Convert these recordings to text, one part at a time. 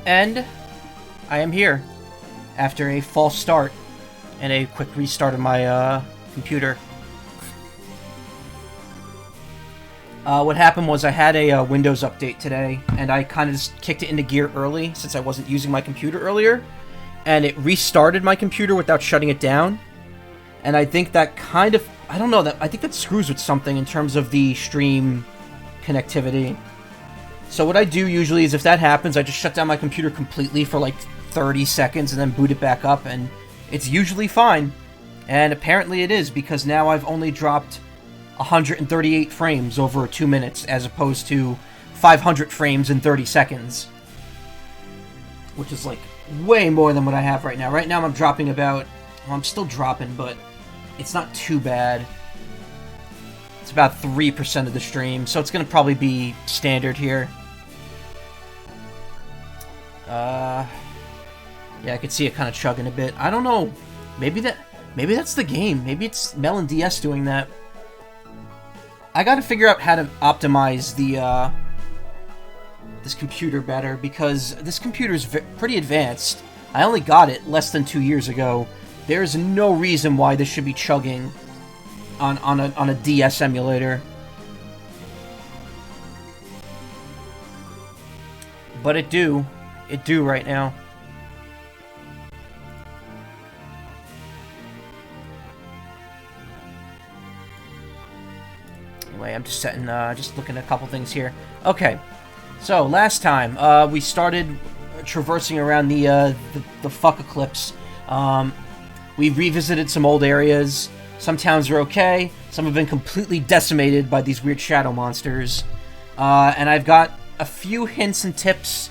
And I am here after a false start and a quick restart of my computer. What happened was I had a Windows update today, and I kind of just kicked it into gear early since I wasn't using my computer earlier, and it restarted my computer without shutting it down. And I think that kind of, I don't know, I think that screws with something in terms of the stream connectivity. So what I do usually is if that happens, I just shut down my computer completely for like 30 seconds and then boot it back up, and it's usually fine. And apparently it is, because now I've only dropped 138 frames over 2 minutes as opposed to 500 frames in 30 seconds. Which is like way more than what I have right now. Right now I'm dropping about, well, I'm still dropping, but it's not too bad. It's about 3% of the stream, so it's going to probably be standard here. Yeah, I could see it kind of chugging a bit. I don't know. Maybe that's the game. Maybe it's Melon DS doing that. I got to figure out how to optimize the this computer better, because this computer is pretty advanced. I only got it less than 2 years ago. There's no reason why this should be chugging on a DS emulator. But it do right now. Anyway, I'm just setting, just looking at a couple things here. Okay, so last time we started traversing around the fuck eclipse. We revisited some old areas. Some towns are okay. Some have been completely decimated by these weird shadow monsters. And I've got a few hints and tips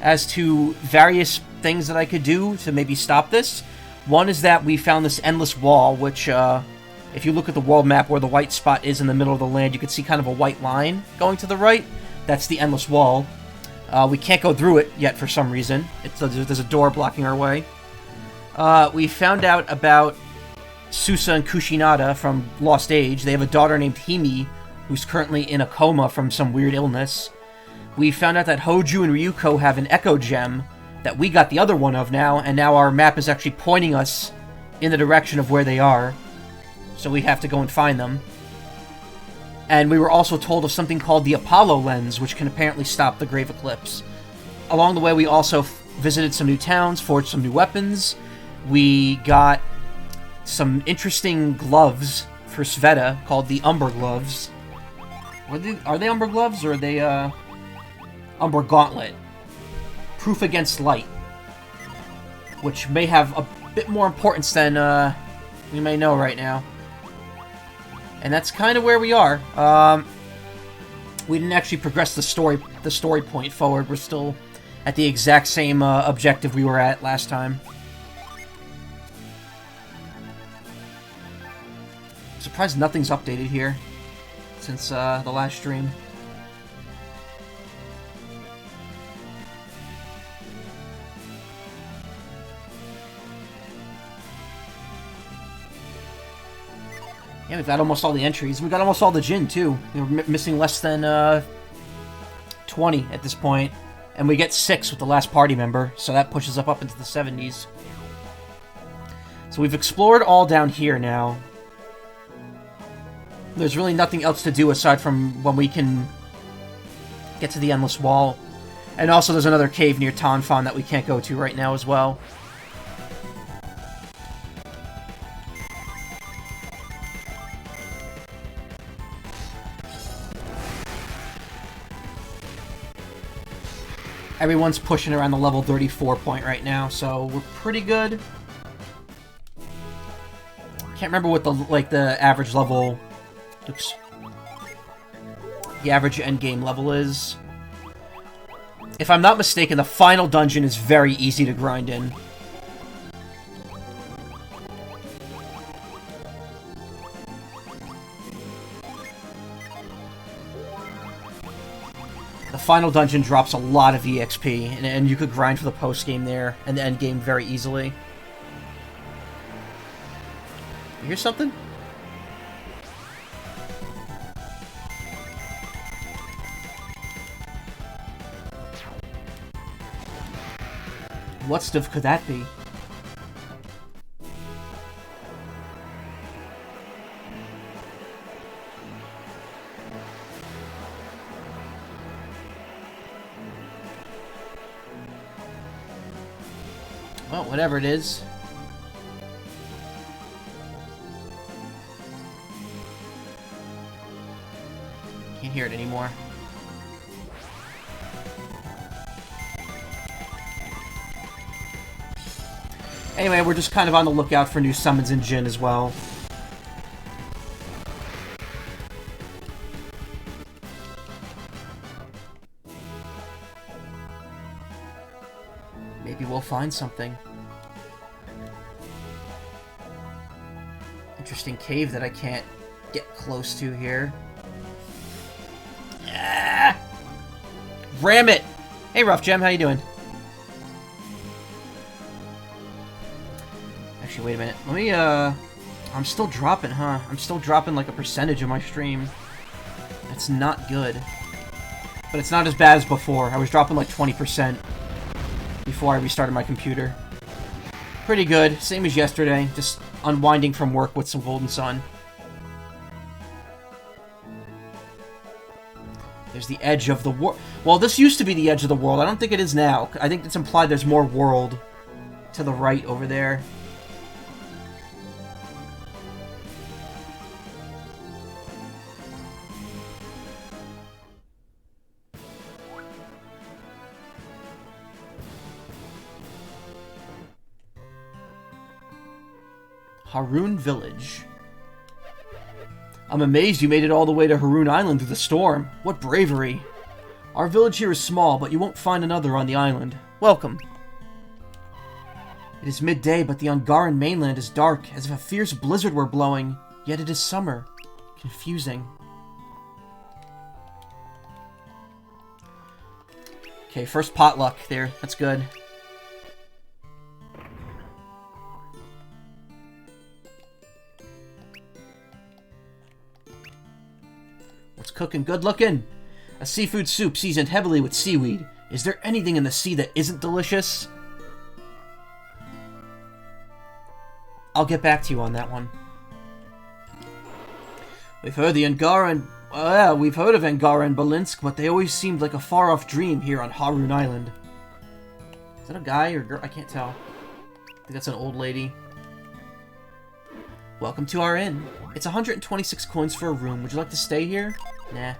as to various things that I could do to maybe stop this. One is that we found this endless wall, which, if you look at the world map where the white spot is in the middle of the land, you can see kind of a white line going to the right. That's the endless wall. We can't go through it yet for some reason. There's a door blocking our way. We found out about Susa and Kushinada from Lost Age. They have a daughter named Himi, who's currently in a coma from some weird illness. We found out that Hoju and Ryuko have an Echo Gem that we got the other one of now, and now our map is actually pointing us in the direction of where they are. So we have to go and find them. And we were also told of something called the Apollo Lens, which can apparently stop the Grave Eclipse. Along the way, we also visited some new towns, forged some new weapons. We got some interesting gloves for Sveta called the Umber Gloves. Are they Umber Gloves, or are they Umber Gauntlet? Proof against light. Which may have a bit more importance than we may know right now. And that's kind of where we are. We didn't actually progress the story point forward. We're still at the exact same objective we were at last time. I'm surprised nothing's updated here since the last stream. Yeah, we've got almost all the entries. We got almost all the Jin, too. We're missing less than 20 at this point. And we get 6 with the last party member, so that pushes up into the 70s. So we've explored all down here now. There's really nothing else to do aside from when we can get to the Endless Wall. And also there's another cave near Tanfan that we can't go to right now as well. Everyone's pushing around the level 34 point right now, so we're pretty good. Can't remember what the average level... Oops. The average endgame level is. If I'm not mistaken, the final dungeon is very easy to grind in. The final dungeon drops a lot of EXP, and you could grind for the post-game there and the endgame very easily. You hear something? What stuff could that be? Well, whatever it is. Can't hear it anymore. Anyway, we're just kind of on the lookout for new summons in Jin as well. Maybe we'll find something. Interesting cave that I can't get close to here. Ah! Ram it! Hey, Rough Gem, how you doing? Actually, wait a minute. Let me, I'm still dropping, huh? I'm still dropping, like, a percentage of my stream. That's not good. But it's not as bad as before. I was dropping, like, 20% before I restarted my computer. Pretty good. Same as yesterday. Just unwinding from work with some Golden Sun. There's the edge of the world. Well, this used to be the edge of the world. I don't think it is now. I think it's implied there's more world to the right over there. Haroon Village. I'm amazed you made it all the way to Haroon Island through the storm. What bravery. Our village here is small, but you won't find another on the island. Welcome. It is midday, but the Ungaran mainland is dark, as if a fierce blizzard were blowing. Yet it is summer. Confusing. Okay, first potluck there. That's good. What's cooking? Good looking. A seafood soup seasoned heavily with seaweed. Is there anything in the sea that isn't delicious? I'll get back to you on that one. We've heard the Angaran. We've heard of Angara and Balinsk, but they always seemed like a far-off dream here on Haroon Island. Is that a guy or girl? I can't tell. I think that's an old lady. Welcome to our inn. It's 126 coins for a room. Would you like to stay here? Nah.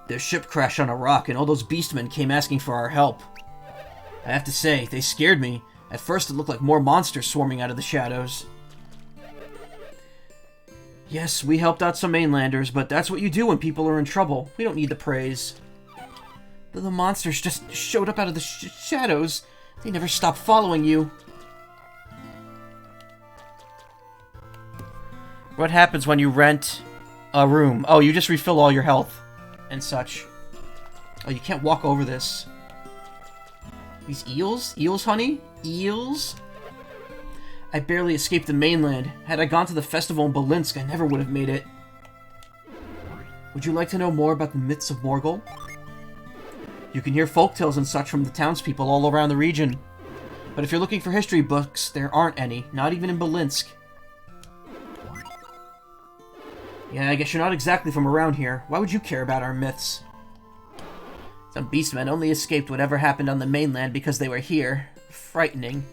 Their ship crashed on a rock, and all those beastmen came asking for our help. I have to say, they scared me. At first it looked like more monsters swarming out of the shadows. Yes, we helped out some mainlanders, but that's what you do when people are in trouble. We don't need the praise. The monsters just showed up out of the shadows. They never stopped following you. What happens when you rent a room? Oh, you just refill all your health and such. Oh, you can't walk over this. These eels? Eels, honey? Eels? I barely escaped the mainland. Had I gone to the festival in Balinsk, I never would have made it. Would you like to know more about the myths of Morgul? You can hear folktales and such from the townspeople all around the region. But if you're looking for history books, there aren't any. Not even in Balinsk. Yeah, I guess you're not exactly from around here. Why would you care about our myths? Some beastmen only escaped whatever happened on the mainland because they were here. Frightening.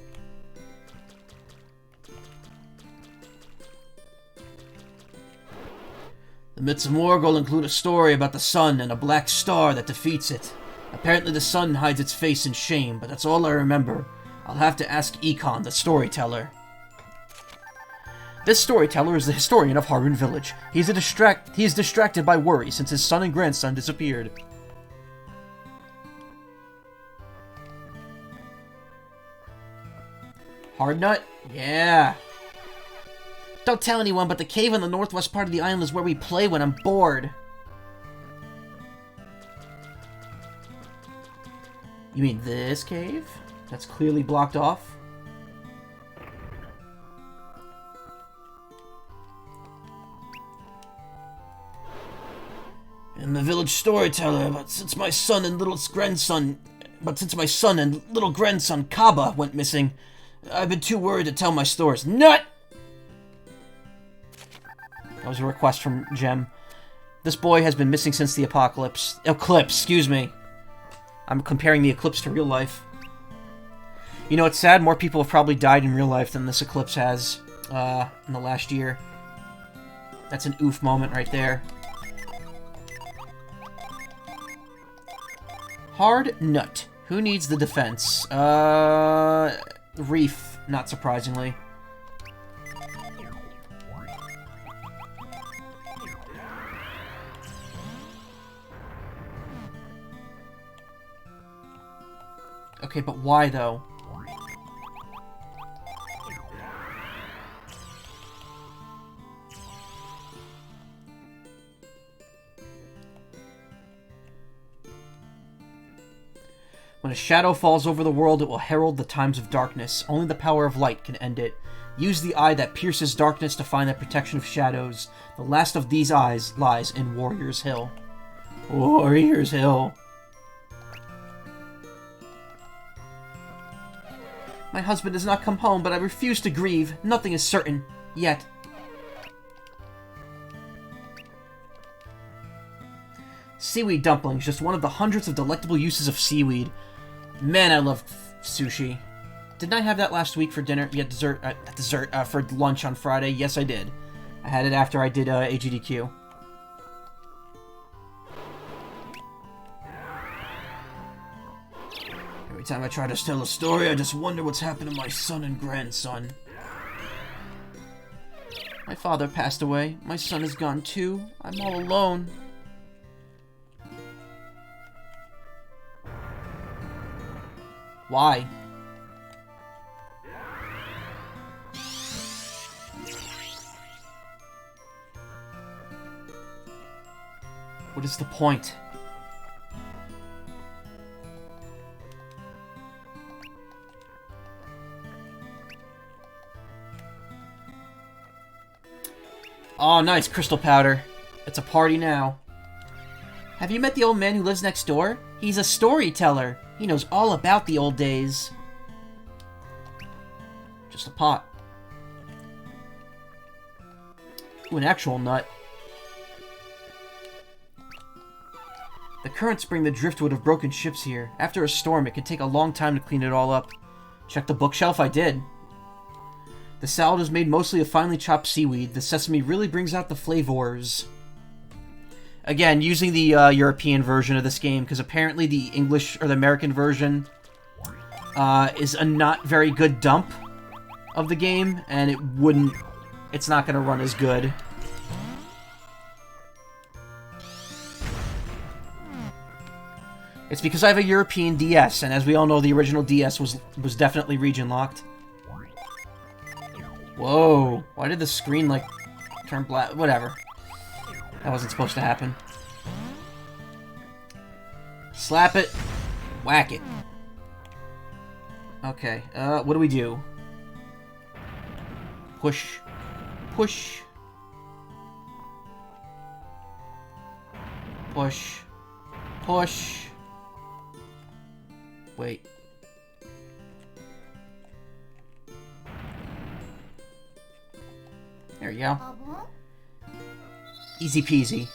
The myths of Morgul include a story about the sun and a black star that defeats it. Apparently the sun hides its face in shame, but that's all I remember. I'll have to ask Econ, the storyteller. This storyteller is the historian of Harun Village. He is distracted by worry since his son and grandson disappeared. Hard nut? Yeah. Don't tell anyone, but the cave on the northwest part of the island is where we play when I'm bored. You mean this cave? That's clearly blocked off? I'm the village storyteller, but since my son and little grandson Kaba went missing, I've been too worried to tell my stories. Nut! That was a request from Gem. This boy has been missing since the eclipse, excuse me. I'm comparing the eclipse to real life. You know, it's sad, more people have probably died in real life than this eclipse has, in the last year. That's an oof moment right there. Hard nut. Who needs the defense? Reef, not surprisingly. Okay, but why, though? When a shadow falls over the world, it will herald the times of darkness. Only the power of light can end it. Use the eye that pierces darkness to find the protection of shadows. The last of these eyes lies in Warrior's Hill. Warrior's Hill. My husband has not come home, but I refuse to grieve. Nothing is certain. Yet. Seaweed dumplings, just one of the hundreds of delectable uses of seaweed. Man, I love sushi. Didn't I have that last week for dinner? Yeah, for lunch on Friday. Yes, I did. I had it after I did AGDQ. Every time I try to tell a story, I just wonder what's happened to my son and grandson. My father passed away. My son is gone too. I'm all alone. Why? What is the point? Oh, nice, crystal powder. It's a party now. Have you met the old man who lives next door? He's a storyteller. He knows all about the old days. Just a pot. Ooh, an actual nut. The currents bring the driftwood of broken ships here. After a storm, it can take a long time to clean it all up. Check the bookshelf, I did. The salad is made mostly of finely chopped seaweed. The sesame really brings out the flavors. Again, using the European version of this game, because apparently the English or the American version is a not very good dump of the game, and it's not going to run as good. It's because I have a European DS, and as we all know, the original DS was definitely region locked. Whoa, why did the screen, like, turn black? Whatever. That wasn't supposed to happen. Slap it. Whack it. Okay, what do we do? Push. Push. Push. Push. Wait. There you go. Easy peasy.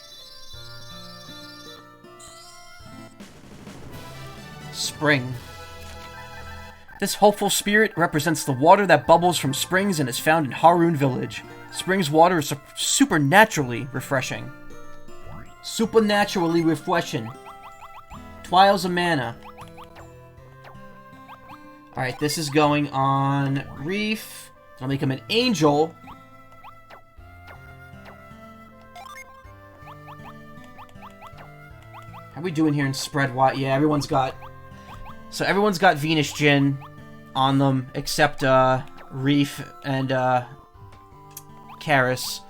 Spring. This hopeful spirit represents the water that bubbles from springs and is found in Harun Village. Spring's water is supernaturally refreshing. Supernaturally refreshing. Trials of Mana. Alright, this is going on Reef. I'll make him an Angel. How are we doing here in spread? What? Yeah, everyone's got... So everyone's got Venus Djinn on them, except Reef and Karis.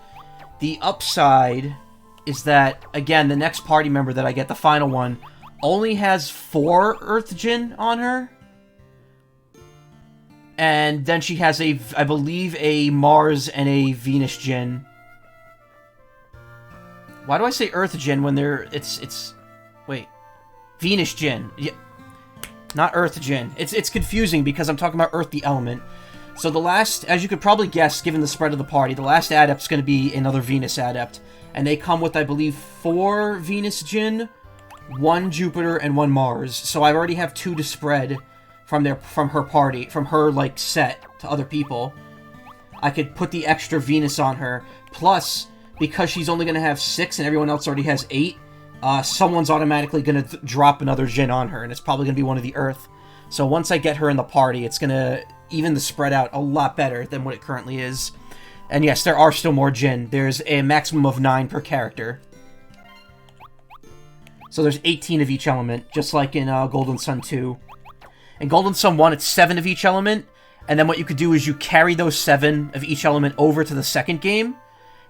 The upside is that, again, the next party member that I get, the final one, only has 4 Earth Djinn on her. And then she has a, I believe, a Mars and a Venus Djinn. Why do I say Earth Djinn when they're... Wait. Venus Djinn. Yeah. Not Earth Djinn. It's confusing because I'm talking about Earth the element. So the last, as you could probably guess, given the spread of the party, the last Adept's going to be another Venus Adept. And they come with, I believe, 4 Venus Djinn, 1 Jupiter, and 1 Mars. So I already have 2 to spread from her party, from her, like, set to other people. I could put the extra Venus on her. Plus, because she's only going to have 6 and everyone else already has 8, someone's automatically going to drop another Djinn on her, and it's probably going to be one of the Earth. So once I get her in the party, it's going to even the spread out a lot better than what it currently is. And yes, there are still more Djinn. There's a maximum of 9 per character. So there's 18 of each element, just like in Golden Sun 2. In Golden Sun 1, it's 7 of each element, and then what you could do is you carry those 7 of each element over to the second game,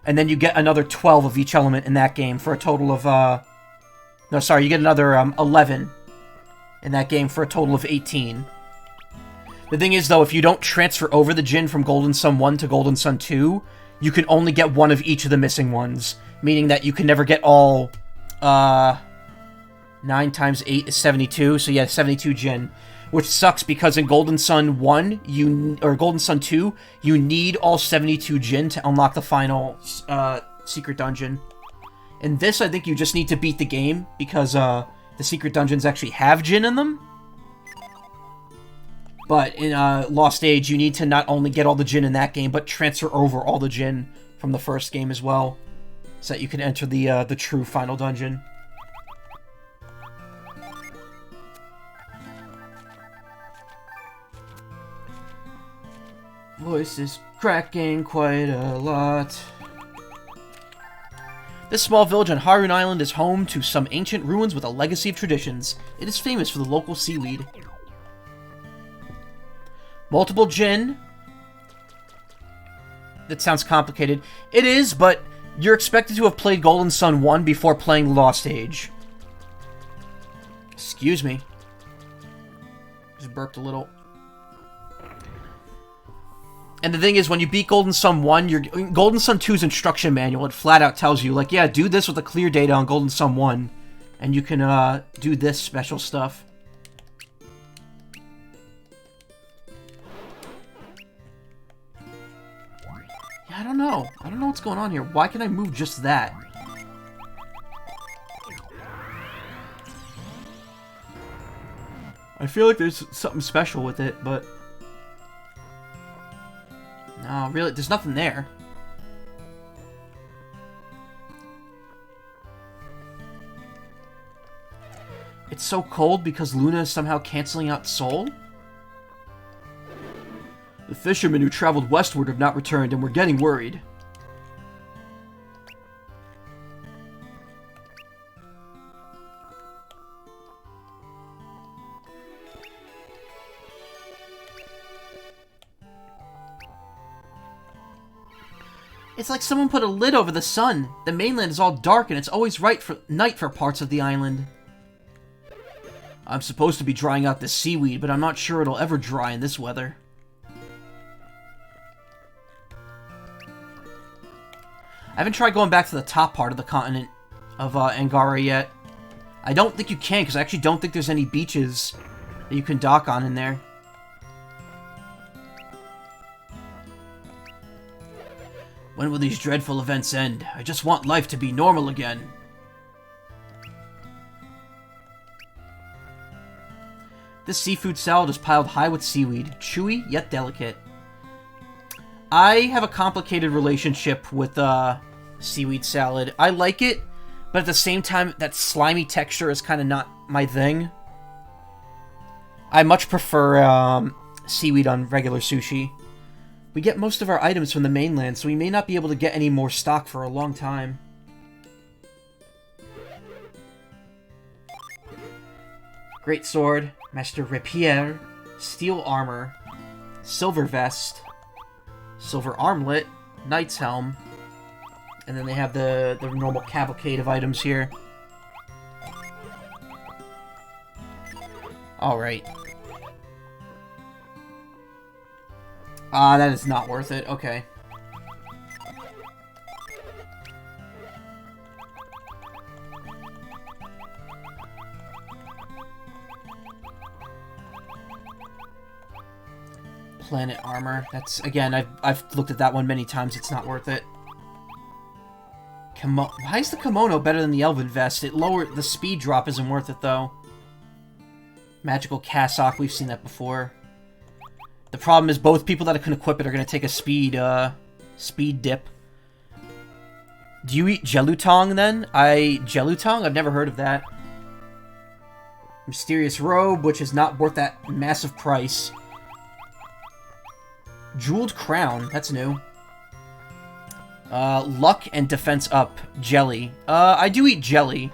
and then you get another 12 of each element in that game for a total of, no, sorry, you get another 11 in that game for a total of 18. The thing is, though, if you don't transfer over the Djinn from Golden Sun 1 to Golden Sun 2, you can only get 1 of each of the missing ones, meaning that you can never get all, 9 times 8 is 72, so yeah, 72 Djinn. Which sucks because in Golden Sun 1, or Golden Sun 2, you need all 72 Djinn to unlock the final secret dungeon. In this, I think you just need to beat the game because the secret dungeons actually have Djinn in them. But in Lost Age, you need to not only get all the Djinn in that game, but transfer over all the Djinn from the first game as well, so that you can enter the true final dungeon. Voice is cracking quite a lot. This small village on Harun Island is home to some ancient ruins with a legacy of traditions. It is famous for the local seaweed. Multiple Djinn. That sounds complicated. It is, but you're expected to have played Golden Sun 1 before playing Lost Age. Excuse me. Just burped a little. And the thing is, when you beat Golden Sun 1, Golden Sun 2's instruction manual, it flat out tells you, like, yeah, do this with the clear data on Golden Sun 1, and you can do this special stuff. Yeah, I don't know. I don't know what's going on here. Why can I move just that? I feel like there's something special with it, but... No, really, there's nothing there. It's so cold because Luna is somehow canceling out Sol? The fishermen who traveled westward have not returned, and we're getting worried. It's like someone put a lid over the sun. The mainland is all dark and it's always night for parts of the island. I'm supposed to be drying out this seaweed, but I'm not sure it'll ever dry in this weather. I haven't tried going back to the top part of the continent of Angara yet. I don't think you can, because I actually don't think there's any beaches that you can dock on in there. When will these dreadful events end? I just want life to be normal again. This seafood salad is piled high with seaweed, chewy yet delicate. I have a complicated relationship with seaweed salad. I like it, but at the same time, that slimy texture is kind of not my thing. I much prefer seaweed on regular sushi. We get most of our items from the mainland, so we may not be able to get any more stock for a long time. Great sword, Master Rapier, steel armor, silver vest, silver armlet, knight's helm, and then they have the normal cavalcade of items here. Alright. Ah, that is not worth it. Okay. Planet armor. That's, again, I've looked at that one many times. It's not worth it. Why is the kimono better than the elven vest? The speed drop isn't worth it, though. Magical cassock. We've seen that before. The problem is both people that can equip it are going to take a speed dip. Do you eat gelutong, then? Gelutong? I've never heard of that. Mysterious robe, which is not worth that massive price. Jeweled crown. That's new. Luck and defense up. Jelly. I do eat jelly.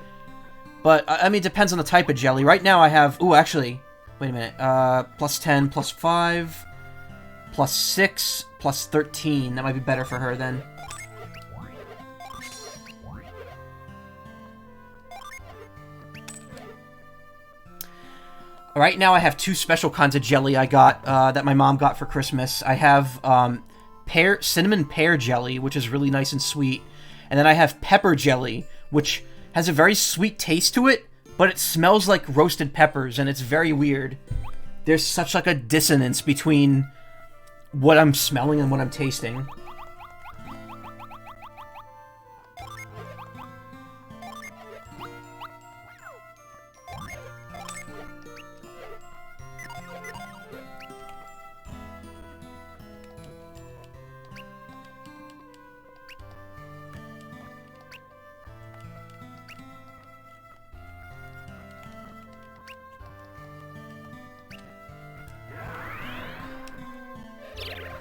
But, I mean, it depends on the type of jelly. Right now I have... Ooh, actually... Wait a minute. Plus 10, plus 5, plus 6, plus 13. That might be better for her, then. Right now I have two special kinds of jelly I got, that my mom got for Christmas. I have, cinnamon pear jelly, which is really nice and sweet. And then I have pepper jelly, which has a very sweet taste to it, but it smells like roasted peppers, and it's very weird. There's such, like, a dissonance between what I'm smelling and what I'm tasting.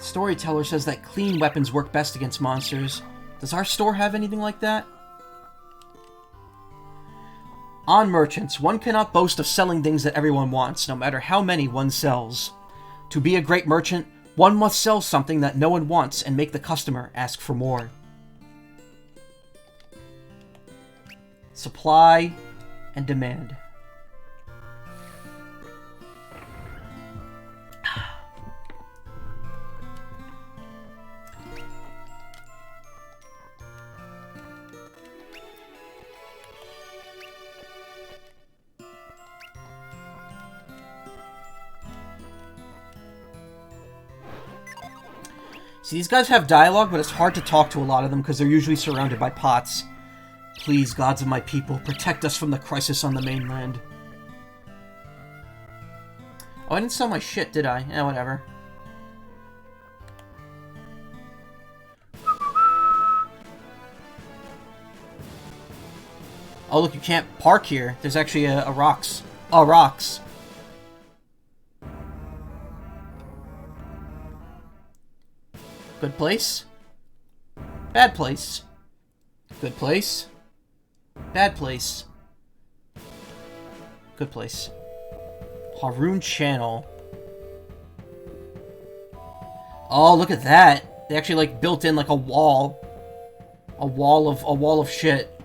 Storyteller says that clean weapons work best against monsters. Does our store have anything like that? On merchants, one cannot boast of selling things that everyone wants, no matter how many one sells. To be a great merchant, one must sell something that no one wants and make the customer ask for more. Supply and demand. See, these guys have dialogue, but it's hard to talk to a lot of them because they're usually surrounded by pots. Please, gods of my people, protect us from the crisis on the mainland. Oh, I didn't sell my shit, did I? Eh, whatever. Oh, look, you can't park here. There's actually a rocks. Oh, rocks. Good place. Bad place. Good place. Bad place. Good place. Haroon Channel. Oh, look at that. They actually, like, built in, like, a wall. A wall of shit.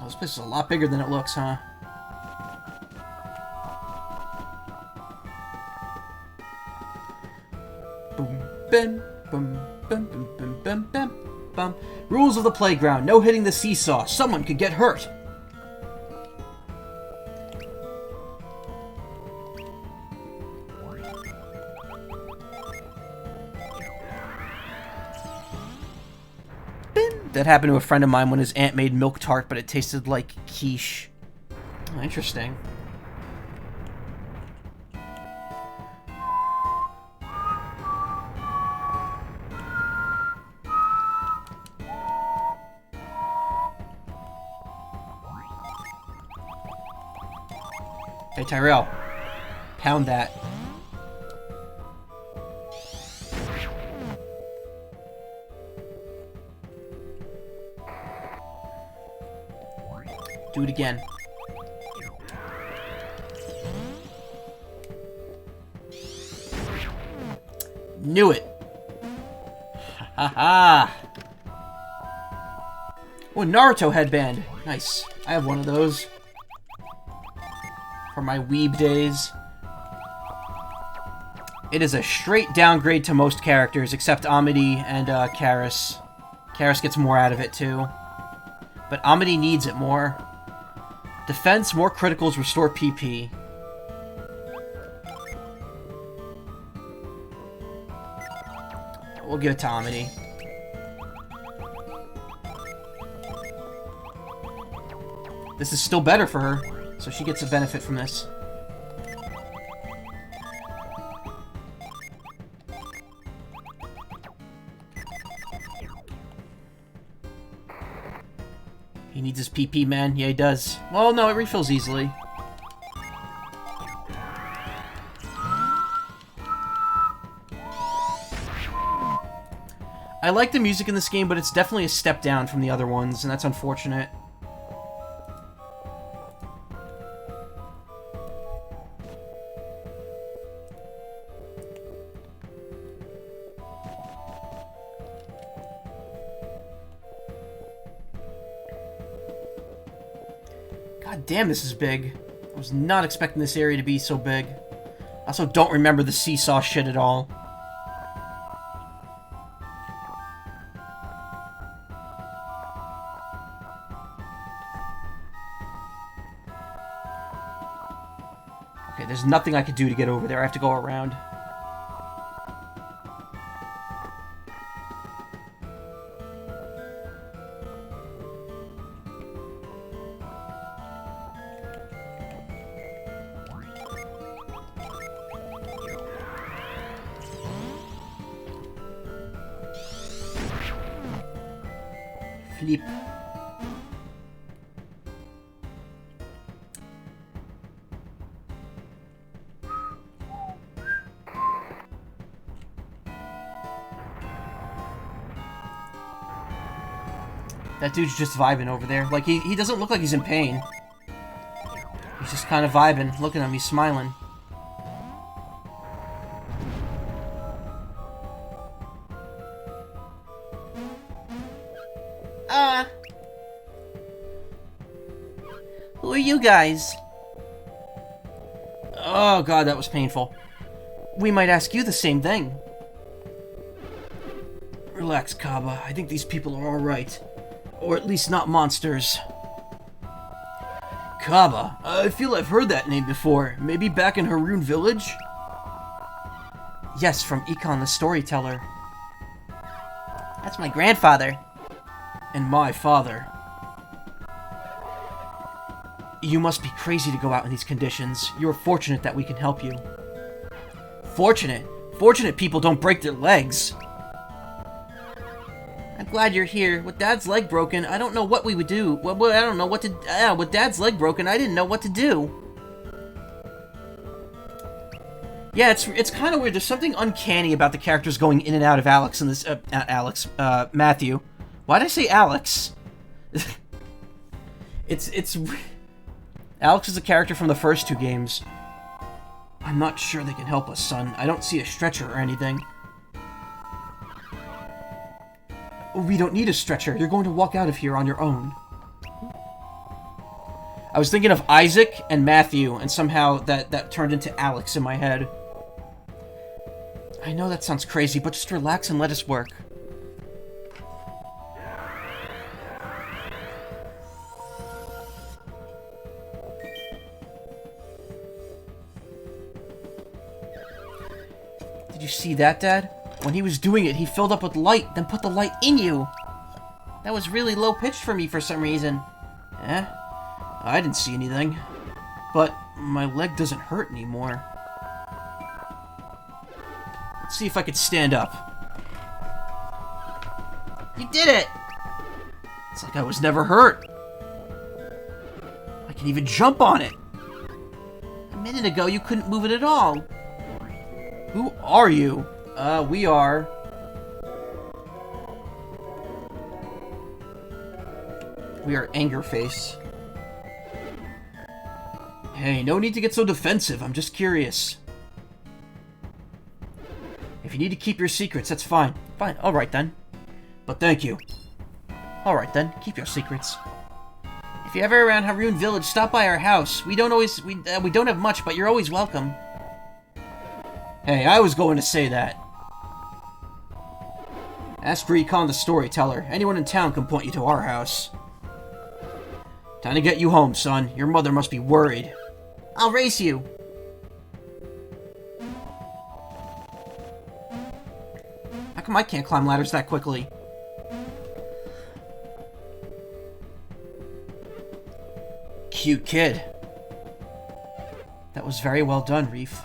This place is a lot bigger than it looks, huh? Boom, bim, boom, bim, bim, bim, bim, bim, bum. Rules of the playground. No hitting the seesaw. Someone could get hurt. Bim. That happened to a friend of mine when his aunt made milk tart, but it tasted like quiche. Oh, interesting. Hey, Tyrell. Pound that. Do it again. Knew it. Ha ha. Oh, Naruto headband. Nice. I have one of those. For my weeb days. It is a straight downgrade to most characters, except Amity and Karis. Karis gets more out of it, too. But Amity needs it more. Defense, more criticals, restore PP. We'll give it to Amity. This is still better for her, so she gets a benefit from this. He needs his PP, man. Yeah, he does. Well, no, it refills easily. I like the music in this game, but it's definitely a step down from the other ones, and that's unfortunate. God damn, this is big. I was not expecting this area to be so big. I also don't remember the seesaw shit at all. Okay, there's nothing I could do to get over there. I have to go around. Flip. That dude's just vibing over there. Like, he doesn't look like he's in pain. He's just kind of vibing. Look at him, he's smiling. Who are you guys? Oh god, that was painful. We might ask you the same thing. Relax, Kaba. I think these people are alright. Or at least not monsters. Kaba? I feel I've heard that name before. Maybe back in Haroon Village? Yes, from Ikon the Storyteller. That's my grandfather. And my father. You must be crazy to go out in these conditions. You're fortunate that we can help you. Fortunate? Fortunate people don't break their legs. I'm glad you're here. With Dad's leg broken, I don't know what we would do. Well, I don't know what to... with Dad's leg broken, I didn't know what to do. Yeah, it's kind of weird. There's something uncanny about the characters going in and out of Alex in this... Matthew. Why did I say Alex? It's... Alex is a character from the first two games. I'm not sure they can help us, son. I don't see a stretcher or anything. We don't need a stretcher. You're going to walk out of here on your own. I was thinking of Isaac and Matthew, and somehow that turned into Alex in my head. I know that sounds crazy, but just relax and let us work. Did you see that, Dad? When he was doing it, he filled up with light, then put the light in you. That was really low-pitched for me for some reason. Eh? I didn't see anything. But my leg doesn't hurt anymore. Let's see if I can stand up. You did it! It's like I was never hurt. I can even jump on it. A minute ago, you couldn't move it at all. Who are you? We are... We are Angerface. Hey, no need to get so defensive. I'm just curious. If you need to keep your secrets, that's fine. Fine, alright then. But thank you. Alright then, keep your secrets. If you're ever around Haroon Village, stop by our house. We don't have much, but you're always welcome. Hey, I was going to say that. Ask Recon the storyteller. Anyone in town can point you to our house. Time to get you home, son. Your mother must be worried. I'll race you. How come I can't climb ladders that quickly? Cute kid. That was very well done, Reef.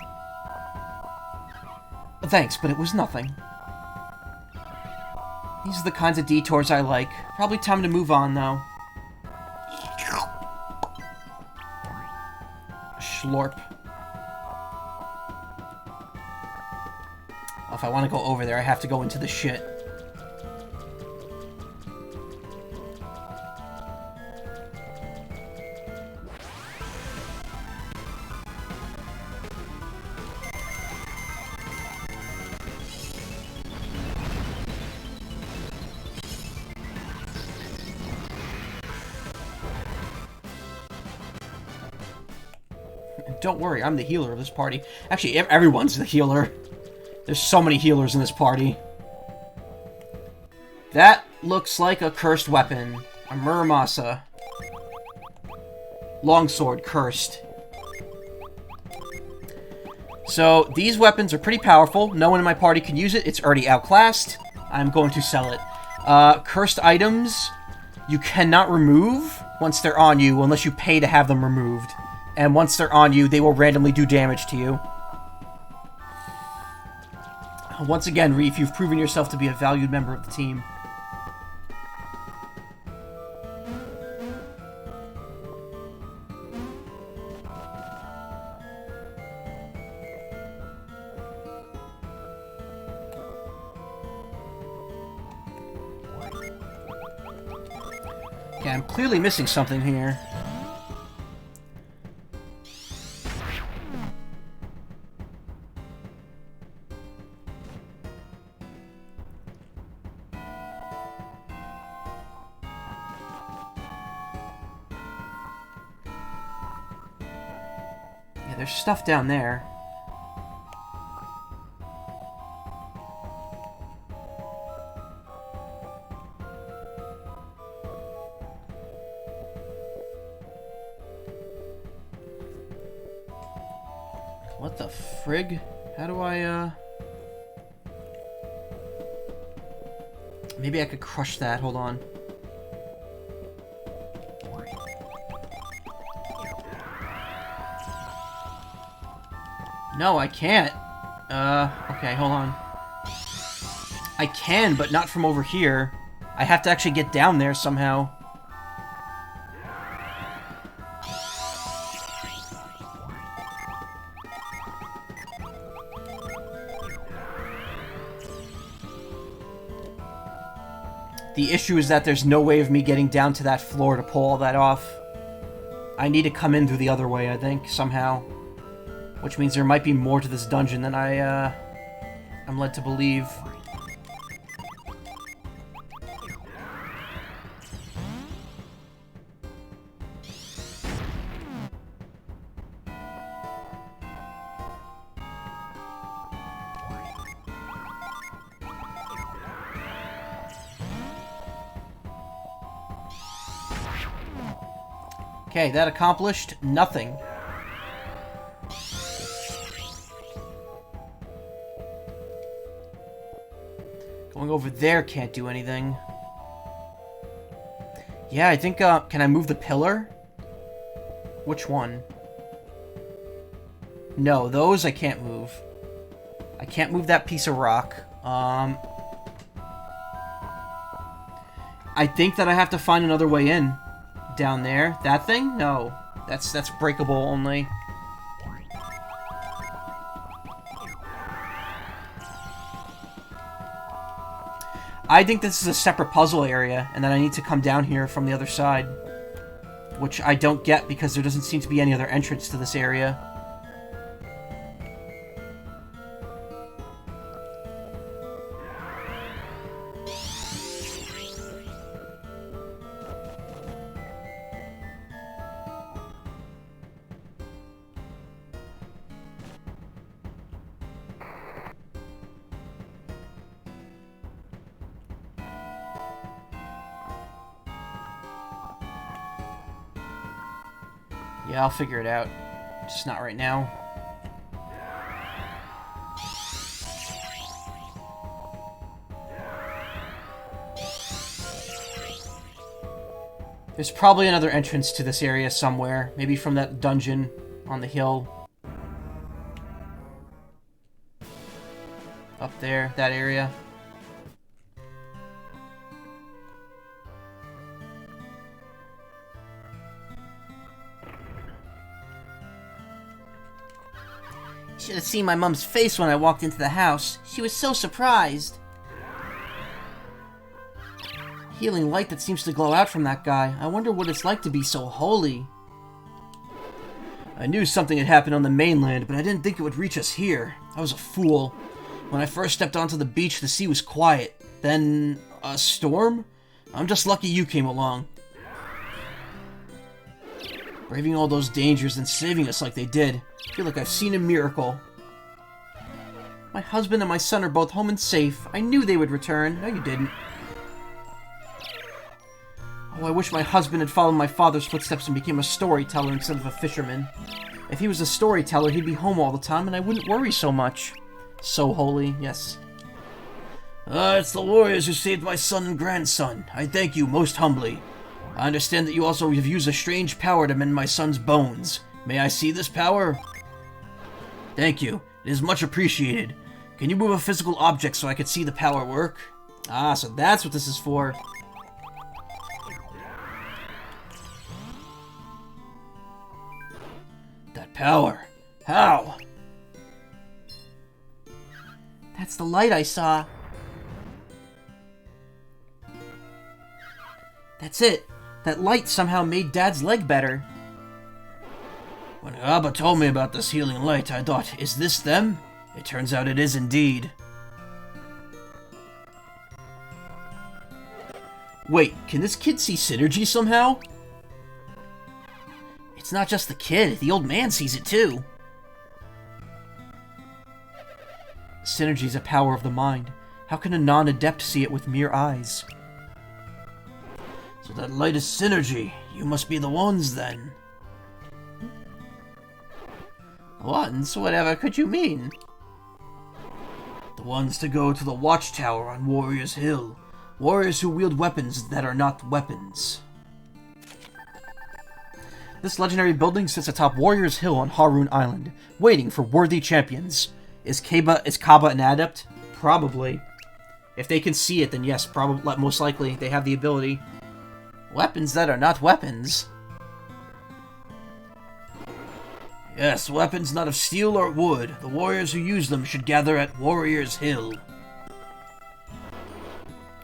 Thanks, but it was nothing. These are the kinds of detours I like. Probably time to move on, though. Schlorp. Well, if I want to go over there, I have to go into the shit. Don't worry, I'm the healer of this party. Actually, everyone's the healer. There's so many healers in this party. That looks like a cursed weapon. A Muramasa. Longsword, cursed. So, these weapons are pretty powerful. No one in my party can use it. It's already outclassed. I'm going to sell it. Cursed items, you cannot remove once they're on you unless you pay to have them removed. And once they're on you, they will randomly do damage to you. Once again, Reef, you've proven yourself to be a valued member of the team. Okay, I'm clearly missing something here. There's stuff down there. What the frig? How do I, Maybe I could crush that. Hold on. No, I can't. Okay, hold on. I can, but not from over here. I have to actually get down there somehow. The issue is that there's no way of me getting down to that floor to pull all that off. I need to come in through the other way, I think, somehow. Which means there might be more to this dungeon than I'm led to believe. Okay, that accomplished nothing. Going over there can't do anything. Yeah, I think, can I move the pillar? Which one? No, those I can't move. I can't move that piece of rock. I think that I have to find another way in. Down there. That thing? No. That's breakable only. I think this is a separate puzzle area, and then I need to come down here from the other side. Which I don't get because there doesn't seem to be any other entrance to this area. Yeah, I'll figure it out. Just not right now. There's probably another entrance to this area somewhere. Maybe from that dungeon on the hill. Up there, that area. Should have seen my mom's face when I walked into the house. She was so surprised. Healing light that seems to glow out from that guy. I wonder what it's like to be so holy. I knew something had happened on the mainland, but I didn't think it would reach us here. I was a fool. When I first stepped onto the beach, the sea was quiet. Then, a storm? I'm just lucky you came along. Braving all those dangers and saving us like they did. I feel like I've seen a miracle. My husband and my son are both home and safe. I knew they would return. No, you didn't. Oh, I wish my husband had followed my father's footsteps and became a storyteller instead of a fisherman. If he was a storyteller, he'd be home all the time and I wouldn't worry so much. So holy, yes. It's the warriors who saved my son and grandson. I thank you most humbly. I understand that you also have used a strange power to mend my son's bones. May I see this power? Thank you. It is much appreciated. Can you move a physical object so I can see the power work? Ah, so that's what this is for. That power. How? That's the light I saw. That's it. That light somehow made Dad's leg better. When Abba told me about this healing light, I thought, is this them? It turns out it is indeed. Wait, can this kid see synergy somehow? It's not just the kid, the old man sees it too. Synergy is a power of the mind. How can a non-adept see it with mere eyes? So that light is synergy. You must be the ones then. Ones? Whatever could you mean? The ones to go to the watchtower on Warriors Hill. Warriors who wield weapons that are not weapons. This legendary building sits atop Warriors Hill on Haroon Island, waiting for worthy champions. Is Kaba an adept? Probably. If they can see it, then yes, probably, most likely, they have the ability. Weapons that are not weapons. Yes, weapons not of steel or wood. The warriors who use them should gather at Warriors Hill.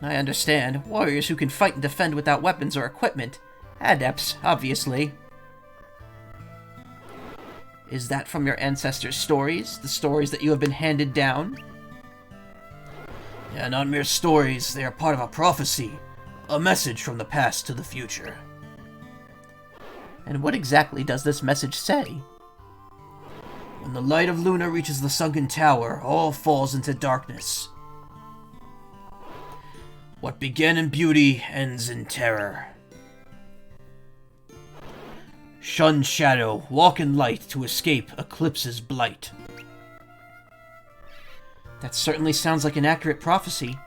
I understand. Warriors who can fight and defend without weapons or equipment. Adepts, obviously. Is that from your ancestors' stories? The stories that you have been handed down? Yeah, not mere stories. They are part of a prophecy. A message from the past to the future. And what exactly does this message say? When the light of Luna reaches the sunken tower, all falls into darkness. What began in beauty ends in terror. Shun shadow, walk in light to escape Eclipse's blight. That certainly sounds like an accurate prophecy.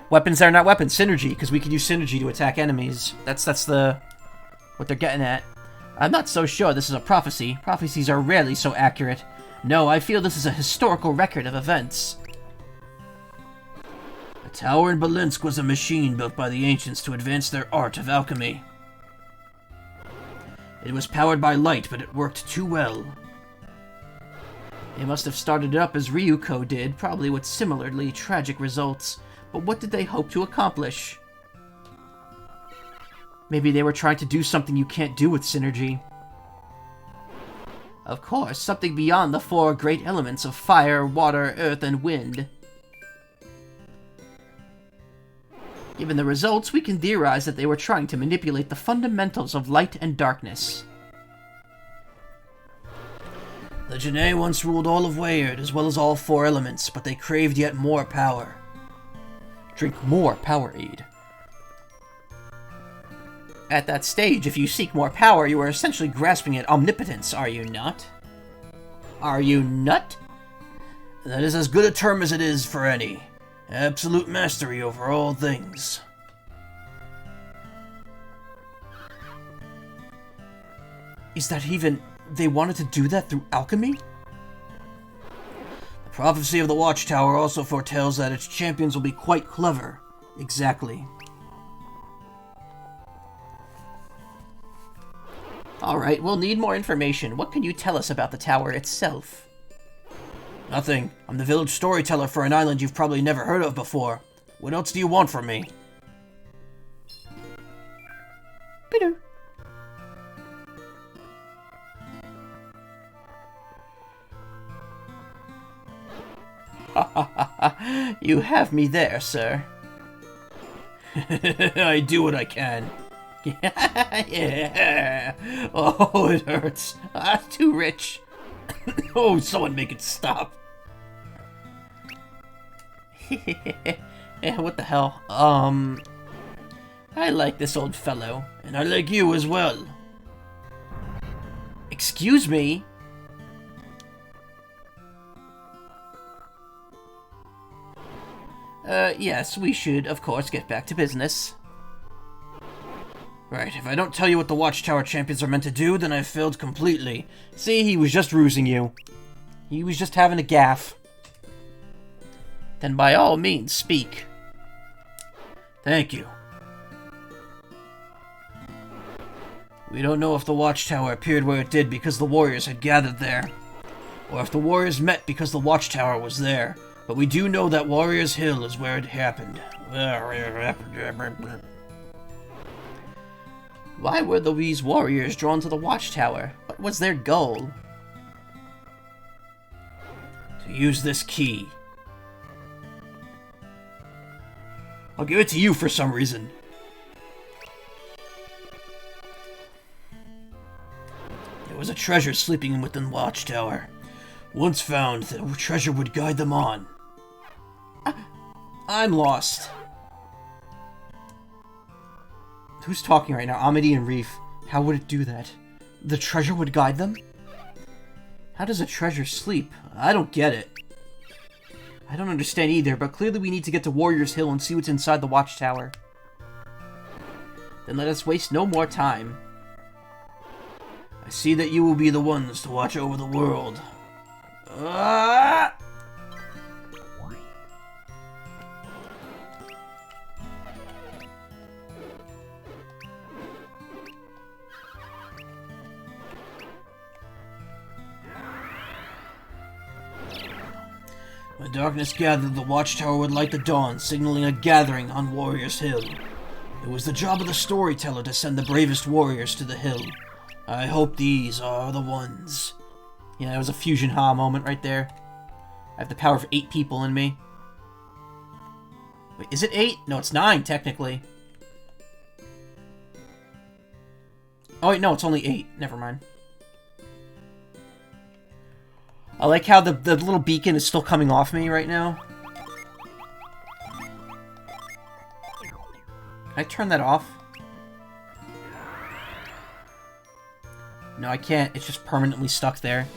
Weapons that are not weapons. Synergy, because we can use synergy to attack enemies. That's what they're getting at. I'm not so sure this is a prophecy. Prophecies are rarely so accurate. No, I feel this is a historical record of events. The tower in Belensk was a machine built by the ancients to advance their art of alchemy. It was powered by light, but it worked too well. They must have started it up as Ryuko did, probably with similarly tragic results. But what did they hope to accomplish? Maybe they were trying to do something you can't do with synergy. Of course, something beyond the four great elements of fire, water, earth, and wind. Given the results, we can theorize that they were trying to manipulate the fundamentals of light and darkness. The Janae once ruled all of Weyard, as well as all four elements, but they craved yet more power. Drink more Powerade. At that stage, if you seek more power, you are essentially grasping at omnipotence, are you not? Are you not? That is as good a term as it is for any. Absolute mastery over all things. Is that even... they wanted to do that through alchemy? The prophecy of the Watchtower also foretells that its champions will be quite clever. Exactly. Alright, we'll need more information. What can you tell us about the tower itself? Nothing. I'm the village storyteller for an island you've probably never heard of before. What else do you want from me? Peter. You have me there, sir. I do what I can. Yeah. Oh, it hurts. Too rich. Oh, someone make it stop. Yeah, what the hell? I like this old fellow, and I like you as well. Excuse me? Yes, we should, of course, get back to business. Right, if I don't tell you what the Watchtower champions are meant to do, then I've failed completely. See, he was just rusing you. He was just having a gaffe. Then by all means, speak. Thank you. We don't know if the Watchtower appeared where it did because the warriors had gathered there, or if the warriors met because the Watchtower was there, but we do know that Warriors Hill is where it happened. Why were these warriors drawn to the Watchtower? What was their goal? To use this key. I'll give it to you for some reason. There was a treasure sleeping within the Watchtower. Once found, the treasure would guide them on. I'm lost. Who's talking right now? Amity and Reef. How would it do that? The treasure would guide them? How does a treasure sleep? I don't get it. I don't understand either, but clearly we need to get to Warriors Hill and see what's inside the Watchtower. Then let us waste no more time. I see that you will be the ones to watch over the world. When darkness gathered, the Watchtower would light the dawn, signaling a gathering on Warriors Hill. It was the job of the storyteller to send the bravest warriors to the hill. I hope these are the ones. Yeah, that was a Fusion Ha moment right there. I have the power of 8 people in me. Wait, is it 8? No, it's 9, technically. Oh wait, no, it's only 8. Never mind. I like how the little beacon is still coming off me right now. Can I turn that off? No, I can't. It's just permanently stuck there.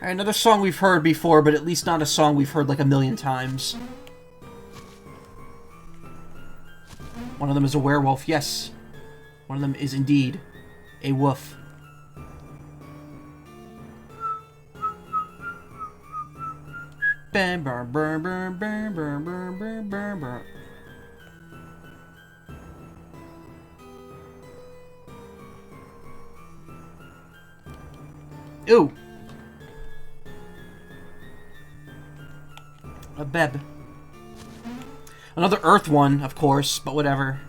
Alright, another song we've heard before, but at least not a song we've heard like a million times. One of them is a werewolf, yes. One of them is indeed a wolf. Bam, bam, bam, bam, bam, bam, bam, bam, bam. Ooh! A beb. Another Earth one, of course, but whatever.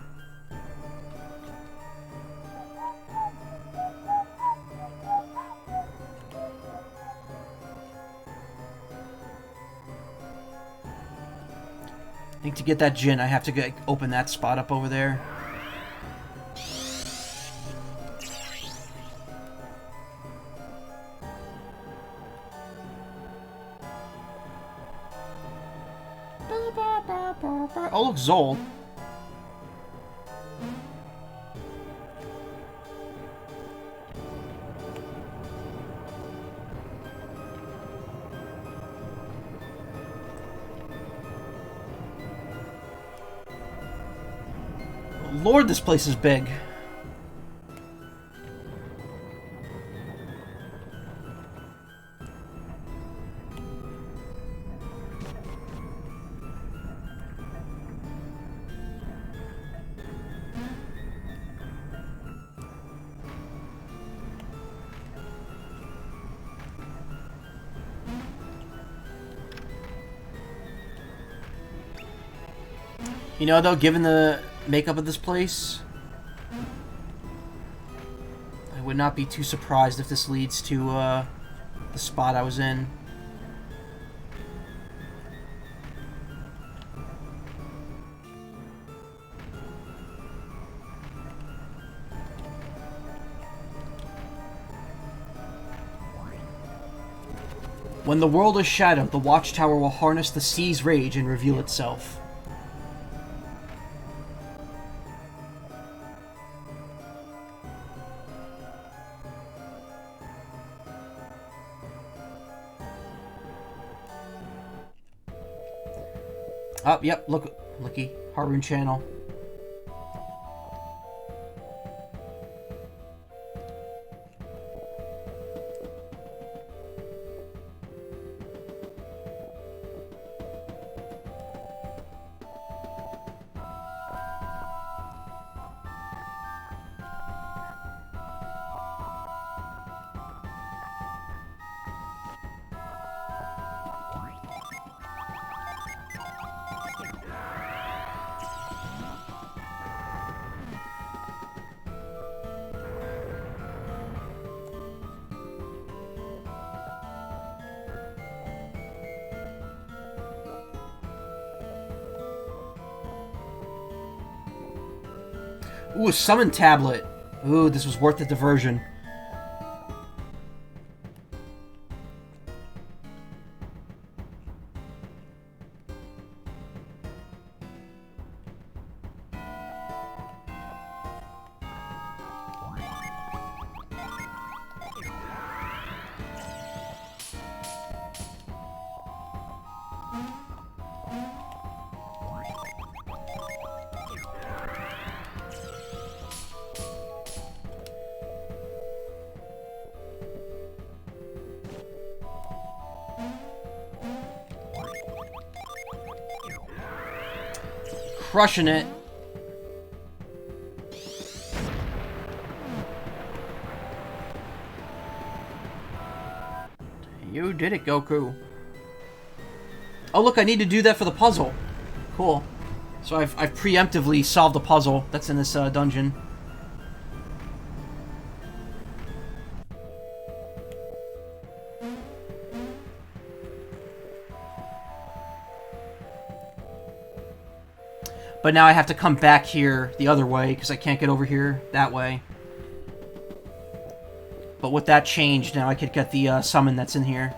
I think to get that gin, I have to open that spot up over there. Oh, look, Zol. Lord, this place is big. You know, though, given the makeup of this place, I would not be too surprised if this leads to the spot I was in. When the world is shadowed, the watchtower will harness the sea's rage and reveal itself. Oh, yep, looky. Harun channel. Ooh, a summon tablet. Ooh, this was worth the diversion. Crushing it. You did it, Goku. Oh, look, I need to do that for the puzzle. Cool. So I've preemptively solved the puzzle that's in this dungeon. But now I have to come back here the other way, because I can't get over here that way. But with that change, now I could get the summon that's in here.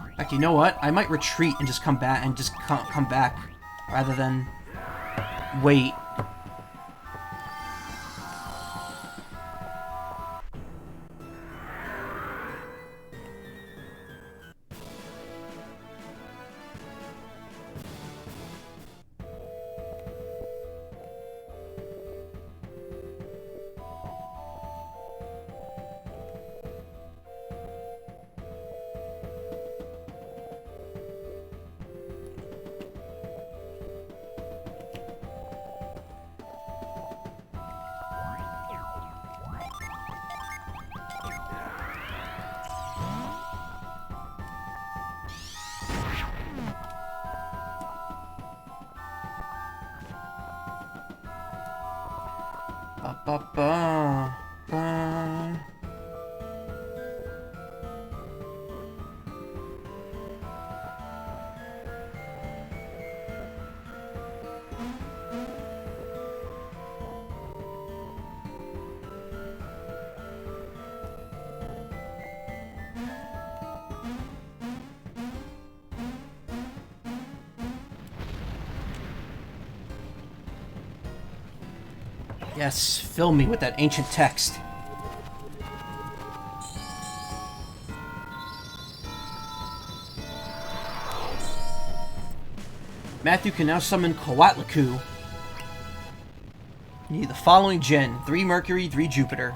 In fact, you know what? I might retreat and just come back, come back, rather than wait. Ba, ba, ba, ba. Yes, fill me with that ancient text. Matthew can now summon Coatlicue. You need the following gen: 3 Mercury, 3 Jupiter.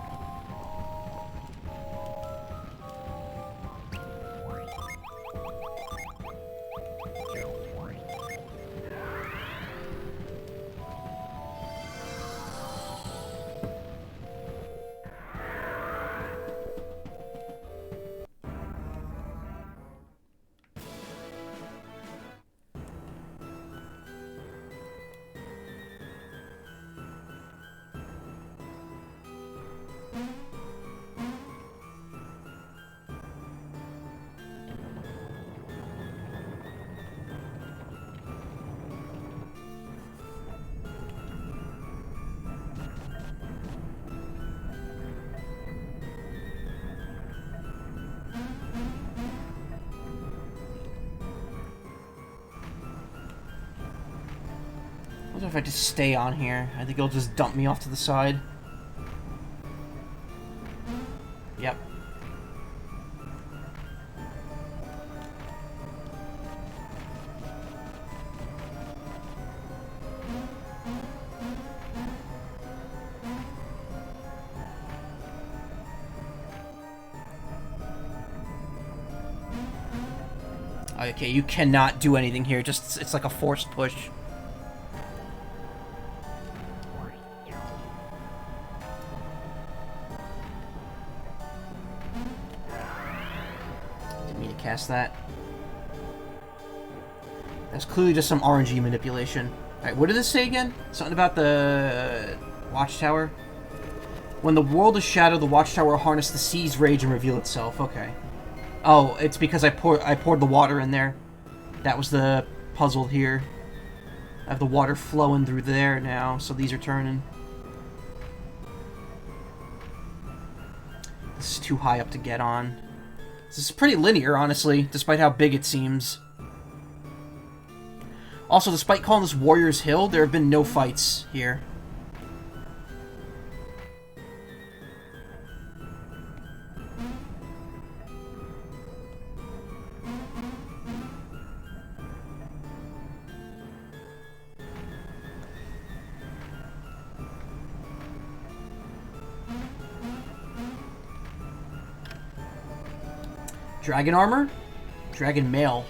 I wonder if I just stay on here. I think it'll just dump me off to the side. Yep. Okay, you cannot do anything here. Just it's like a forced push. Cast that. That's clearly just some RNG manipulation. Alright, what did this say again? Something about the watchtower? When the world is shadowed, the watchtower will harness the sea's rage and reveal itself. Okay. Oh, it's because I poured the water in there. That was the puzzle here. I have the water flowing through there now, so these are turning. This is too high up to get on. This is pretty linear, honestly, despite how big it seems. Also, despite calling this Warrior's Hill, there have been no fights here. Dragon armor? Dragon mail.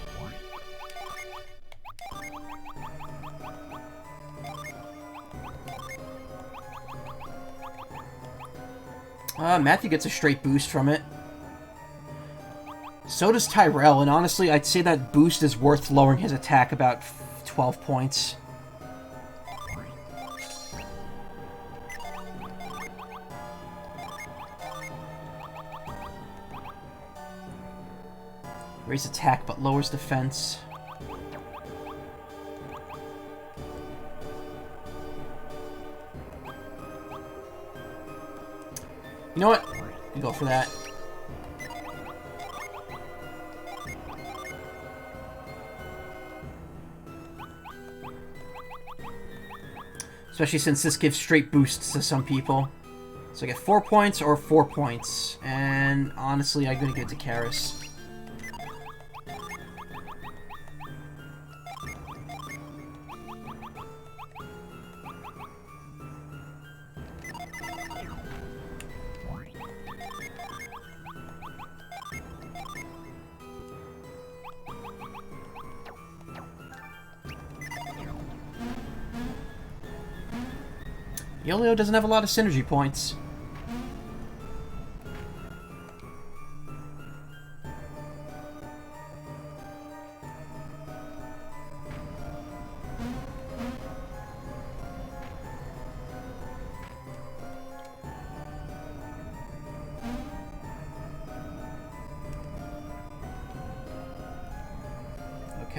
Matthew gets a straight boost from it. So does Tyrell, and honestly, I'd say that boost is worth lowering his attack about 12 points. Raise attack, but lowers defense. You know what? You go for that. Especially since this gives straight boosts to some people. So I get 4 points or 4 points. And honestly, I'm gonna give it to Karis. Yolio doesn't have a lot of synergy points.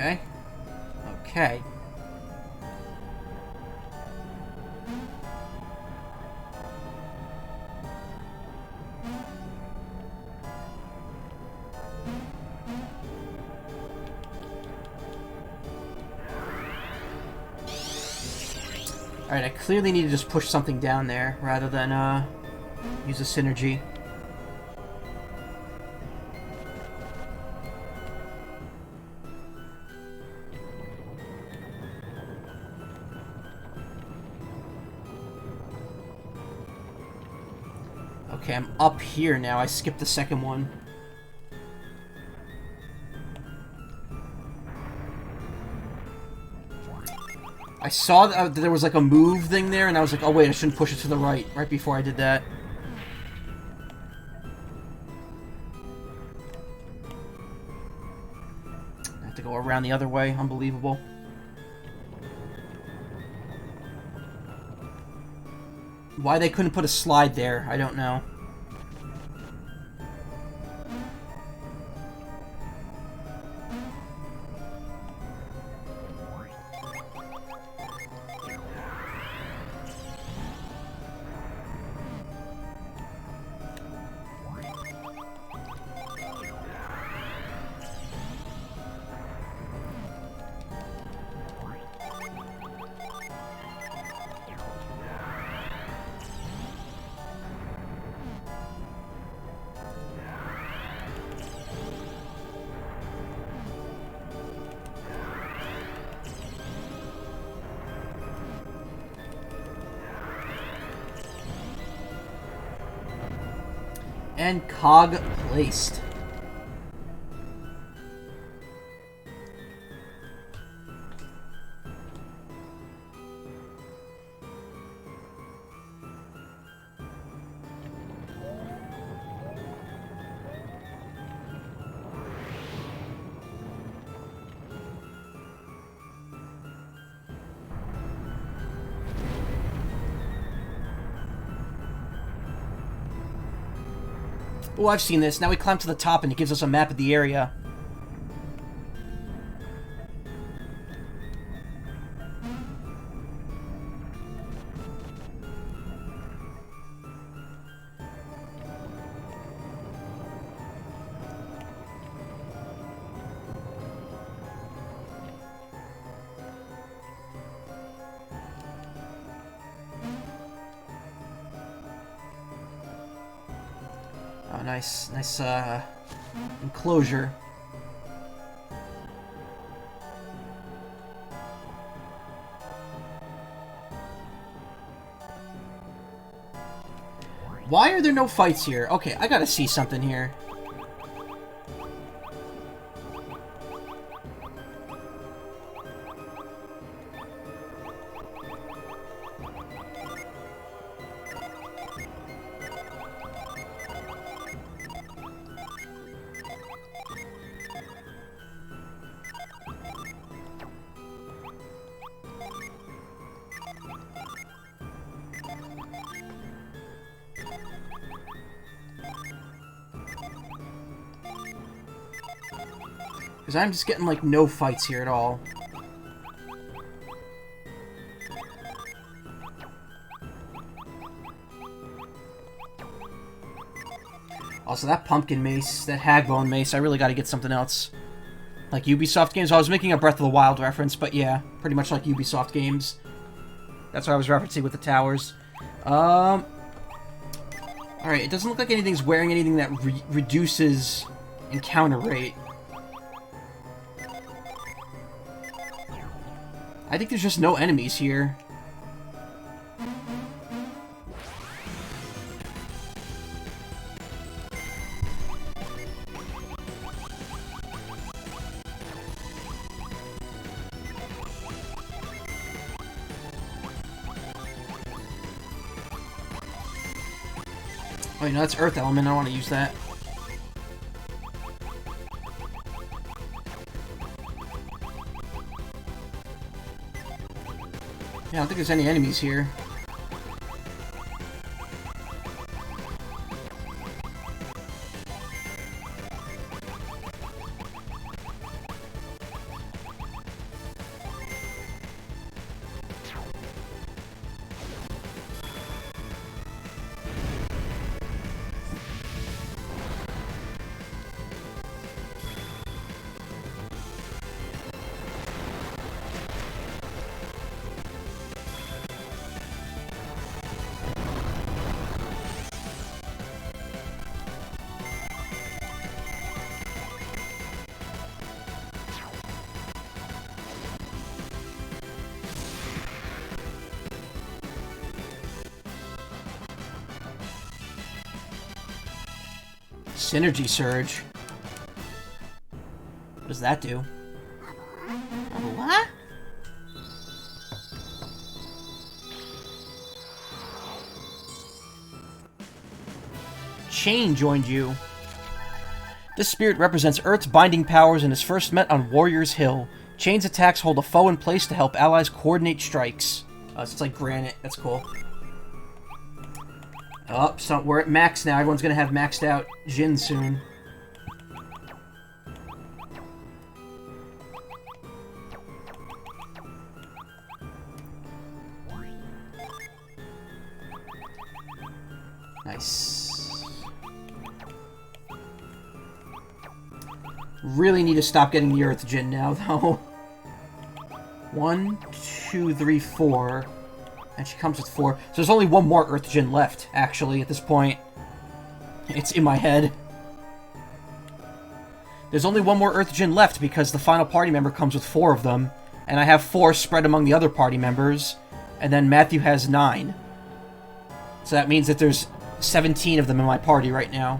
Okay. Okay. Alright, I clearly need to just push something down there rather than use a synergy. Okay, I'm up here now. I skipped the second one. I saw that there was like a move thing there, and I was like, oh wait, I shouldn't push it to the right before I did that. I have to go around the other way. Unbelievable. Why they couldn't put a slide there, I don't know. And cog placed. Oh, I've seen this. Now we climb to the top and it gives us a map of the area. Oh, nice enclosure. Why are there no fights here? Okay, I gotta see something here. Because I'm just getting, like, no fights here at all. Also, that pumpkin mace, that hagbone mace, I really gotta get something else. Like Ubisoft games. I was making a Breath of the Wild reference, but yeah, pretty much like Ubisoft games. That's what I was referencing with the towers. Alright, it doesn't look like anything's wearing anything that reduces encounter rate. I think there's just no enemies here. Oh, you know, that's Earth Element. I want to use that. Yeah, I don't think there's any enemies here. Synergy Surge. What does that do? What? Chain joined you. This spirit represents Earth's binding powers and is first met on Warrior's Hill. Chain's attacks hold a foe in place to help allies coordinate strikes. So it's like granite. That's cool. Oh, so we're at max now. Everyone's gonna have maxed out Jin soon. Nice. Really need to stop getting the Earth Jin now, though. 1, 2, 3, 4. And she comes with 4. So there's only one more Earth Jin left, actually, at this point. It's in my head. There's only one more Earth Jin left because the final party member comes with 4 of them. And I have 4 spread among the other party members. And then Matthew has 9. So that means that there's 17 of them in my party right now.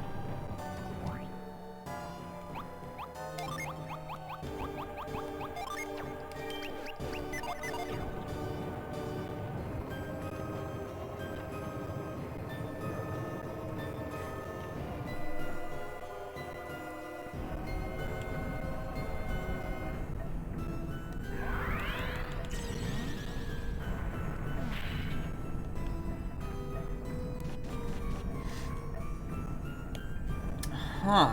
Huh.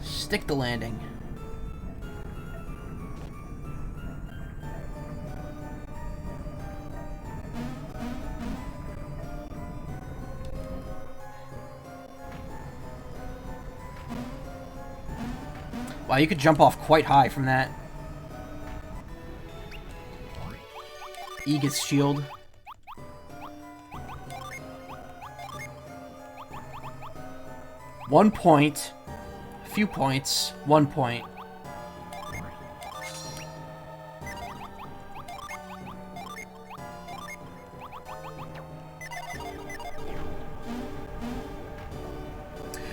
Stick the landing. Wow, you could jump off quite high from that. Aegis shield. One point. A few points. 1 point.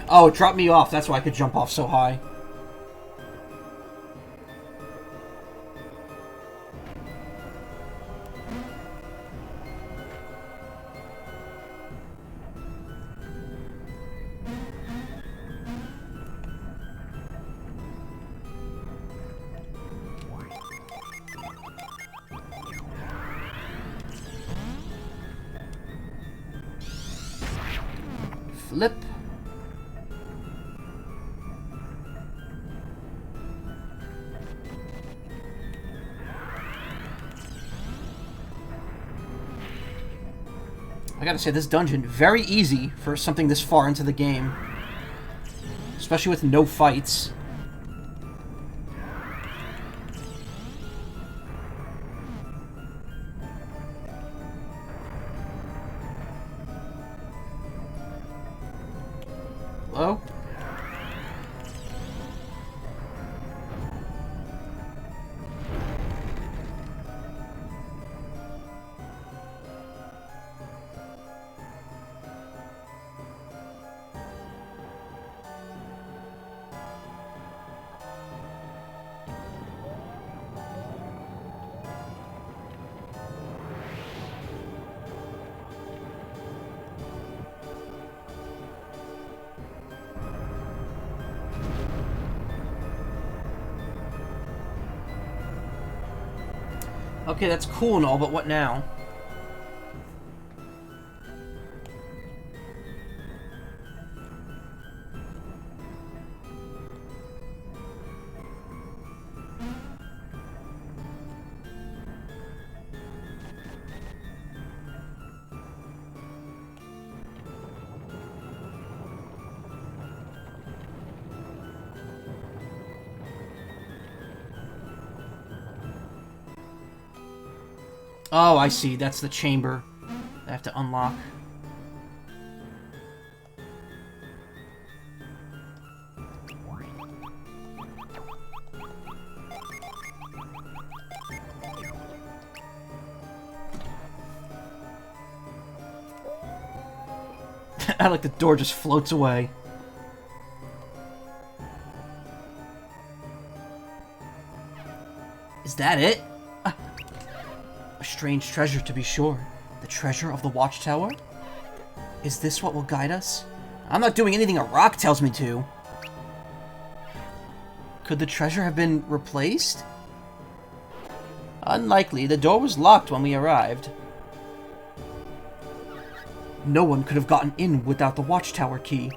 Oh, it dropped me off. That's why I could jump off so high. Flip. I gotta say, this dungeon, very easy for something this far into the game. Especially with no fights. Hello? Okay, that's cool and all, but what now? Oh, I see. That's the chamber I have to unlock. I like the door just floats away. Is that it? A strange treasure, to be sure. The treasure of the watchtower? Is this what will guide us? I'm not doing anything a rock tells me to. Could the treasure have been replaced? Unlikely. The door was locked when we arrived. No one could have gotten in without the watchtower key.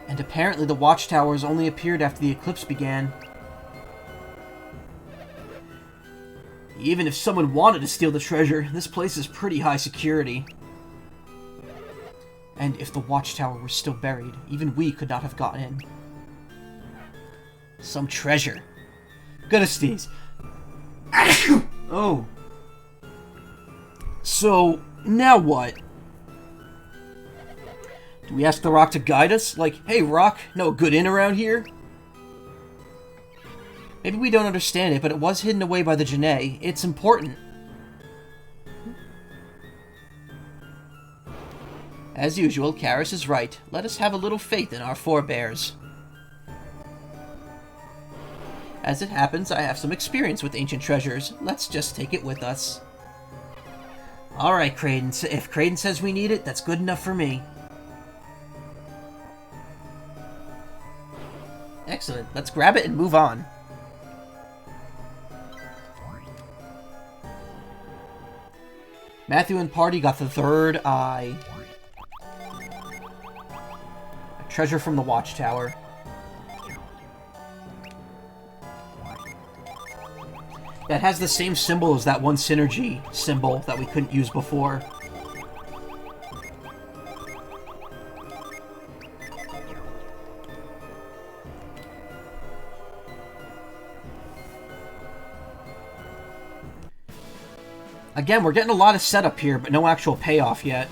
And apparently the watchtowers only appeared after the eclipse began. Even if someone wanted to steal the treasure, this place is pretty high security. And if the watchtower were still buried, even we could not have gotten in. Some treasure. Goodness tease. Oh. So, now what? Do we ask the rock to guide us? Like, hey rock, know a good inn around here? Maybe we don't understand it, but it was hidden away by the Janae. It's important. As usual, Karis is right. Let us have a little faith in our forebears. As it happens, I have some experience with ancient treasures. Let's just take it with us. Alright, Kraden. If Kraden says we need it, that's good enough for me. Excellent. Let's grab it and move on. Matthew and party got the third eye. A treasure from the watchtower. That has the same symbol as that one synergy symbol that we couldn't use before. Again, we're getting a lot of setup here, but no actual payoff yet.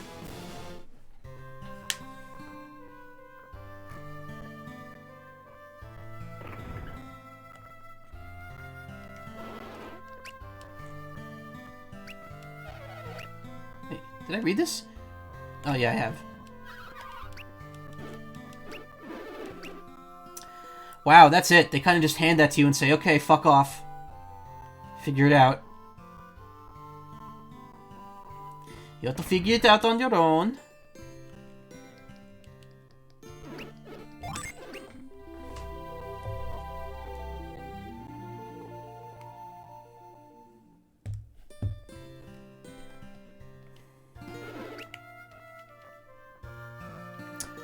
Hey, did I read this? Oh yeah, I have. Wow, that's it. They kind of just hand that to you and say, okay, fuck off. Figure it out. You have to figure it out on your own.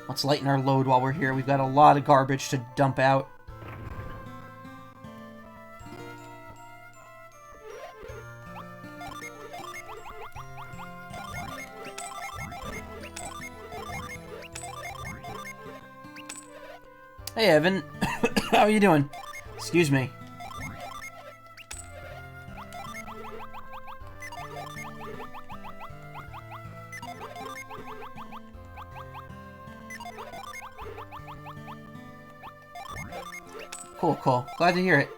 Let's lighten our load while we're here. We've got a lot of garbage to dump out. Hey, Evan. How are you doing? Excuse me. Cool, cool. Glad to hear it.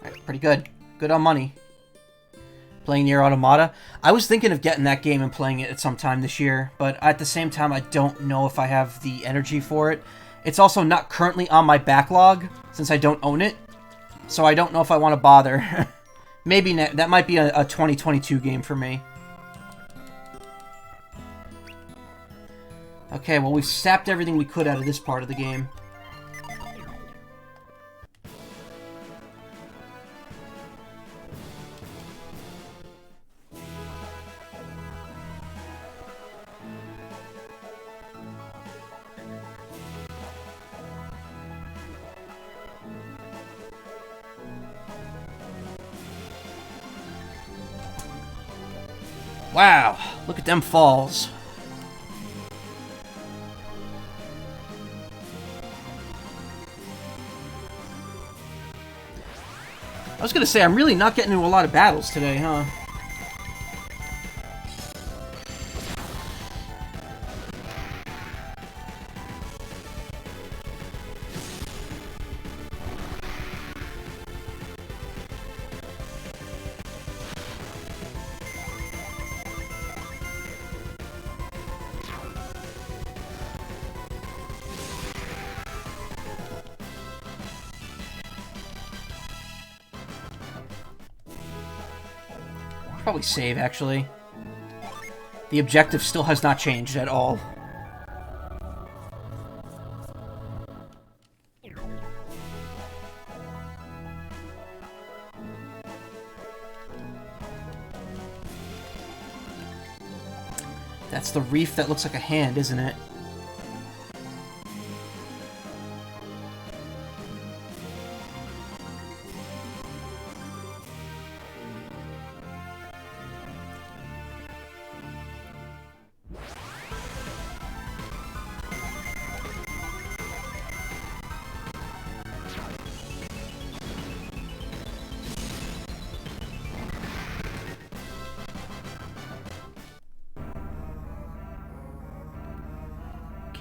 Alright, pretty good. Good on money. Playing Nier Automata. I was thinking of getting that game and playing it at some time this year, but at the same time, I don't know if I have the energy for it. It's also not currently on my backlog, since I don't own it, so I don't know if I want to bother. Maybe that might be a 2022 game for me. Okay, well, we've sapped everything we could out of this part of the game. Wow, look at them falls. I was gonna say, I'm really not getting into a lot of battles today, huh? Probably save, actually. The objective still has not changed at all. That's the reef that looks like a hand, isn't it?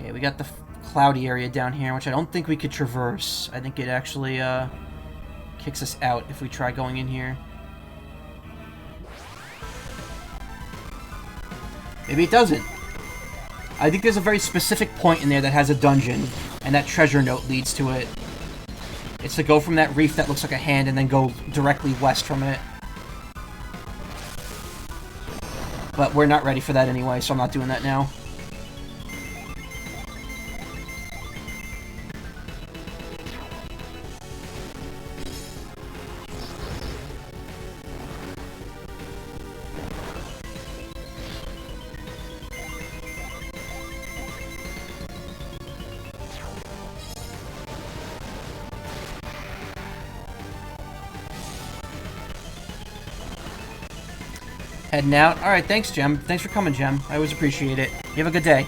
Okay, we got the cloudy area down here, which I don't think we could traverse. I think it actually kicks us out if we try going in here. Maybe it doesn't. I think there's a very specific point in there that has a dungeon, and that treasure note leads to it. It's to go from that reef that looks like a hand and then go directly west from it. But we're not ready for that anyway, so I'm not doing that now. Heading out. Alright, thanks, Gem. Thanks for coming, Gem. I always appreciate it. You have a good day.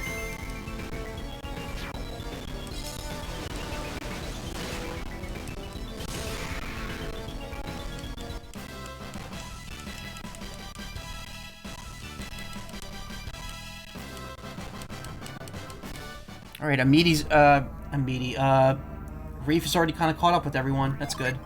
Alright, Reef is already kind of caught up with everyone. That's good.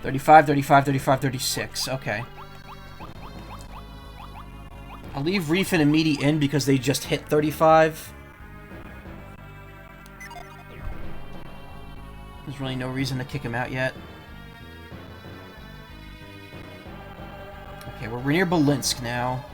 $35, $35, $35, $36. Okay. I'll leave Reef and Amidi in because they just hit 35. There's really no reason to kick him out yet. Okay, we're near Belinsk now.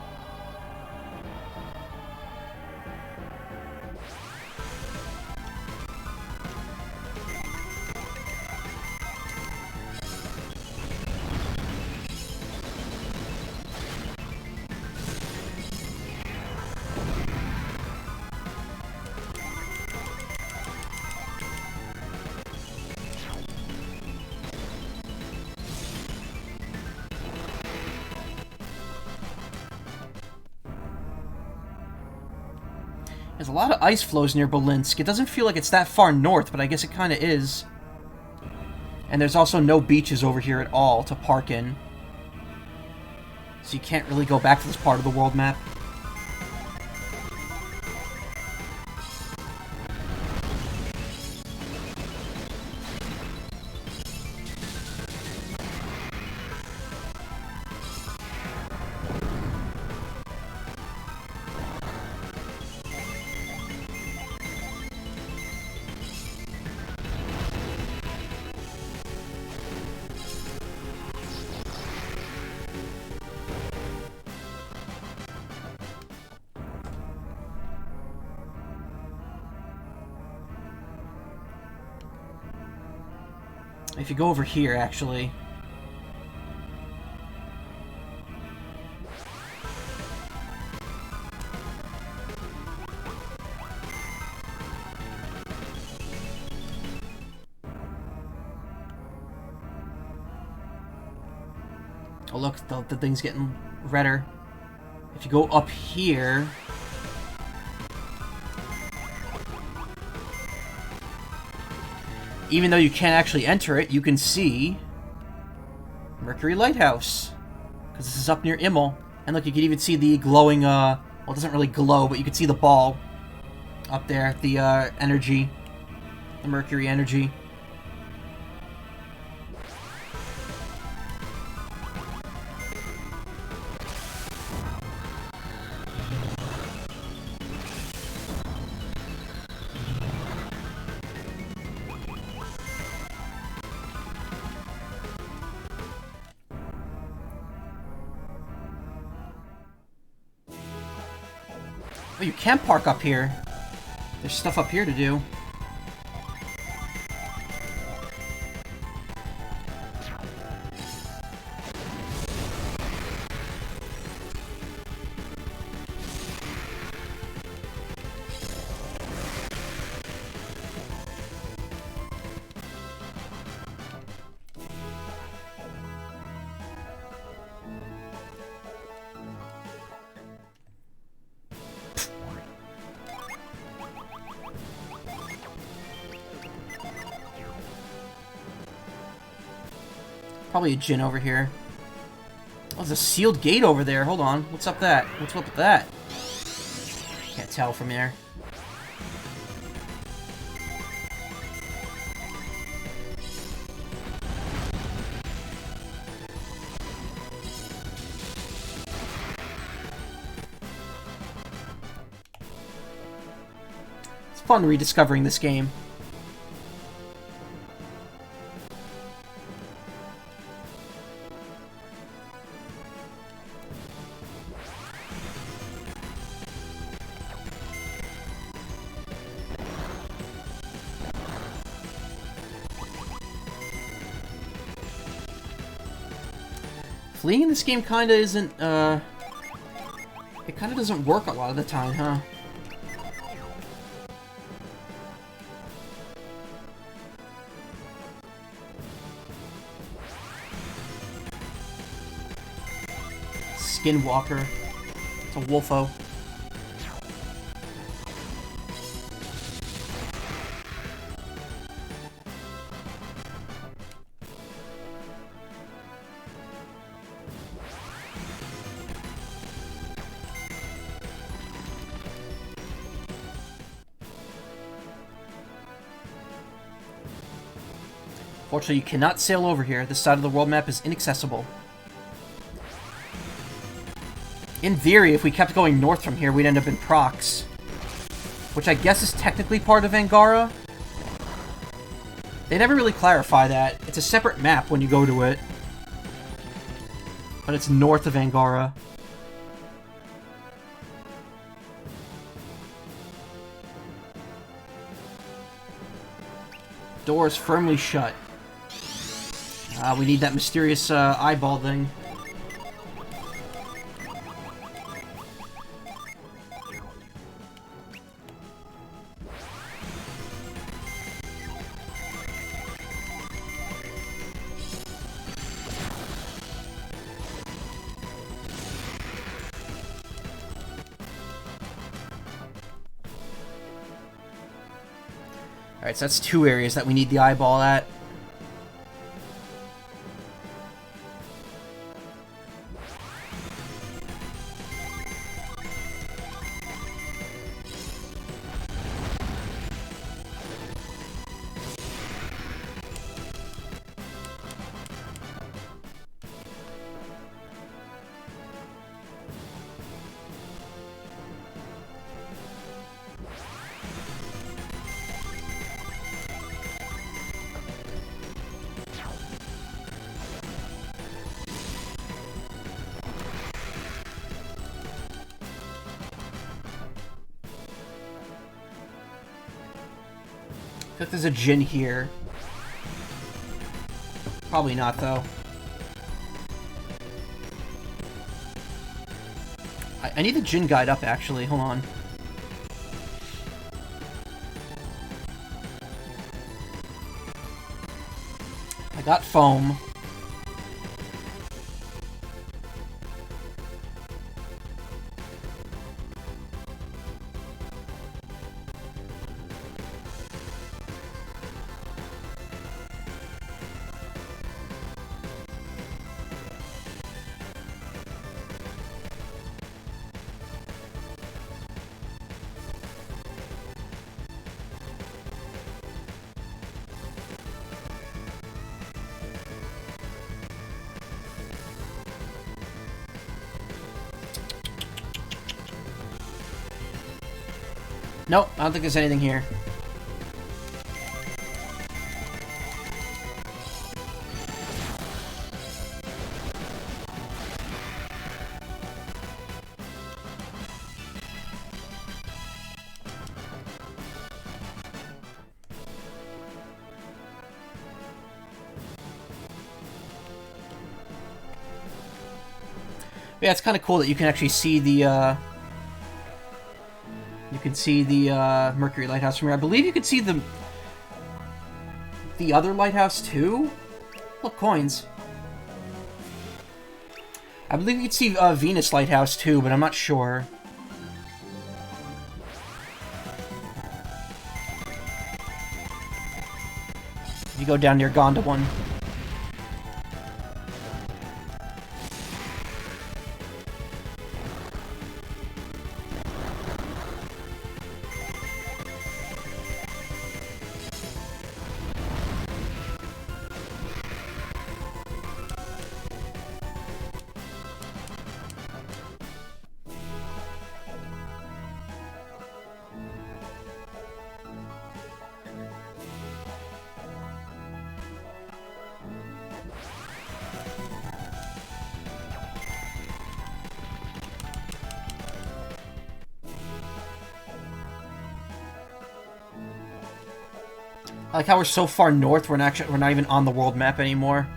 There's a lot of ice flows near Belinsk. It doesn't feel like it's that far north, but I guess it kind of is. And there's also no beaches over here at all to park in. So you can't really go back to this part of the world map. If you go over here, actually... Oh look, the thing's getting redder. If you go up here... Even though you can't actually enter it, you can see... Mercury Lighthouse. Because this is up near Immel. And look, you can even see the glowing, well, it doesn't really glow, but you can see the ball up there. The, energy. The Mercury energy. Oh, you can park up here. There's stuff up here to do. Probably a Djinn over here. Oh, there's a sealed gate over there. Hold on. What's up that? What's up with that? Can't tell from there. It's fun rediscovering this game. Fleeing in this game kinda isn't, it kinda doesn't work a lot of the time, huh? Skinwalker. It's a wolfo. Fortunately, you cannot sail over here. This side of the world map is inaccessible. In theory, if we kept going north from here, we'd end up in Prox. Which I guess is technically part of Angara. They never really clarify that. It's a separate map when you go to it. But it's north of Angara. Door is firmly shut. We need that mysterious eyeball thing. Alright, so that's two areas that we need the eyeball at. I think there's a Djinn here. Probably not, though. I need the Djinn guide up, actually. Hold on. I got foam. Nope, I don't think there's anything here. Yeah, it's kind of cool that you can actually see the, Mercury Lighthouse from here. I believe you could see the other lighthouse, too? Look, coins. I believe you could see, Venus Lighthouse, too, but I'm not sure. If you go down near Gonda one. I like how we're so far north, we're not even on the world map anymore.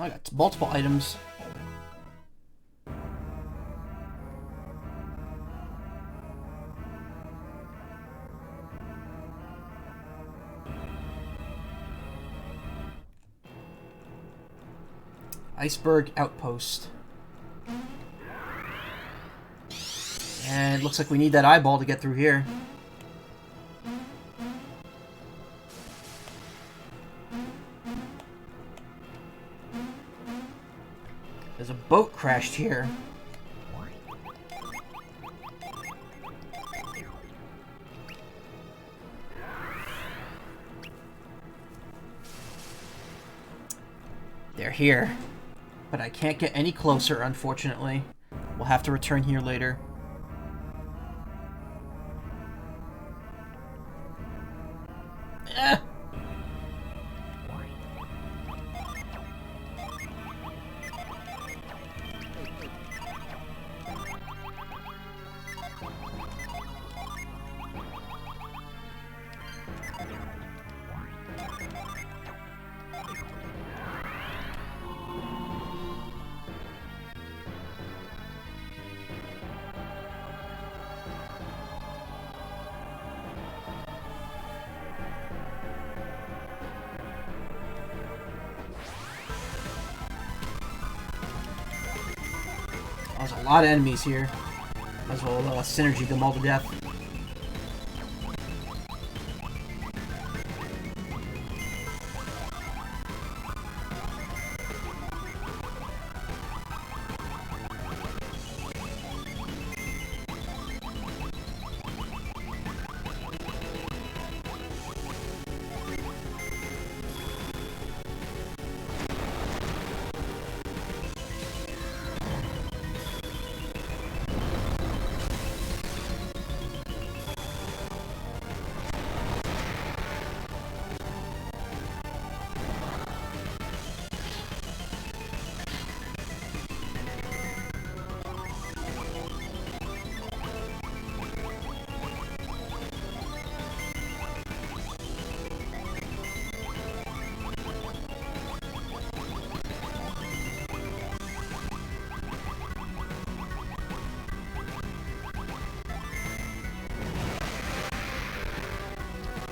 Oh, I got multiple items. Iceberg Outpost. And it looks like we need that eyeball to get through here. There's a boat crashed here. They're here. But I can't get any closer, unfortunately. We'll have to return here later. Eh. There's a lot of enemies here. Might as well synergy them all to death.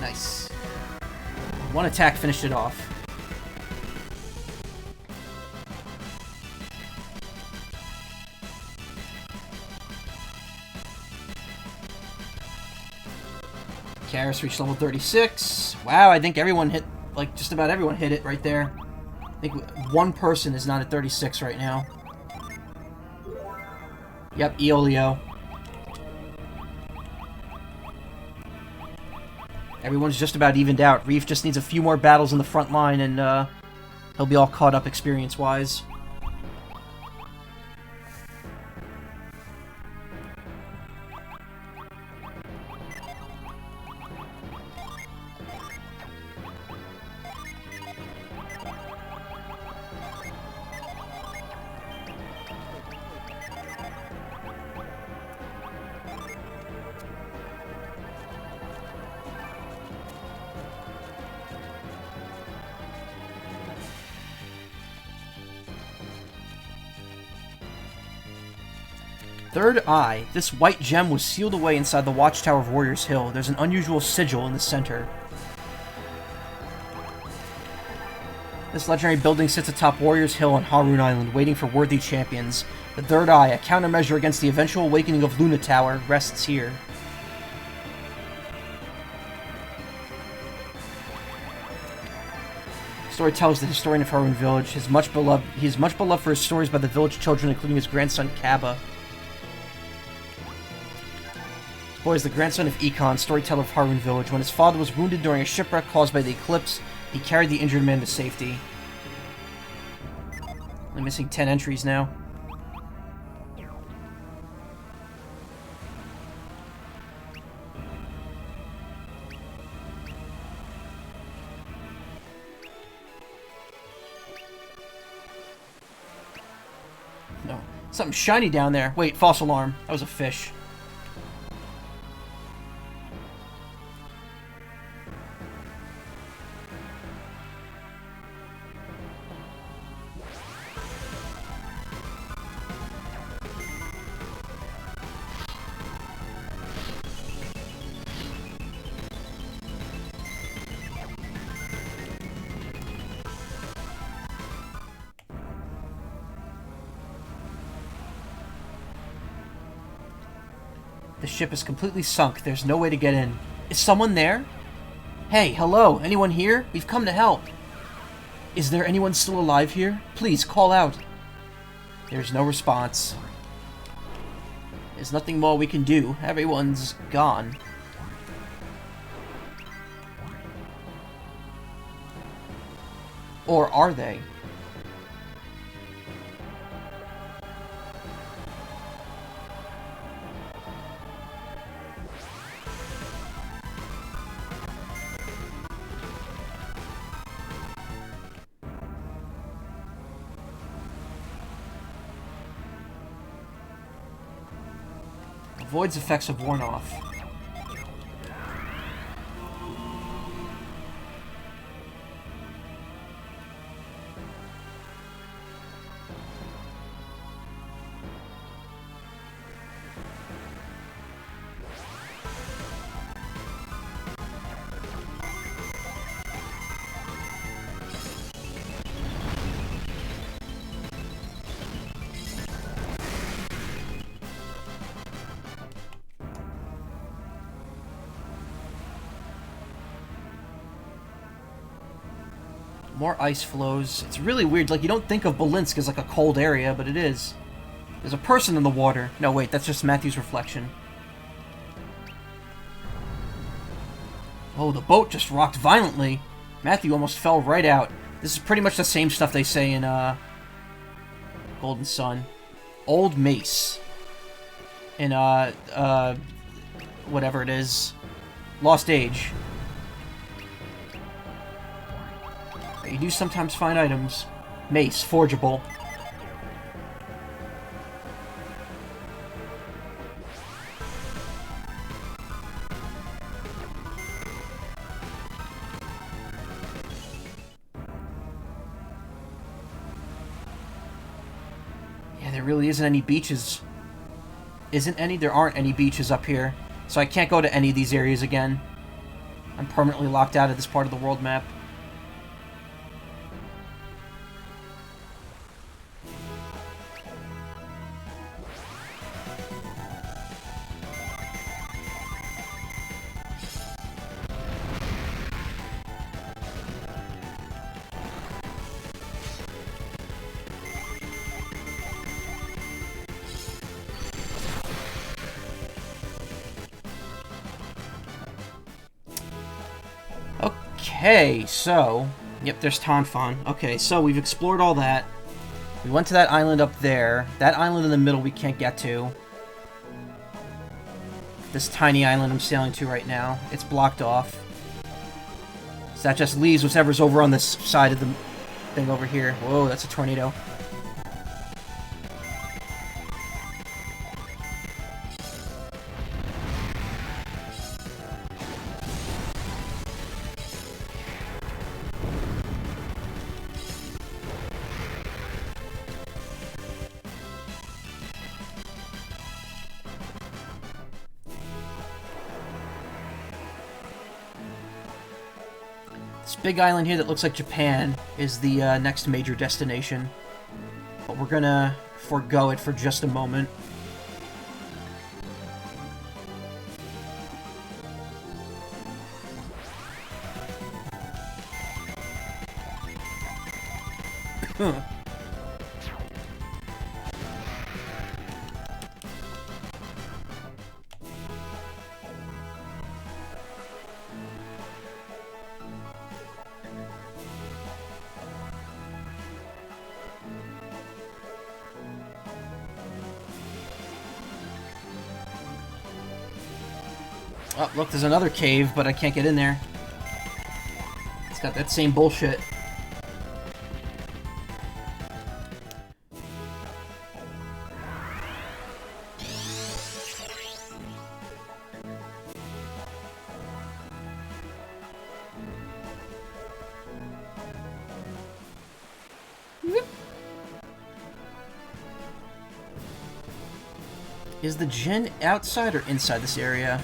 Nice. One attack finished it off. Karis reached level 36. Wow, I think everyone hit, like, just about everyone hit it right there. I think one person is not at 36 right now. Yep, Eolio. Everyone's just about evened out. Reef just needs a few more battles in the front line, and he'll be all caught up experience-wise. Third Eye. This white gem was sealed away inside the watchtower of Warriors Hill. There's an unusual sigil in the center. This legendary building sits atop Warriors Hill on Haroon Island, waiting for worthy champions. The Third Eye, a countermeasure against the eventual awakening of Luna Tower, rests here. Story tells the historian of Haroon Village. He is much beloved for his stories by the village children, including his grandson Kaba. This boy is the grandson of Ekon, storyteller of Haroon Village. When his father was wounded during a shipwreck caused by the eclipse, he carried the injured man to safety. I'm missing 10 entries now. No. Something shiny down there. Wait, false alarm. That was a fish. The ship is completely sunk. There's no way to get in. Is someone there? Hey, hello, anyone here? We've come to help. Is there anyone still alive here? Please, call out. There's no response. There's nothing more we can do. Everyone's gone. Or are they? Void's effects have worn off. More ice flows. It's really weird. Like, you don't think of Bolinsk as like a cold area, but it is. There's a person in the water. No, wait, that's just Matthew's reflection. Oh, the boat just rocked violently. Matthew almost fell right out. This is pretty much the same stuff they say in, Golden Sun. Old Mace. In, whatever it is. Lost Age. You do sometimes find items. Mace, forgeable. Yeah, there really isn't any beaches. Isn't any? There aren't any beaches up here. So I can't go to any of these areas again. I'm permanently locked out of this part of the world map. Okay, so... Yep, there's Tanfon. Okay, so we've explored all that. We went to that island up there. That island in the middle we can't get to. This tiny island I'm sailing to right now. It's blocked off. So that just leaves whatever's over on this side of the thing over here. Whoa, that's a tornado. This big island here that looks like Japan is the next major destination. But we're gonna forego it for just a moment. Oh, look, there's another cave, but I can't get in there. It's got that same bullshit. Is the djinn outside or inside this area?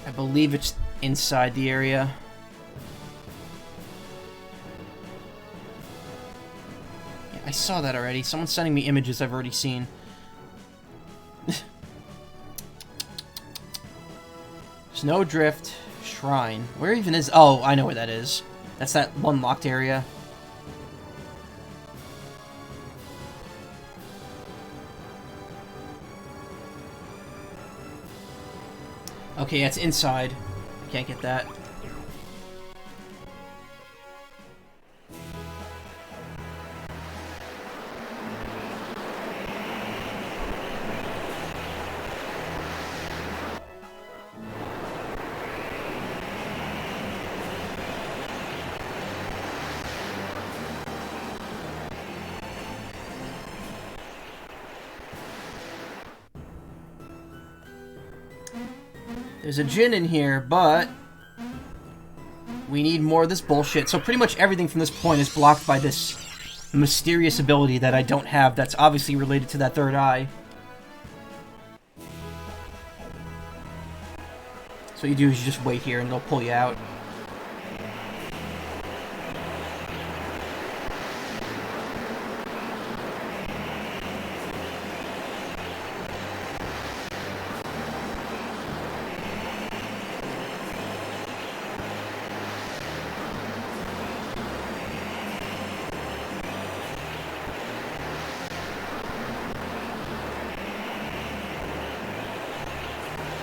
I believe it's inside the area. Yeah, I saw that already. Someone's sending me images I've already seen. Snowdrift Shrine. Where even is... Oh, I know where that is. That's that one locked area. Okay, yeah, it's inside. I can't get that. There's a djinn in here, but we need more of this bullshit. So pretty much everything from this point is blocked by this mysterious ability that I don't have that's obviously related to that third eye. So what you do is you just wait here and they'll pull you out.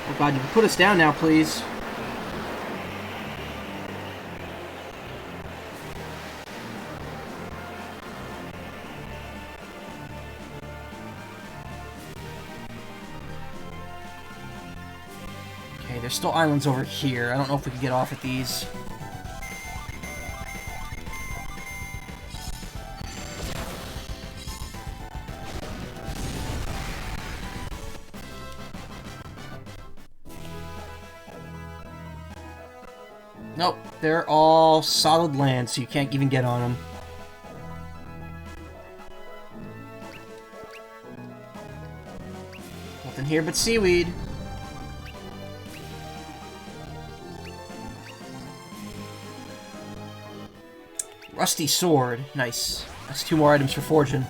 Oh god, you can put us down now, please. Okay, there's still islands over here. I don't know if we can get off at these. Nope, they're all solid land, so you can't even get on them. Nothing here but seaweed. Rusty sword. Nice. That's 2 more items for forging.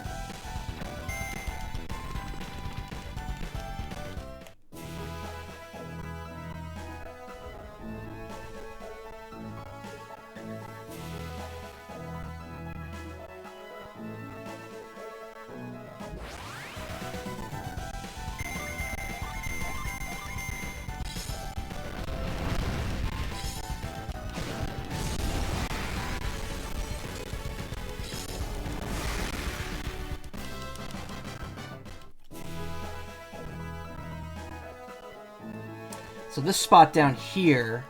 So this spot down here,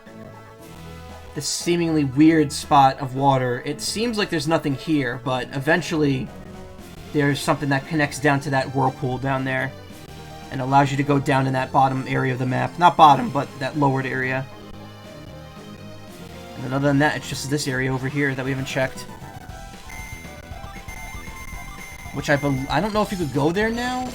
this seemingly weird spot of water, it seems like there's nothing here, but eventually there's something that connects down to that whirlpool down there and allows you to go down in that bottom area of the map. Not bottom, but that lowered area. And then other than that, it's just this area over here that we haven't checked. Which I don't know if you could go there now.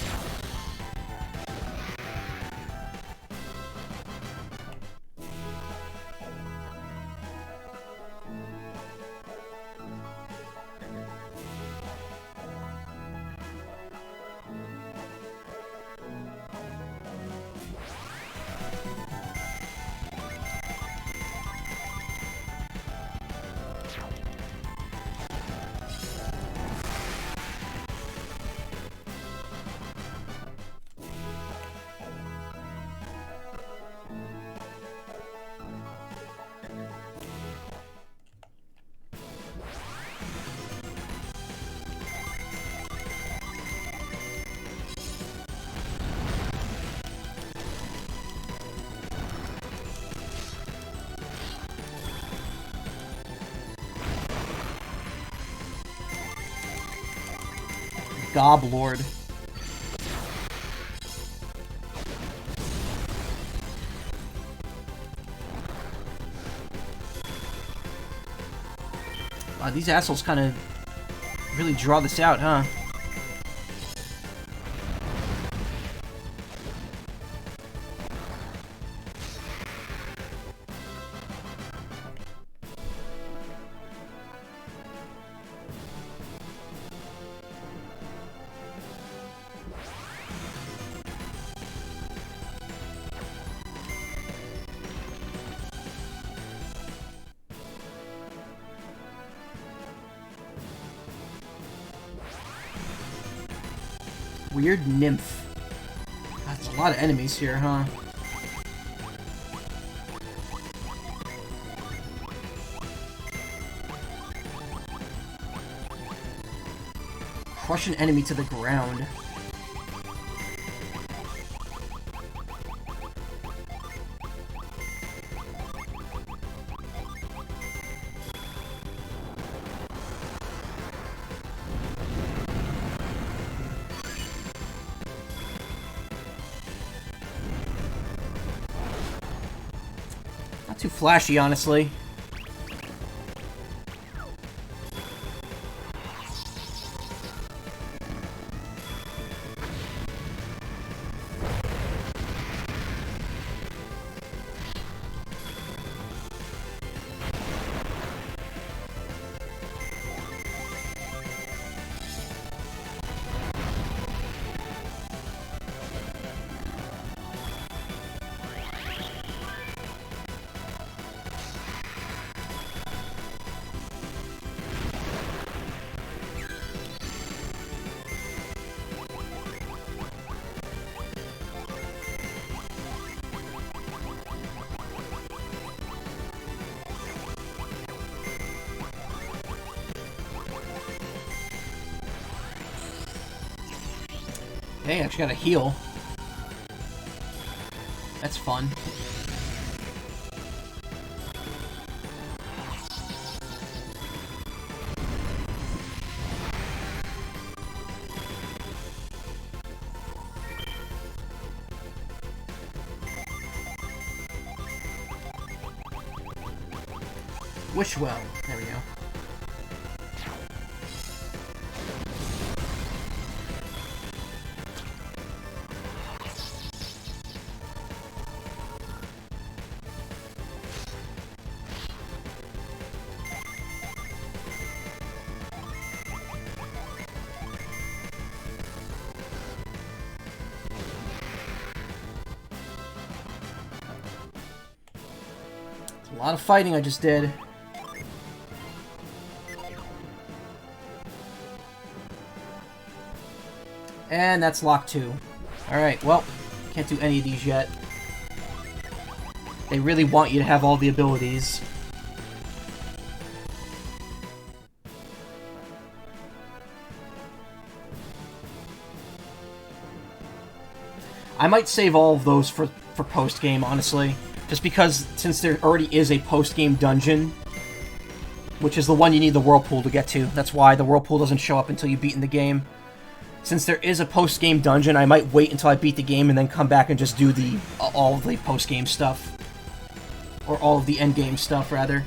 Goblord. Wow, these assholes kind of really draw this out, huh? Weird nymph. That's a lot of enemies here, huh? Crush an enemy to the ground. Not too flashy, honestly. Hey, I actually got a heal. That's fun. Wish well. There we go. A lot of fighting I just did. And that's lock 2. Alright, well, can't do any of these yet. They really want you to have all the abilities. I might save all of those for for post-game, honestly. Just because, since there already is a post-game dungeon, which is the one you need the whirlpool to get to. That's why the whirlpool doesn't show up until you beat in the game. Since there is a post-game dungeon, I might wait until I beat the game and then come back and just do all of the post-game stuff. Or all of the end-game stuff, rather.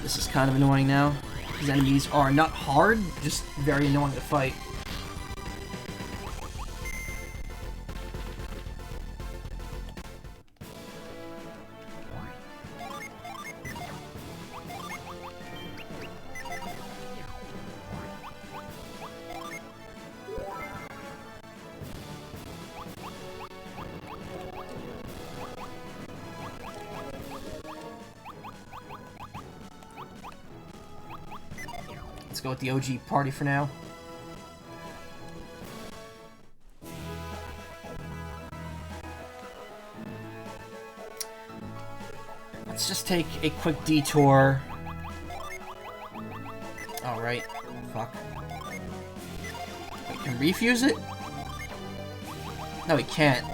This is kind of annoying now. These enemies are not hard, just very annoying to fight. Let's go with the OG party for now. Let's just take a quick detour. Alright. Fuck. Wait, can we refuse it? No, we can't.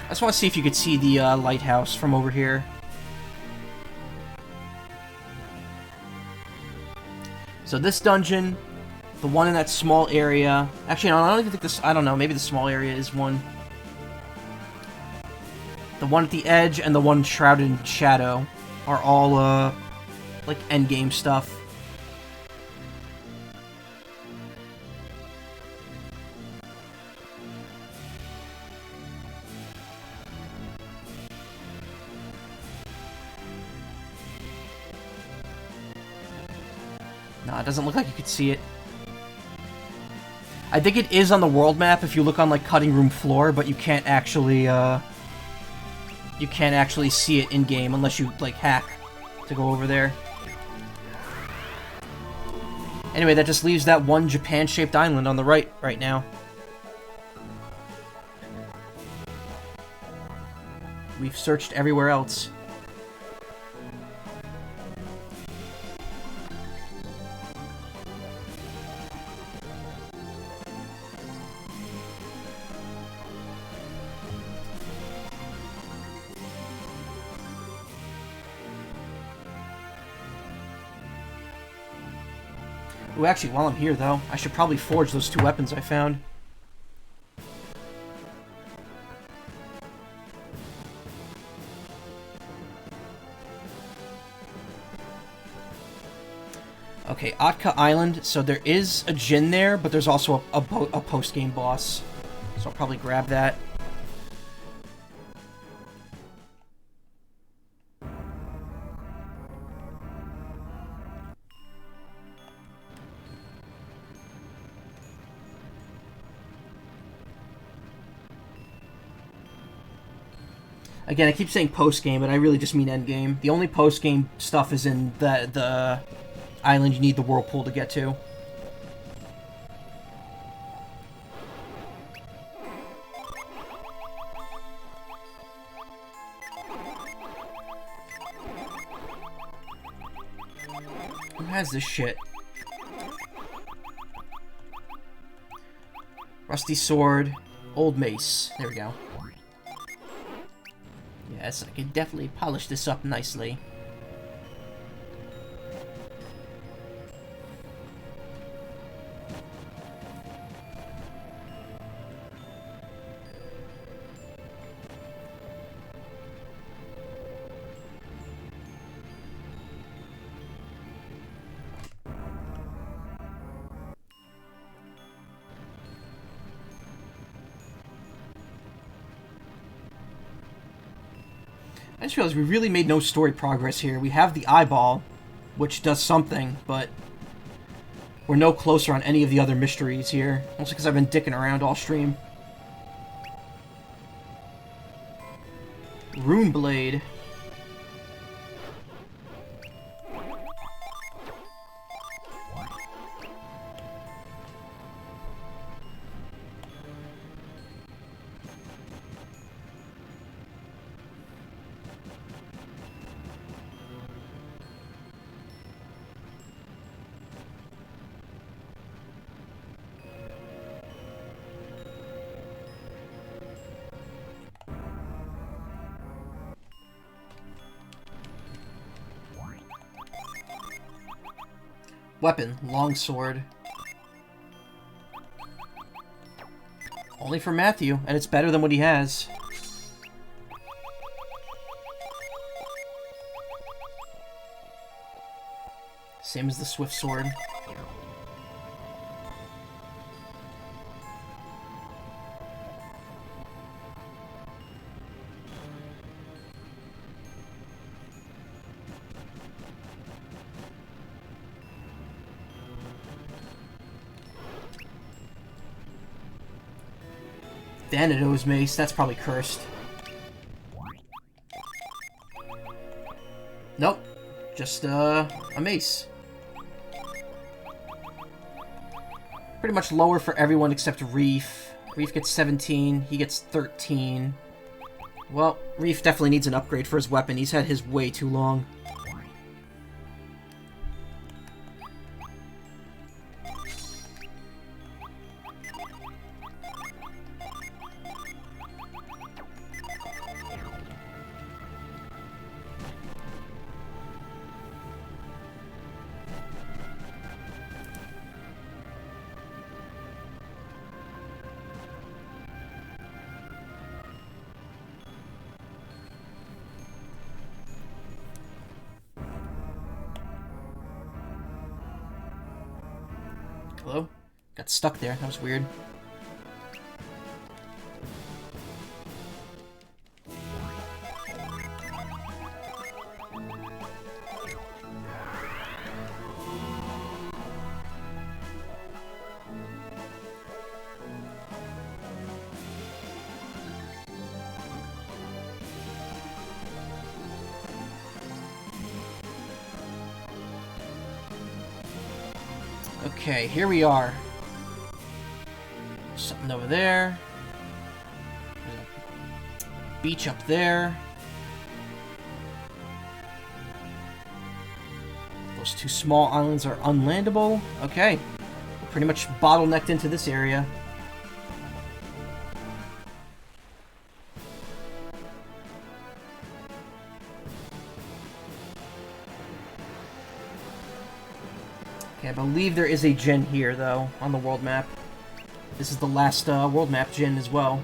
I just want to see if you could see the lighthouse from over here. So this dungeon, the one in that small area... Actually, no, I don't even think this... I don't know, maybe the small area is one. The one at the edge and the one shrouded in shadow are all, like, endgame stuff. Nah, it doesn't look like you could see it. I think it is on the world map if you look on, like, cutting room floor, but you can't actually, you can't actually see it in-game unless you, like, hack to go over there. Anyway, that just leaves that one Japan-shaped island on the right now. We've searched everywhere else. Ooh, actually, while I'm here, though, I should probably forge those two weapons I found. Okay, Atka Island. So there is a Djinn there, but there's also a post-game boss. So I'll probably grab that. Again, I keep saying post-game, but I really just mean end-game. The only post-game stuff is in the island you need the whirlpool to get to. Who has this shit? Rusty sword, old mace. There we go. Yes, I can definitely polish this up nicely. I just realized we really made no story progress here. We have the eyeball, which does something, but we're no closer on any of the other mysteries here. Mostly because I've been dicking around all stream. Rune Blade. Weapon, longsword. Only for Matthew, and it's better than what he has. Same as the swift sword. Thanatos mace, that's probably cursed. Nope, just a mace. Pretty much lower for everyone except Reef. Reef gets 17, he gets 13. Well, Reef definitely needs an upgrade for his weapon. He's had his way too long. Hello? Got stuck there. That was weird. Okay, here we are. Something over there. There's a beach up there. Those two small islands are unlandable. Okay. We're pretty much bottlenecked into this area. Okay, I believe there is a gin here, though, on the world map. This is the last world map gin as well.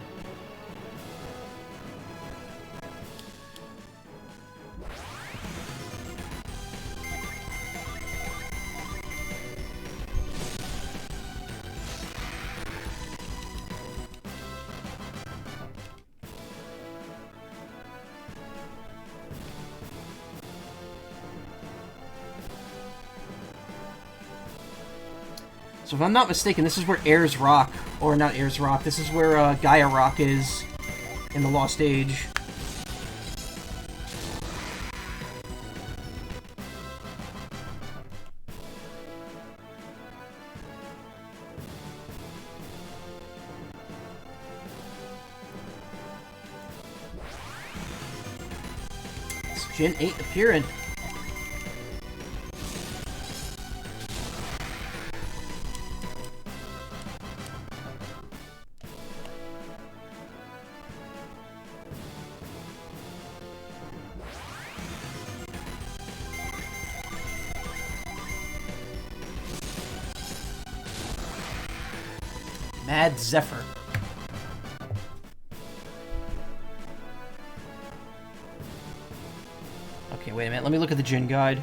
So if I'm not mistaken, this is where Ayers Rock, or not Ayers Rock, this is where Gaia Rock is in the Lost Age. This Jin ain't appearing. Mad Zephyr. Okay, wait a minute. Let me look at the Jin guide.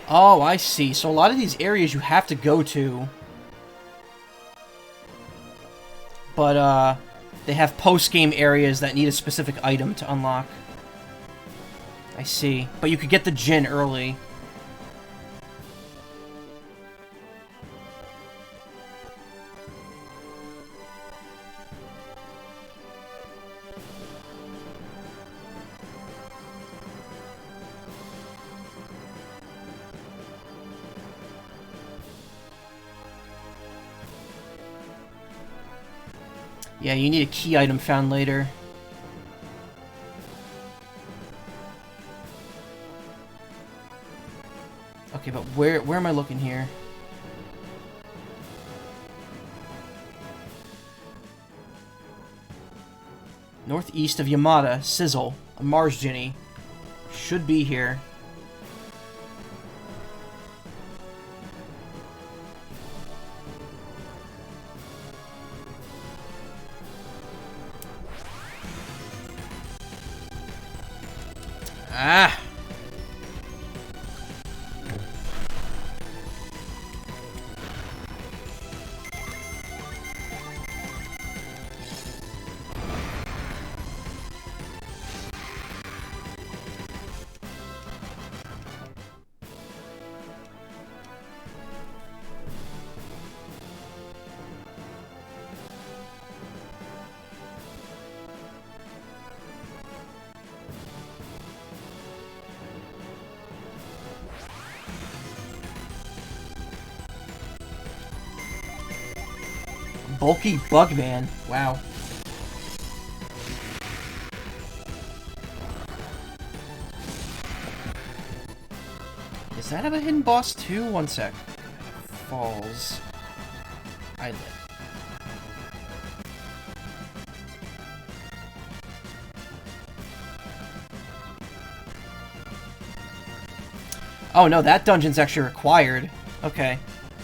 Oh, I see. So a lot of these areas you have to go to. But, They have post-game areas that need a specific item to unlock. I see. But you could get the Djinn early. Yeah, you need a key item found later. Okay, but where am I looking here? Northeast of Yamada, Sizzle, a Mars Ginny. Should be here. Ah! Bulky Bugman. Wow. Does that have a hidden boss too? One sec. Falls. Islet. Oh no, that dungeon's actually required. Okay.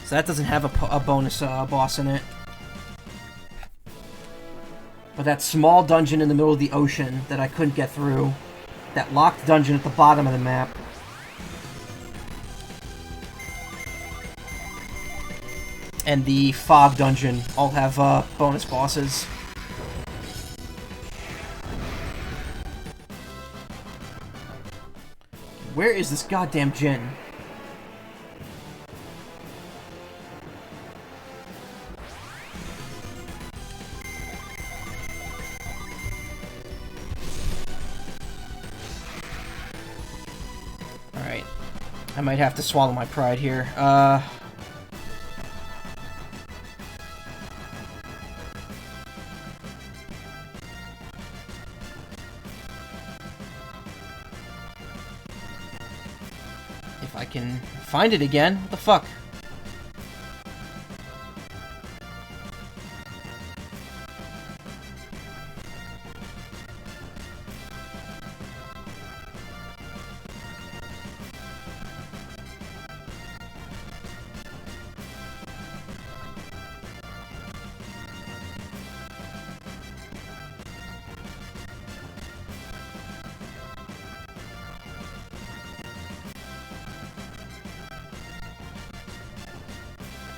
So that doesn't have a bonus boss in it. But that small dungeon in the middle of the ocean that I couldn't get through. That locked dungeon at the bottom of the map. And the fog dungeon all have bonus bosses. Where is this goddamn Djinn? Alright. I might have to swallow my pride here. If I can find it again. What the fuck?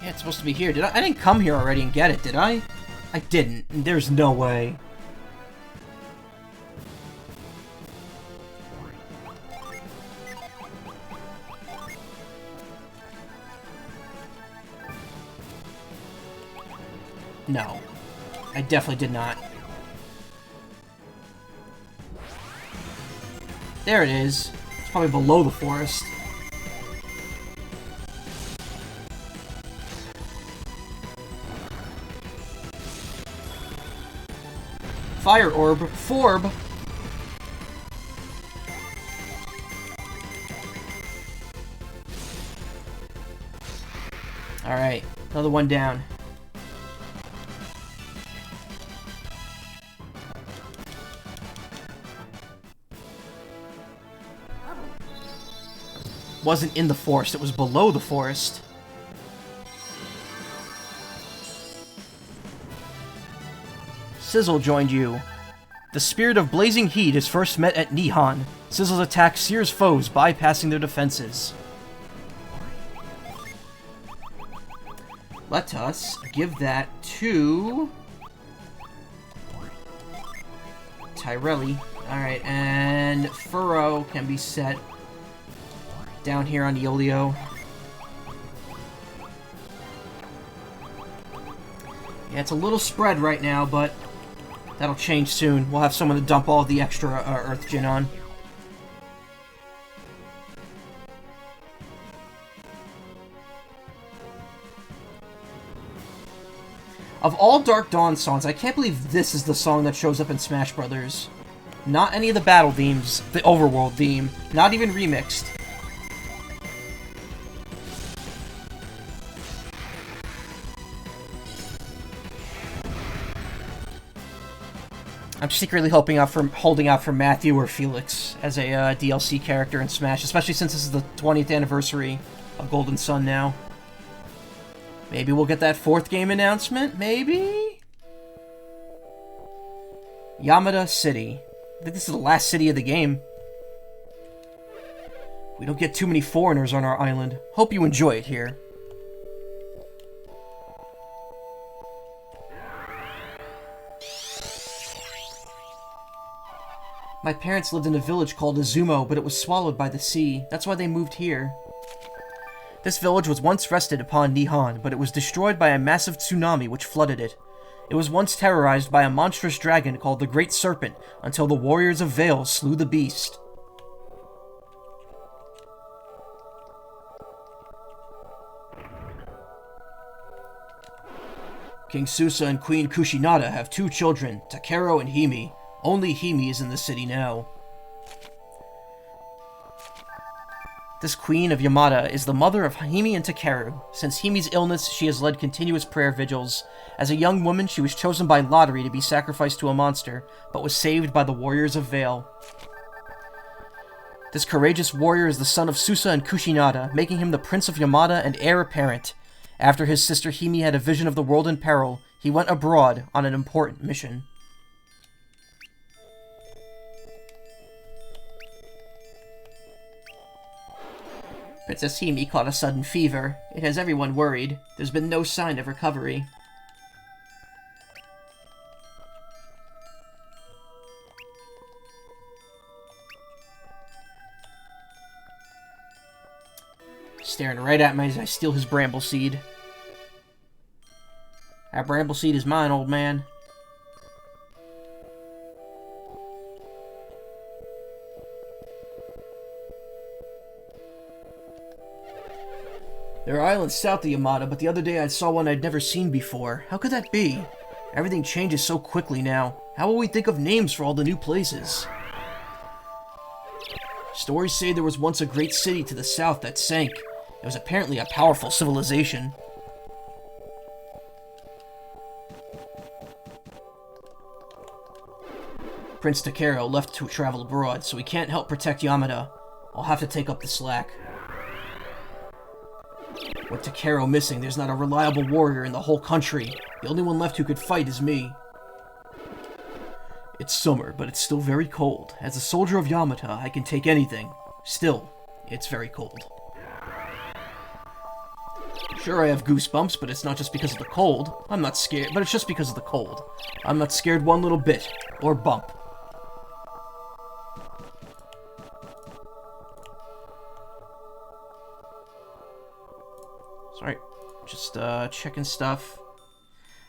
Yeah, it's supposed to be here. I didn't come here already and get it, did I? I didn't. There's no way. No. I definitely did not. There it is. It's probably below the forest. Fire Orb. Forb. Alright. Another one down. Wasn't in the forest. It was below the forest. Sizzle joined you. The spirit of blazing heat is first met at Nihon. Sizzle's attack sears foes, bypassing their defenses. Let us give that to Tyrelli. Alright, and Furrow can be set down here on Yolio. Yeah, it's a little spread right now, but that'll change soon. We'll have someone to dump all the extra Earth Gin on. Of all Dark Dawn songs, I can't believe this is the song that shows up in Smash Brothers. Not any of the battle themes, the overworld theme, not even remixed. I'm secretly holding out for Matthew or Felix as a DLC character in Smash, especially since this is the 20th anniversary of Golden Sun now. Maybe we'll get that 4th game announcement? Maybe? Yamada City. I think this is the last city of the game. We don't get too many foreigners on our island. Hope you enjoy it here. My parents lived in a village called Izumo, but it was swallowed by the sea. That's why they moved here. This village was once rested upon Nihon, but it was destroyed by a massive tsunami which flooded it. It was once terrorized by a monstrous dragon called the Great Serpent, until the warriors of Vale slew the beast. King Susa and Queen Kushinada have 2 children, Takeru and Hime. Only Hime is in the city now. This Queen of Yamada is the mother of Hime and Takeru. Since Hime's illness, she has led continuous prayer vigils. As a young woman, she was chosen by lottery to be sacrificed to a monster, but was saved by the warriors of Vale. This courageous warrior is the son of Susa and Kushinada, making him the Prince of Yamada and heir apparent. After his sister Hime had a vision of the world in peril, he went abroad on an important mission. Princess Hime caught a sudden fever. It has everyone worried. There's been no sign of recovery. Staring right at me as I steal his bramble seed. That bramble seed is mine, old man. There are islands south of Yamada, but the other day I saw one I'd never seen before. How could that be? Everything changes so quickly now. How will we think of names for all the new places? Stories say there was once a great city to the south that sank. It was apparently a powerful civilization. Prince Takeru left to travel abroad, so he can't help protect Yamada. I'll have to take up the slack. With Takeru missing, there's not a reliable warrior in the whole country. The only one left who could fight is me. It's summer, but it's still very cold. As a soldier of Yamata, I can take anything. Still, it's very cold. Sure, I have goosebumps, but it's not just because of the cold. I'm not scared, but it's just because of the cold. I'm not scared one little bit. Or bump. Sorry, just checking stuff.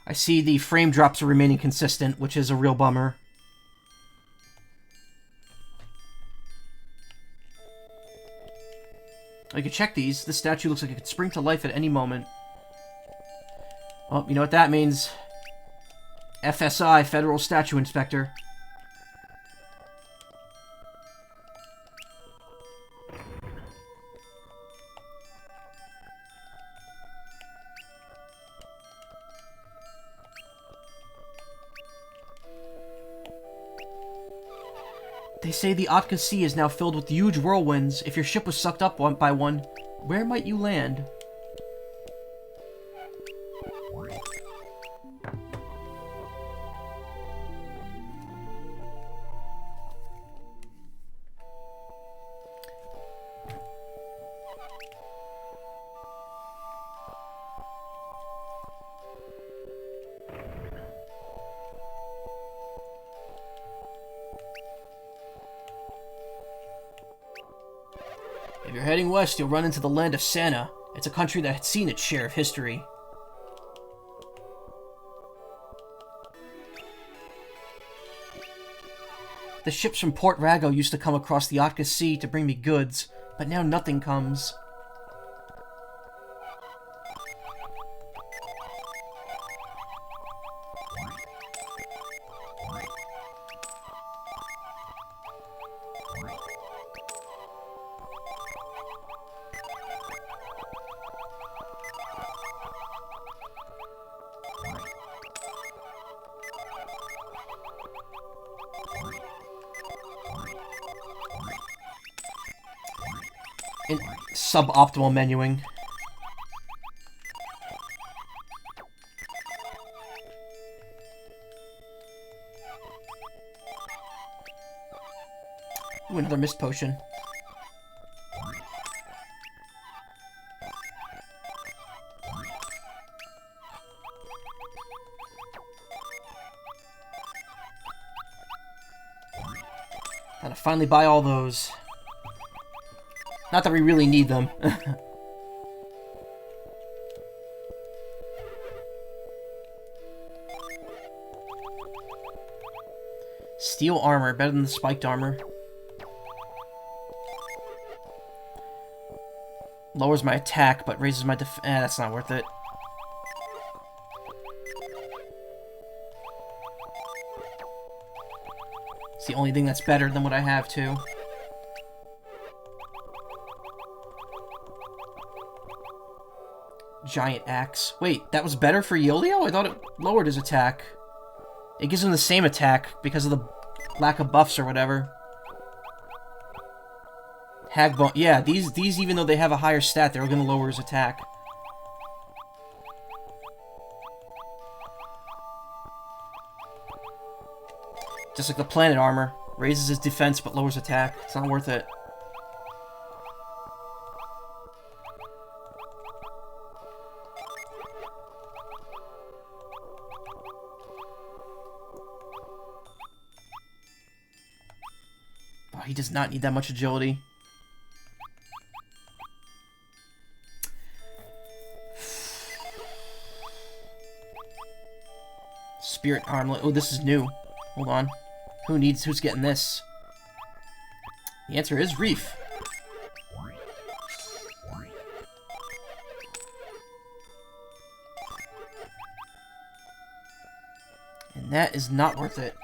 I see the frame drops are remaining consistent, which is a real bummer. I could check these. This statue looks like it could spring to life at any moment. Well, you know what that means. FSI, Federal Statue Inspector. They say the Otka Sea is now filled with huge whirlwinds. If your ship was sucked up by one, where might you land? If you're heading west, you'll run into the land of Santa. It's a country that had seen its share of history. The ships from Port Rago used to come across the Otka Sea to bring me goods, but now nothing comes. In suboptimal menuing. Ooh, another mist potion. Gotta finally buy all those. Not that we really need them. Steel armor, better than the spiked armor. Lowers my attack, but raises my that's not worth it. It's the only thing that's better than what I have, too. Giant axe. Wait, that was better for Yolio? I thought it lowered his attack. It gives him the same attack because of the lack of buffs or whatever. Hagbone. Yeah, these even though they have a higher stat, they're going to lower his attack. Just like the planet armor. Raises his defense but lowers attack. It's not worth it. Oh, he does not need that much agility. Spirit armlet. Oh, this is new. Hold on. Who's getting this? The answer is Reef. And that is not worth it.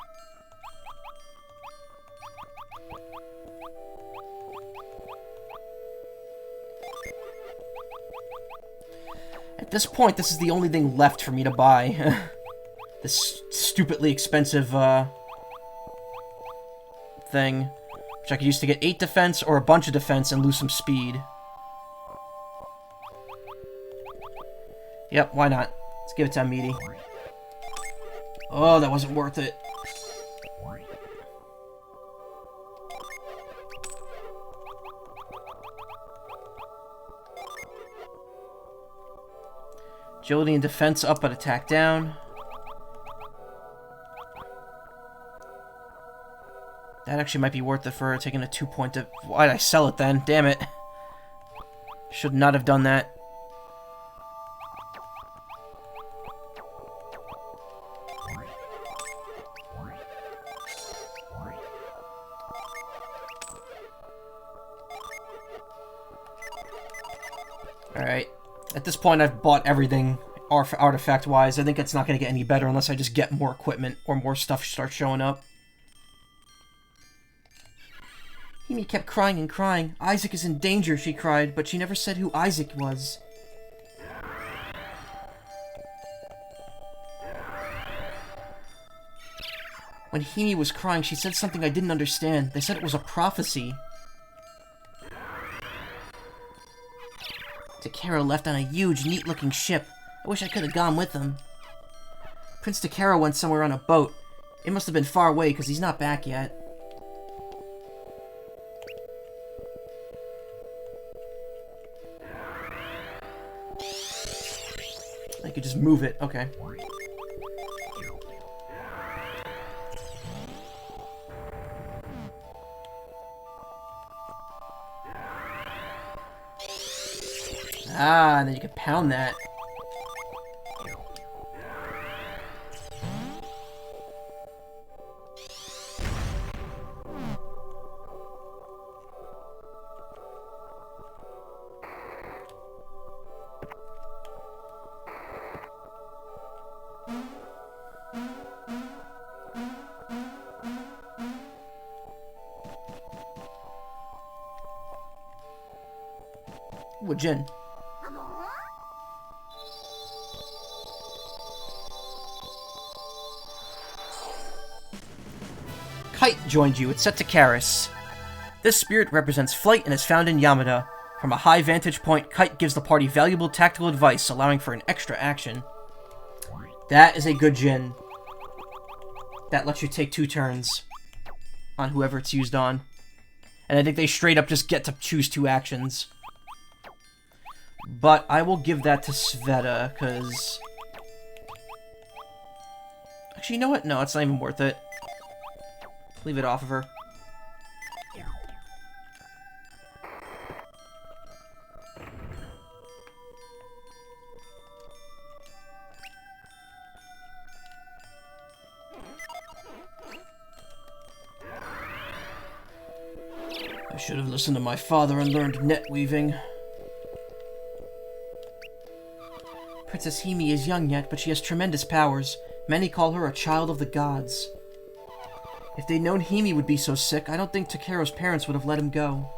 At this point, this is the only thing left for me to buy. This stupidly expensive, thing. Which I could use to get 8 defense or a bunch of defense and lose some speed. Yep, why not? Let's give it to Amity. Oh, that wasn't worth it. Agility and defense up, but attack down. That actually might be worth it for taking a 2-point... Why'd I sell it then? Damn it. Should not have done that. Alright. At this point, I've bought everything artifact-wise. I think it's not going to get any better unless I just get more equipment or more stuff starts showing up. Himi kept crying and crying. Isaac is in danger, she cried, but she never said who Isaac was. When Himi was crying, she said something I didn't understand. They said it was a prophecy. Takero left on a huge, neat-looking ship. I wish I could have gone with him. Prince Takero went somewhere on a boat. It must have been far away, because he's not back yet. I could just move it. Okay. Ah, and then you can pound that. Ooh, a gin. Kite joined you. It's set to Karis. This spirit represents flight and is found in Yamada. From a high vantage point, Kite gives the party valuable tactical advice, allowing for an extra action. That is a good gin. That lets you take 2 turns on whoever it's used on. And I think they straight up just get to choose 2 actions. But I will give that to Sveta, because... Actually, you know what? No, it's not even worth it. Leave it off of her. I should have listened to my father and learned net weaving. Princess Hime is young yet, but she has tremendous powers. Many call her a child of the gods. If they'd known Hime would be so sick, I don't think Takeru's parents would have let him go.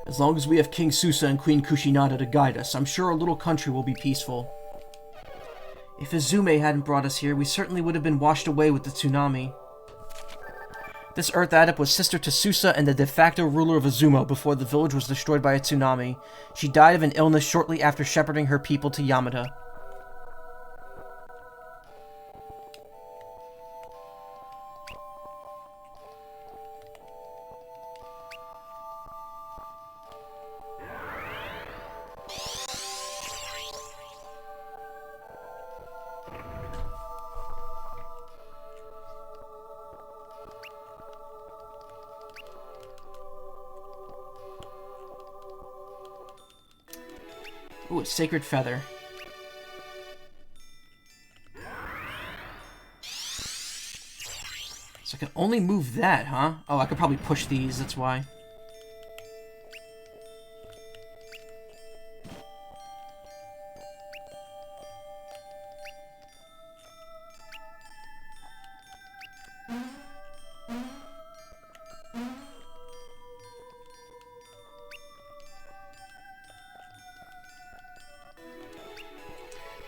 As long as we have King Susa and Queen Kushinada to guide us, I'm sure our little country will be peaceful. If Izume hadn't brought us here, we certainly would have been washed away with the tsunami. This Earth Adept was sister to Susa and the de facto ruler of Izumo before the village was destroyed by a tsunami. She died of an illness shortly after shepherding her people to Yamada. Ooh, a sacred feather. So I can only move that, huh? Oh, I could probably push these, that's why.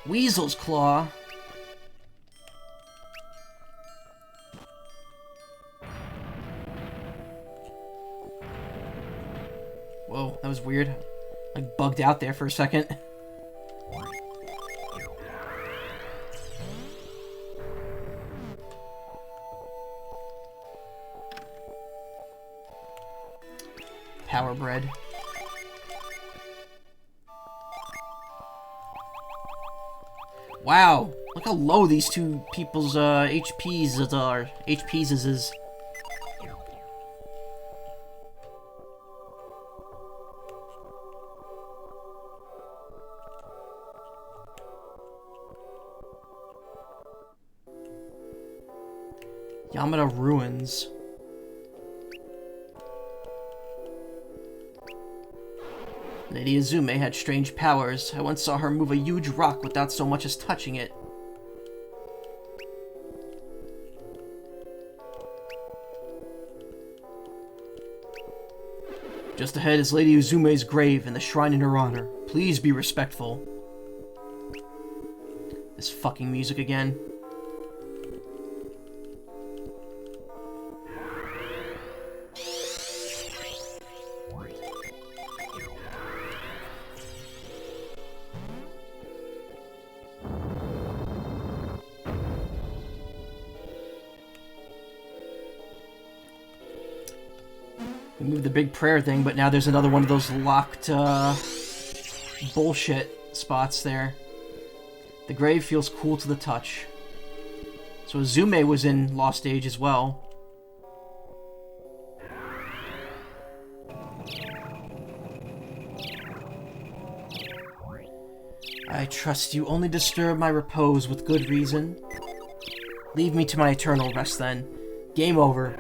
Weasel's Claw. Whoa, that was weird. Like, bugged out there for a second. Power Bread. Wow, look how low these two people's HPs are. HPs is. Yamada Ruins. Lady Izume had strange powers. I once saw her move a huge rock without so much as touching it. Just ahead is Lady Izume's grave and the shrine in her honor. Please be respectful. This fucking music again. We moved the big prayer thing, but now there's another one of those locked, bullshit spots there. The grave feels cool to the touch. So Izume was in Lost Age as well. I trust you only disturb my repose with good reason. Leave me to my eternal rest, then. Game over.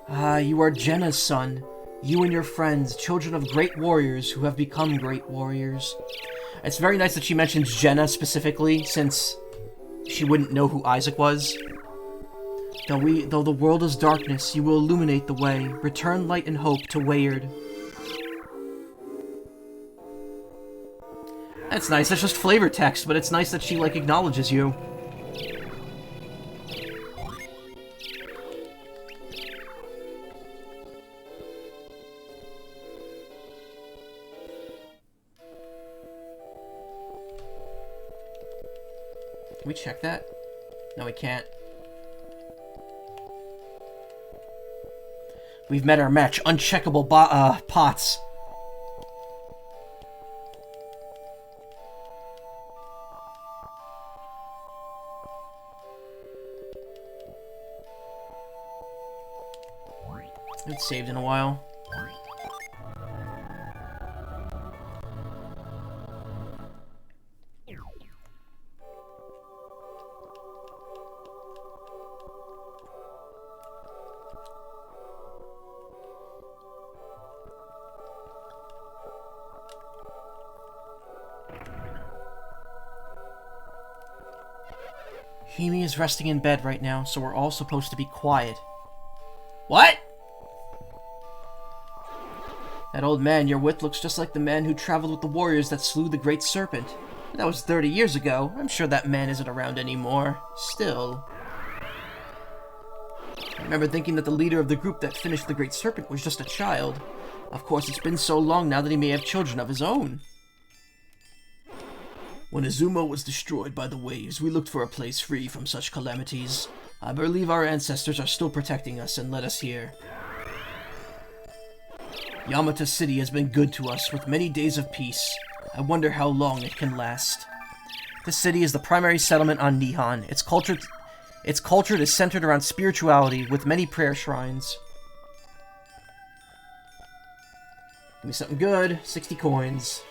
Ah, you are Jenna's son. You and your friends, children of great warriors who have become great warriors. It's very nice that she mentions Jenna specifically, since she wouldn't know who Isaac was. Though the world is darkness, you will illuminate the way. Return light and hope to Wayard. That's nice. That's just flavor text, but it's nice that she, like, acknowledges you. Can we check that? No, we can't. We've met our match. Uncheckable pots. It's saved in a while. Hime is resting in bed right now, so we're all supposed to be quiet. What? That old man you're with looks just like the man who traveled with the warriors that slew the Great Serpent. That was 30 years ago. I'm sure that man isn't around anymore. Still. I remember thinking that the leader of the group that finished the Great Serpent was just a child. Of course, it's been so long now that he may have children of his own. When Izumo was destroyed by the waves, we looked for a place free from such calamities. I believe our ancestors are still protecting us and led us here. Yamata City has been good to us, with many days of peace. I wonder how long it can last. This city is the primary settlement on Nihon. Its culture is centered around spirituality, with many prayer shrines. Give me something good. 60 coins.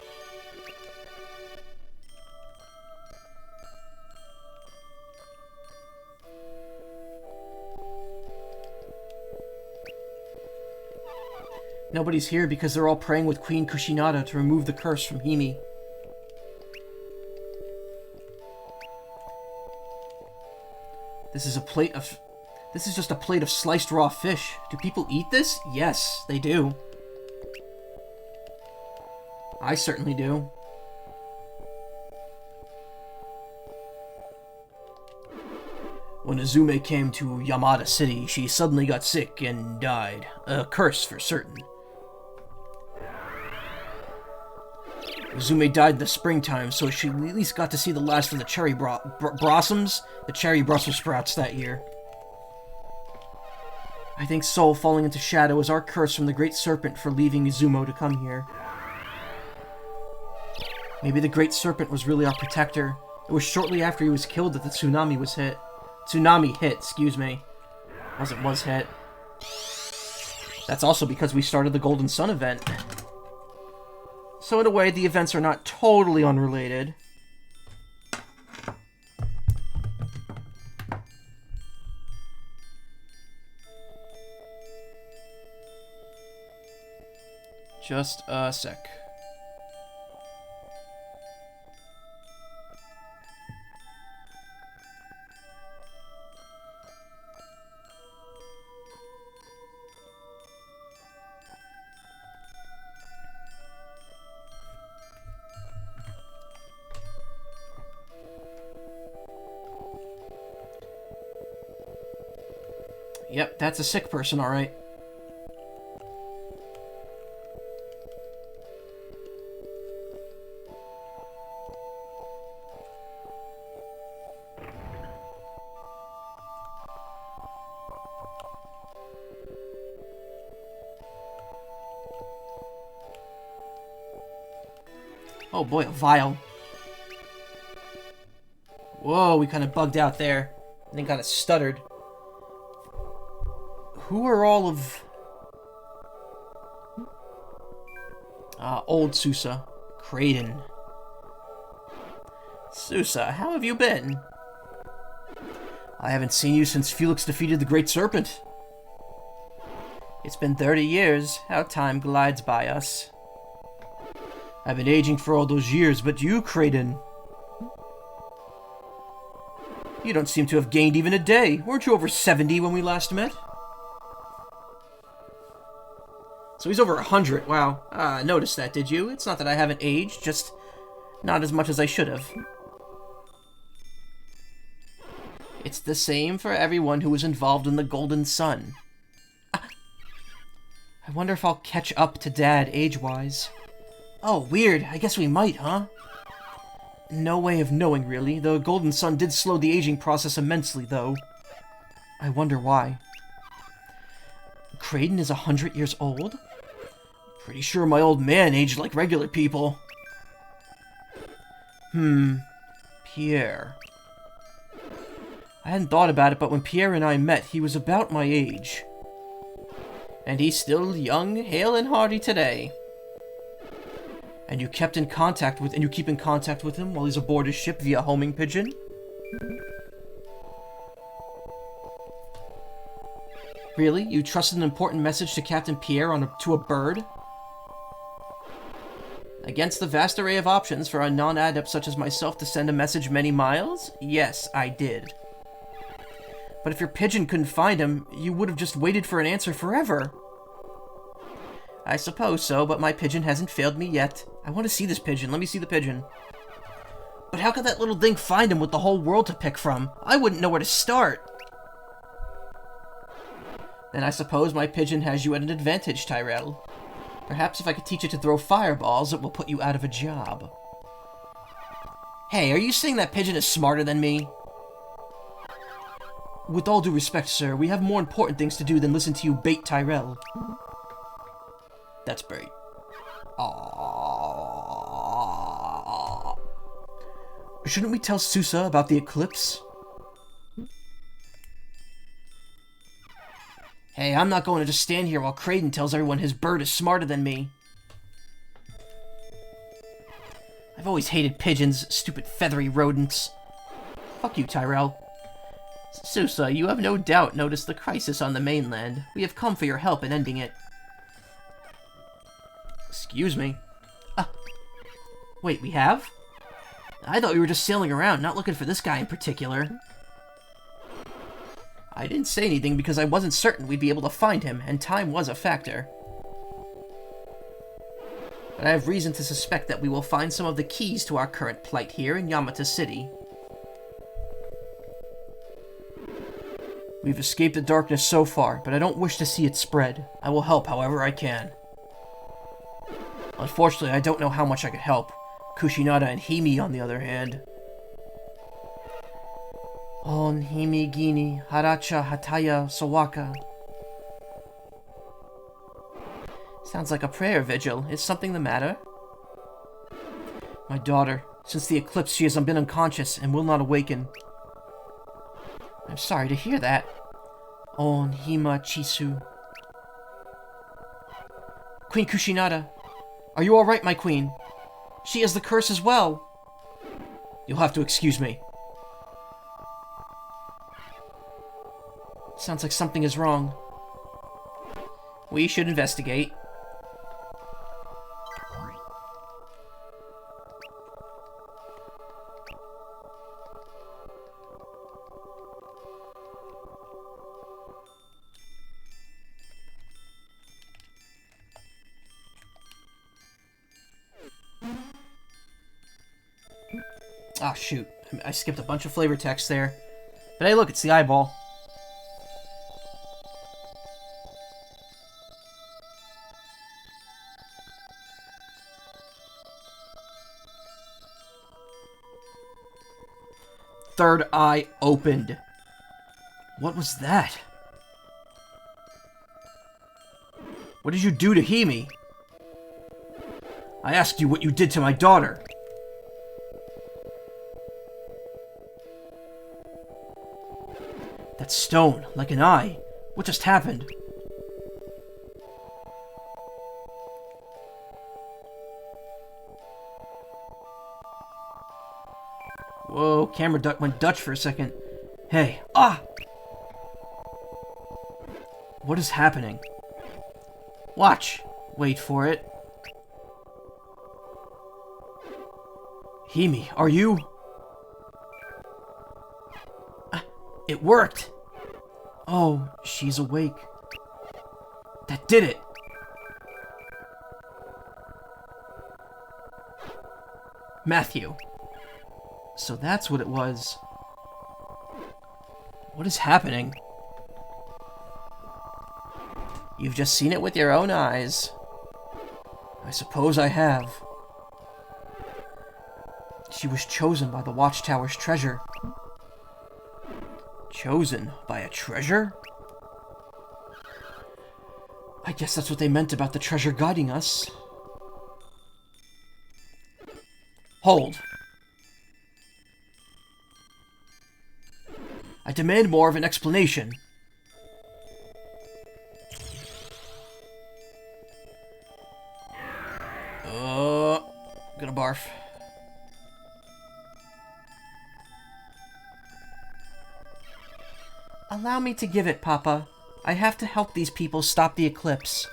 Nobody's here because they're all praying with Queen Kushinada to remove the curse from Hime. This is just a plate of sliced raw fish. Do people eat this? Yes, they do. I certainly do. When Izume came to Yamata City, she suddenly got sick and died. A curse for certain. Izume died in the springtime, so she at least got to see the last of the cherry blossoms, the cherry Brussels sprouts that year. I think Soul falling into shadow is our curse from the Great Serpent for leaving Izumo to come here. Maybe the Great Serpent was really our protector. It was shortly after he was killed that the tsunami was hit. Tsunami hit, excuse me. Was hit. That's also because we started the Golden Sun event. So in a way, the events are not totally unrelated. Just a sec. Yep, that's a sick person, alright. Oh boy, a vial. Whoa, we kind of bugged out there. And then kind of stuttered. Who are all of Old Susa. Kraden. Susa, how have you been? I haven't seen you since Felix defeated the Great Serpent. It's been 30 years. How time glides by us. I've been aging for all those years, but you, Kraden... You don't seem to have gained even a day. Weren't you over 70 when we last met? So he's over 100. Wow. Noticed that, did you? It's not that I haven't aged, just not as much as I should have. It's the same for everyone who was involved in the Golden Sun. I wonder if I'll catch up to Dad age-wise. Oh, weird. I guess we might, huh? No way of knowing, really. The Golden Sun did slow the aging process immensely, though. I wonder why. Kraden is 100 years old? Pretty sure my old man aged like regular people. Pierre. I hadn't thought about it, but when Pierre and I met, he was about my age. And he's still young, hale, and hearty today. And you keep in contact with him while he's aboard his ship via homing pigeon? Really? You trusted an important message to Captain Pierre to a bird? Against the vast array of options for a non-adept such as myself to send a message many miles? Yes, I did. But if your pigeon couldn't find him, you would have just waited for an answer forever. I suppose so, but my pigeon hasn't failed me yet. I want to see this pigeon. Let me see the pigeon. But how could that little thing find him with the whole world to pick from? I wouldn't know where to start. Then I suppose my pigeon has you at an advantage, Tyrell. Perhaps if I could teach it to throw fireballs, it will put you out of a job. Hey, are you saying that pigeon is smarter than me? With all due respect, sir, we have more important things to do than listen to you bait Tyrell. That's bait. Aww. Shouldn't we tell Susa about the eclipse? Hey, I'm not going to just stand here while Kraden tells everyone his bird is smarter than me. I've always hated pigeons, stupid feathery rodents. Fuck you, Tyrell. Susa, you have no doubt noticed the crisis on the mainland. We have come for your help in ending it. Excuse me. Wait, we have? I thought we were just sailing around, not looking for this guy in particular. I didn't say anything because I wasn't certain we'd be able to find him, and time was a factor. But I have reason to suspect that we will find some of the keys to our current plight here in Yamata City. We've escaped the darkness so far, but I don't wish to see it spread. I will help however I can. Unfortunately, I don't know how much I could help. Kushinada and Himi, on the other hand. On Himi Gini, Haracha Hataya Sawaka. Sounds like a prayer vigil. Is something the matter? My daughter. Since the eclipse, she has been unconscious and will not awaken. I'm sorry to hear that. On Hima Chisu. Queen Kushinada. Are you alright, my queen? She has the curse as well. You'll have to excuse me. Sounds like something is wrong. We should investigate. Ah, shoot. I skipped a bunch of flavor text there. But hey, look, it's the eyeball. Third eye opened. What was that? What did you do to Himi? I asked you what you did to my daughter. That stone, like an eye. What just happened? Whoa, camera went Dutch for a second. Hey, ah! What is happening? Watch. Wait for it. Himi, are you... It worked! Oh, she's awake. That did it! Matthew. So that's what it was. What is happening? You've just seen it with your own eyes. I suppose I have. She was chosen by the Watchtower's treasure. Chosen by a treasure? I guess that's what they meant about the treasure guiding us. Hold. I demand more of an explanation. Gonna barf. Allow me to give it, Papa. I have to help these people stop the eclipse.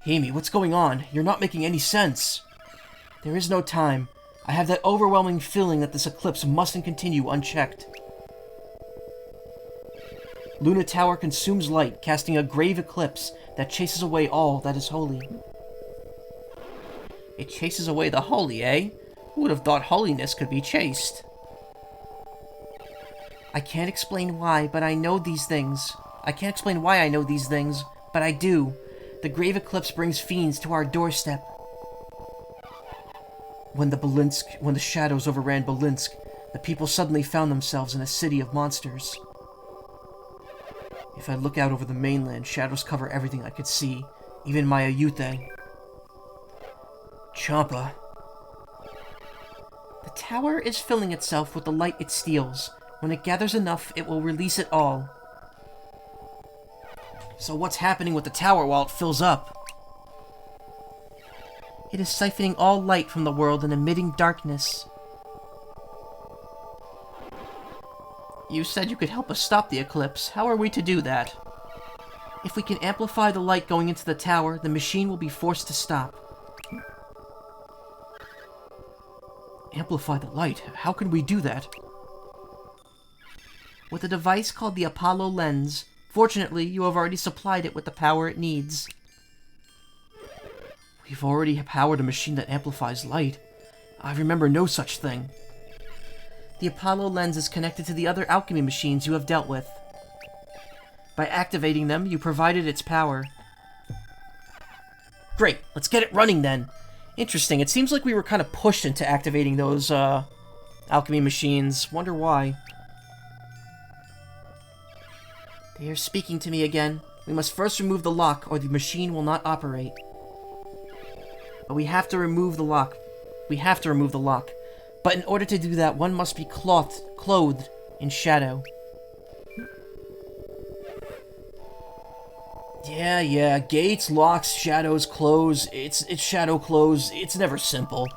Himi, what's going on? You're not making any sense. There is no time. I have that overwhelming feeling that this eclipse mustn't continue unchecked. Luna Tower consumes light, casting a grave eclipse that chases away all that is holy. It chases away the holy, eh? Who would have thought holiness could be chased? I can't explain why, but I know these things. I can't explain why I know these things, but I do. The grave eclipse brings fiends to our doorstep. When the shadows overran Belinsk, the people suddenly found themselves in a city of monsters. If I look out over the mainland, shadows cover everything I could see, even my Ayuthe. Champa. The tower is filling itself with the light it steals. When it gathers enough, it will release it all. So what's happening with the tower while it fills up? It is siphoning all light from the world and emitting darkness. You said you could help us stop the eclipse. How are we to do that? If we can amplify the light going into the tower, the machine will be forced to stop. Amplify the light? How can we do that? With a device called the Apollo lens. Fortunately, you have already supplied it with the power it needs. We've already powered a machine that amplifies light. I remember no such thing. The Apollo lens is connected to the other alchemy machines you have dealt with. By activating them, you provided its power. Great, let's get it running then. Interesting, it seems like we were kind of pushed into activating those, alchemy machines. Wonder why. They are speaking to me again. We must first remove the lock, or the machine will not operate. But we have to remove the lock. But in order to do that, one must be clothed in shadow. Yeah, gates, locks, shadows, close. It's shadow close. It's never simple.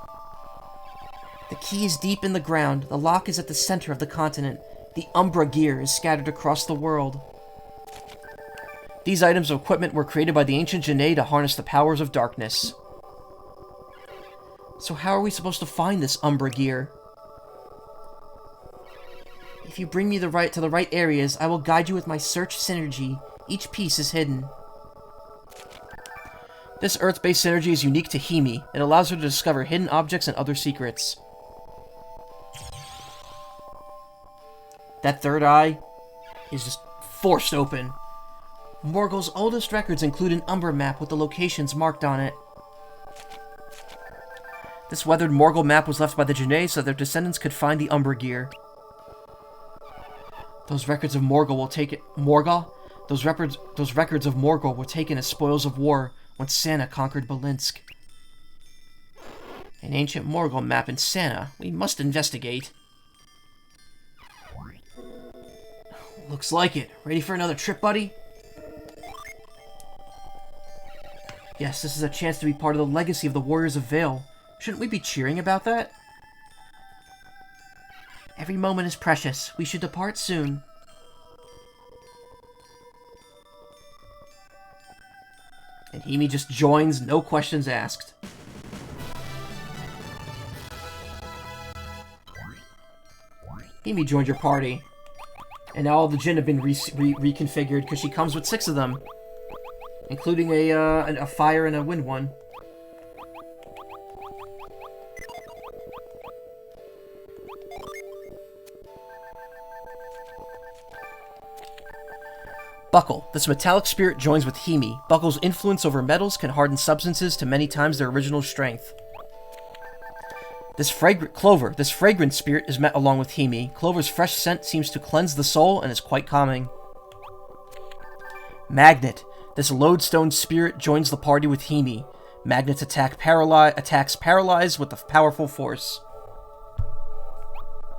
The key is deep in the ground. The lock is at the center of the continent. The Umbra gear is scattered across the world. These items of equipment were created by the ancient Janae to harness the powers of darkness. So how are we supposed to find this Umbra gear? If you bring me to the right areas, I will guide you with my search synergy. Each piece is hidden. This Earth-based synergy is unique to Himi. It allows her to discover hidden objects and other secrets. That third eye is just forced open. Morgul's oldest records include an Umbra map with the locations marked on it. This weathered Morgul map was left by the Janae so their descendants could find the Umbra gear. Those records of Morgul will take it. Those records of Morgul were taken as spoils of war when Santa conquered Belinsk. An ancient Morgul map in Santa. We must investigate. Looks like it. Ready for another trip, buddy? Yes, this is a chance to be part of the legacy of the Warriors of Vale. Shouldn't we be cheering about that? Every moment is precious. We should depart soon. And Himi just joins, no questions asked. Himi joined your party. And now all the Jinn have been reconfigured because she comes with 6 of them. Including a fire and a wind one. Buckle. This metallic spirit joins with Himi. Buckle's influence over metals can harden substances to many times their original strength. This fragrant spirit is met along with Himi. Clover's fresh scent seems to cleanse the soul and is quite calming. Magnet. This lodestone spirit joins the party with Himi. Magnet's attacks paralyze with a powerful force.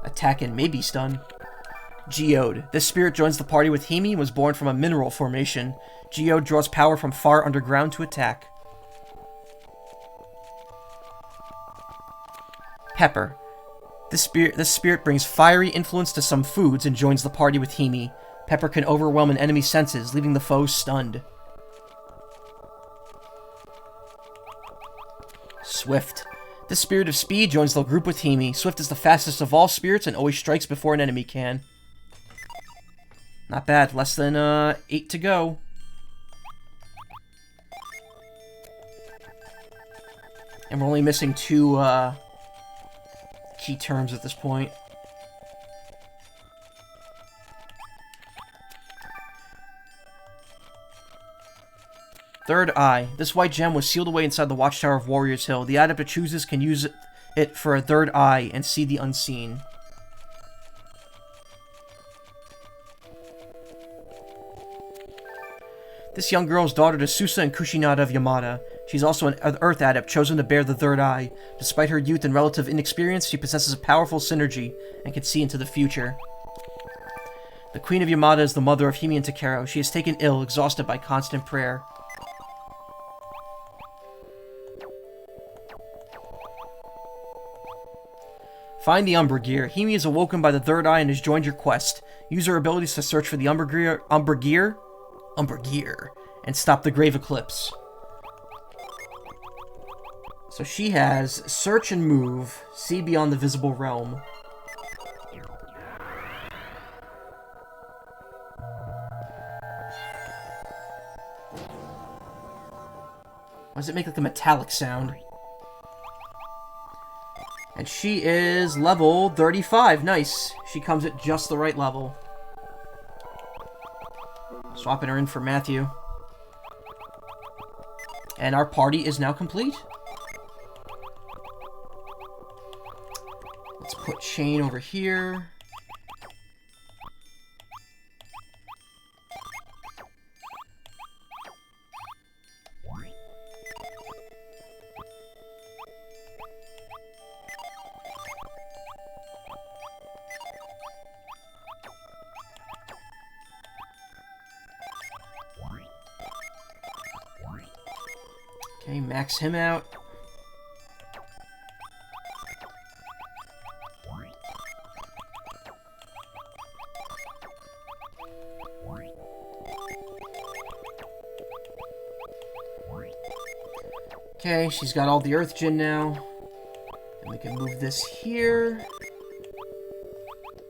Attack and maybe stun. Geode. This spirit joins the party with Himi and was born from a mineral formation. Geode draws power from far underground to attack. Pepper. This spirit brings fiery influence to some foods and joins the party with Himi. Pepper can overwhelm an enemy's senses, leaving the foe stunned. Swift. This spirit of speed joins the group with Himi. Swift is the fastest of all spirits and always strikes before an enemy can. Not bad. Less than 8 to go. And we're only missing 2 key terms at this point. Third Eye. This white gem was sealed away inside the watchtower of Warriors Hill. The adept who chooses can use it for a third eye and see the unseen. This young girl is daughter to Susa and Kushinada of Yamada. She's also an Earth adept chosen to bear the third eye. Despite her youth and relative inexperience, she possesses a powerful synergy and can see into the future. The Queen of Yamada is the mother of Himi and Takero. She is taken ill, exhausted by constant prayer. Find the Umbra Gear. Himi is awoken by the third eye and has joined your quest. Use her abilities to search for the Umbra Gear, and stop the Grave Eclipse. So she has Search and Move, See Beyond the Visible Realm. Why does it make like a metallic sound? And she is level 35. Nice. She comes at just the right level. Swapping her in for Matthew. And our party is now complete. Let's put Chain over here. Okay, max him out. Okay, she's got all the Earth Gin now. And we can move this here.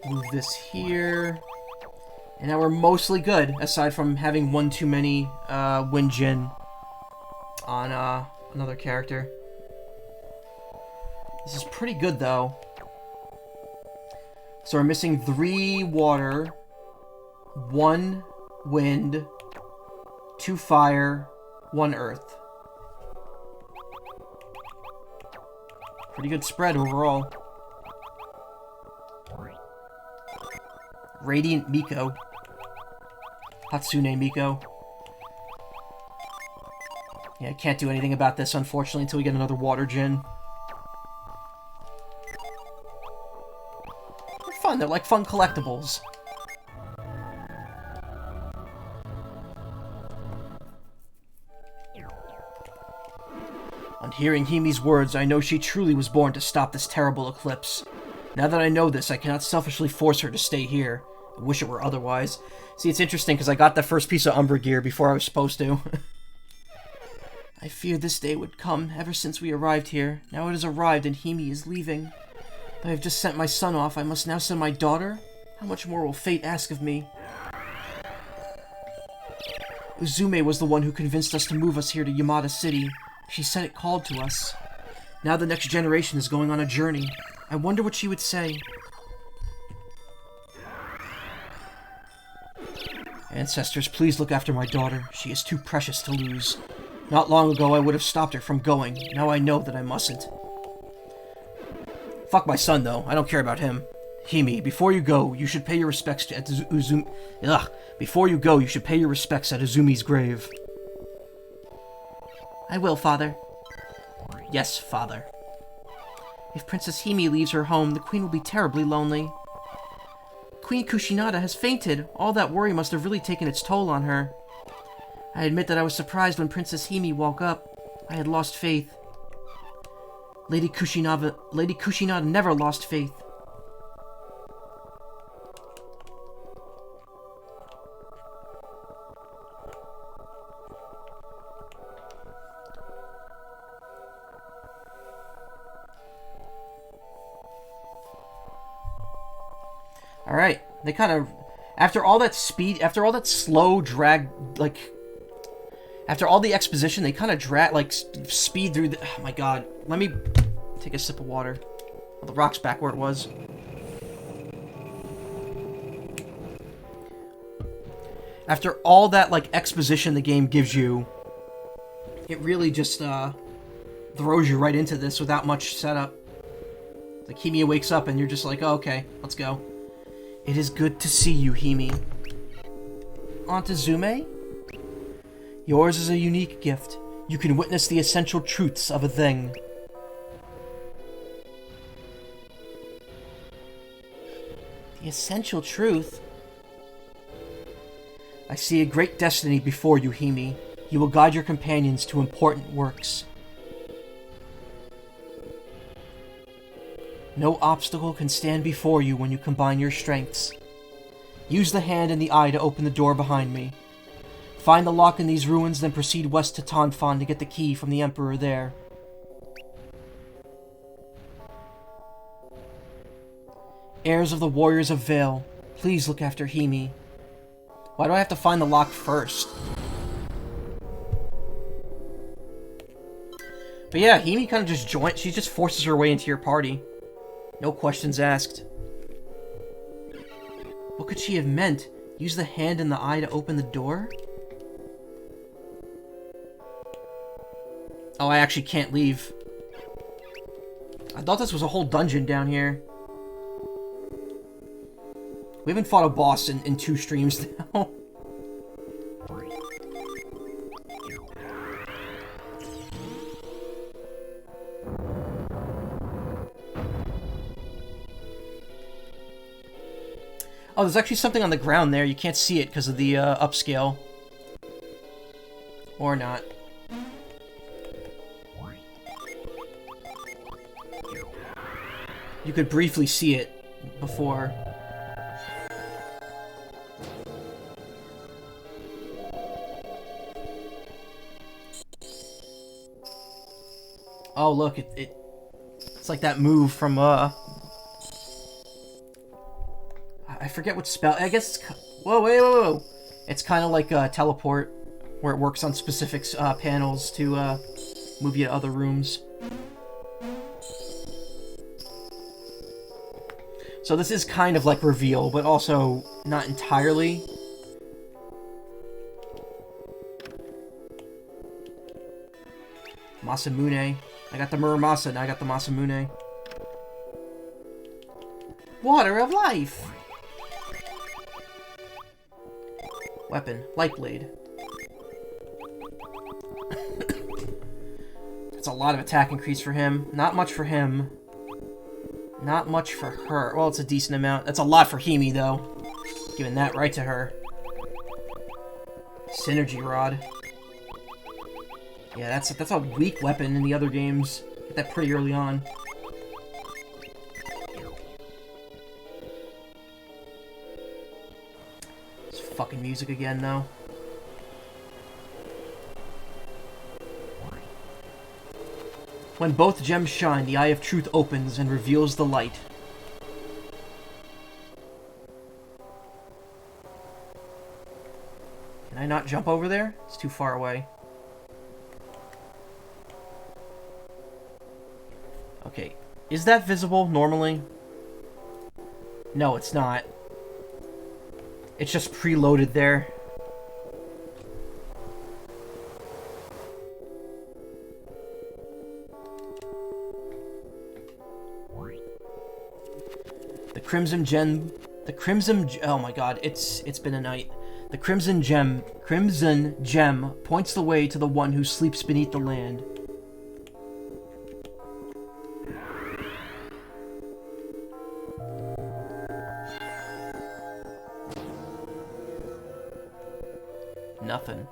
Move this here. And now we're mostly good, aside from having one too many Wind Gin on another character. This is pretty good, though. So we're missing 3 water, 1 wind, 2 fire, 1 earth. Pretty good spread overall. Radiant Miko. Hatsune Miko. Yeah, I can't do anything about this, unfortunately, until we get another water gin. They're fun. They're like fun collectibles. On hearing Himi's words, I know she truly was born to stop this terrible eclipse. Now that I know this, I cannot selfishly force her to stay here. I wish it were otherwise. See, it's interesting because I got the first piece of Umbra gear before I was supposed to. I feared this day would come ever since we arrived here. Now it has arrived and Hime is leaving. I have just sent my son off. I must now send my daughter? How much more will fate ask of me? Uzume was the one who convinced us to move us here to Yamada City. She said it called to us. Now the next generation is going on a journey. I wonder what she would say. Ancestors, please look after my daughter. She is too precious to lose. Not long ago I would have stopped her from going. Now I know that I mustn't. Fuck my son, though. I don't care about him. Hime, before you go, you should pay your respects at Uzume. Before you go, you should pay your respects at Uzume's grave. I will, Father. Yes, Father. If Princess Hime leaves her home, the Queen will be terribly lonely. Queen Kushinada has fainted. All that worry must have really taken its toll on her. I admit that I was surprised when Princess Hime woke up. I had lost faith. Lady Kushinada never lost faith. Alright, they kind of... After all that slow drag, like... After all the exposition, they kind of drag, like, speed through the... Oh my god. Let me take a sip of water. Well, the rock's back where it was. After all that, like, exposition the game gives you, it really just, throws you right into this without much setup. Like, Hime wakes up and you're just like, oh, okay, let's go. It is good to see you, Hime. Aunt Uzume? Yours is a unique gift. You can witness the essential truths of a thing. The essential truth? I see a great destiny before you, Hime. You will guide your companions to important works. No obstacle can stand before you when you combine your strengths. Use the hand and the eye to open the door behind me. Find the lock in these ruins, then proceed west to Tonfan to get the key from the Emperor there. Heirs of the Warriors of Vale, please look after Hime. Why do I have to find the lock first? But yeah, Hime kind of just joins. She just forces her way into your party. No questions asked. What could she have meant? Use the hand and the eye to open the door? Oh, I actually can't leave. I thought this was a whole dungeon down here. We haven't fought a boss in 2 streams now. Oh, there's actually something on the ground there. You can't see it because of the upscale. Or not. You could briefly see it before. Oh, look, it's like that move from, I forget what spell, I guess it's, whoa. It's kind of like teleport, where it works on specific panels to move you to other rooms. So this is kind of like reveal, but also not entirely. Masamune. I got the Muramasa, now I got the Masamune. Water of life! Weapon. Light blade. That's a lot of attack increase for him. Not much for him. Not much for her. Well, it's a decent amount. That's a lot for Hime, though. Giving that right to her. Synergy Rod. Yeah, that's a weak weapon in the other games. Get that pretty early on. fucking music again, though. When both gems shine, the Eye of Truth opens and reveals the light. Can I not jump over there? It's too far away. Okay. Is that visible normally? No, it's not. It's just preloaded there. Oh my god, it's been a night. The crimson gem points the way to the one who sleeps beneath the land. Nothing.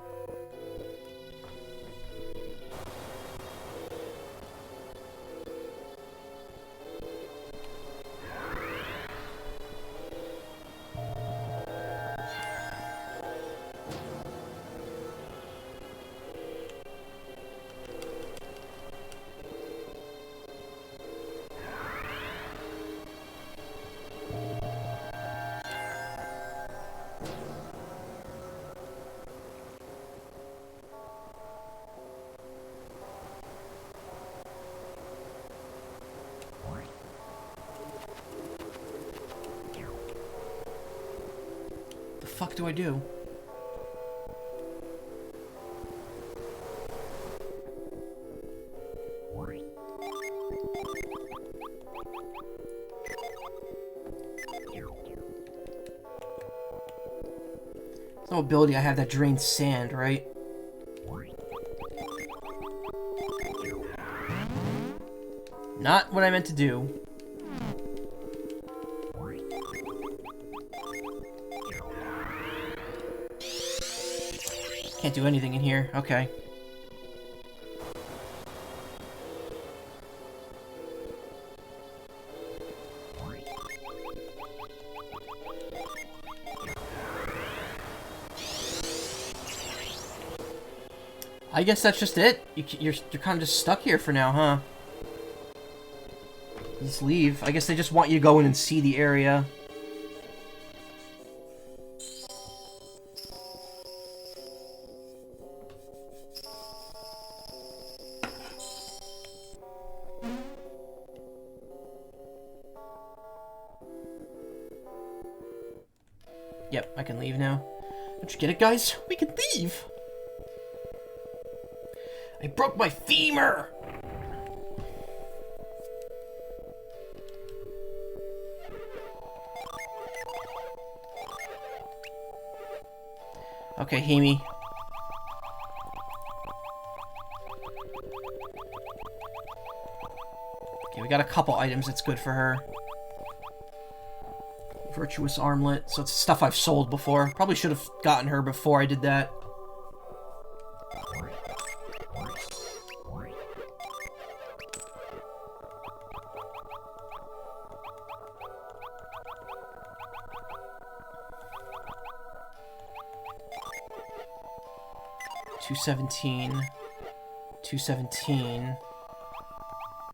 The fuck do I do? There's no ability I have that drains sand, right? Not what I meant to do. Can't do anything in here. Okay. I guess that's just it. You're kind of just stuck here for now, huh? Just leave. I guess they just want you to go in and see the area. Yep, I can leave now. Don't you get it, guys? We can leave! I broke my femur! Okay, Himi. Okay, we got a couple items that's good for her. Virtuous armlet. So it's stuff I've sold before. Probably should have gotten her before I did that. $217.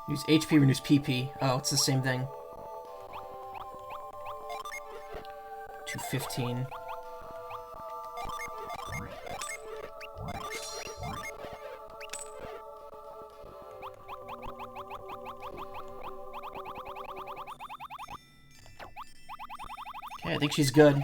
Use HP, renews PP. Oh, it's the same thing. 215. Okay, I think she's good.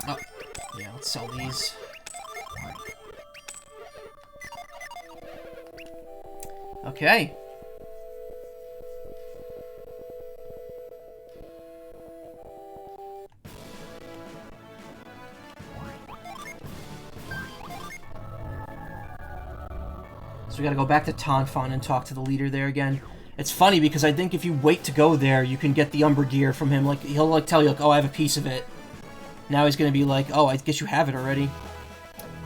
Oh, yeah, let's sell these. Okay. So we gotta go back to Tonfon and talk to the leader there again. It's funny because I think if you wait to go there, you can get the Umber gear from him. Like, he'll like tell you, like, oh, I have a piece of it. Now he's gonna be like, oh, I guess you have it already.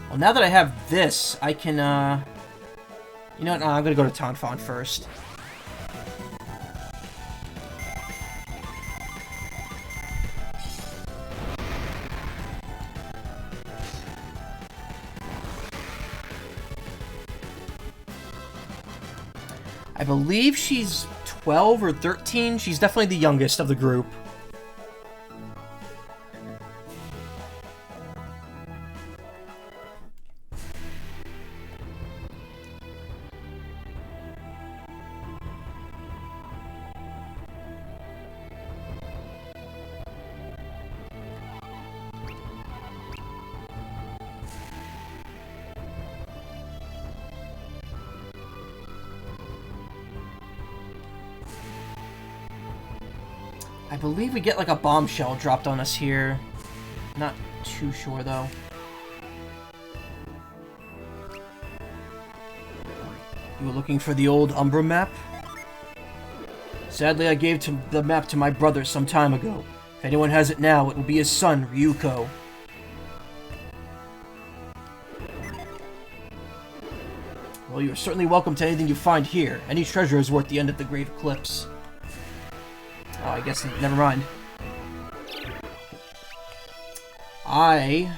Well, now that I have this, I can, you know what? No, I'm gonna go to Tonfon first. I believe she's 12 or 13. She's definitely the youngest of the group. I believe we get like a bombshell dropped on us here. Not too sure though. You were looking for the old Umbra map? Sadly, I gave the map to my brother some time ago. If anyone has it now, it will be his son, Ryuko. Well, you are certainly welcome to anything you find here. Any treasure is worth the end of the Grave Eclipse. Oh, I guess, never mind. I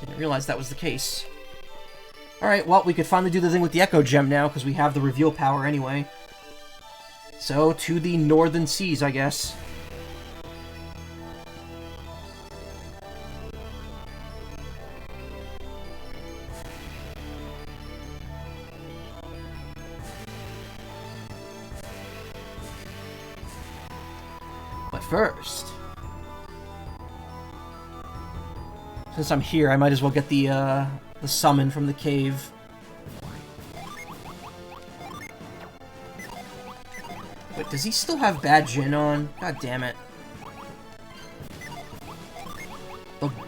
didn't realize that was the case. Alright, well, we could finally do the thing with the Echo Gem now, because we have the reveal power anyway. So, to the Northern Seas, I guess. But first, since I'm here, I might as well get the summon from the cave. Wait, does he still have Bad Jin on? God damn it.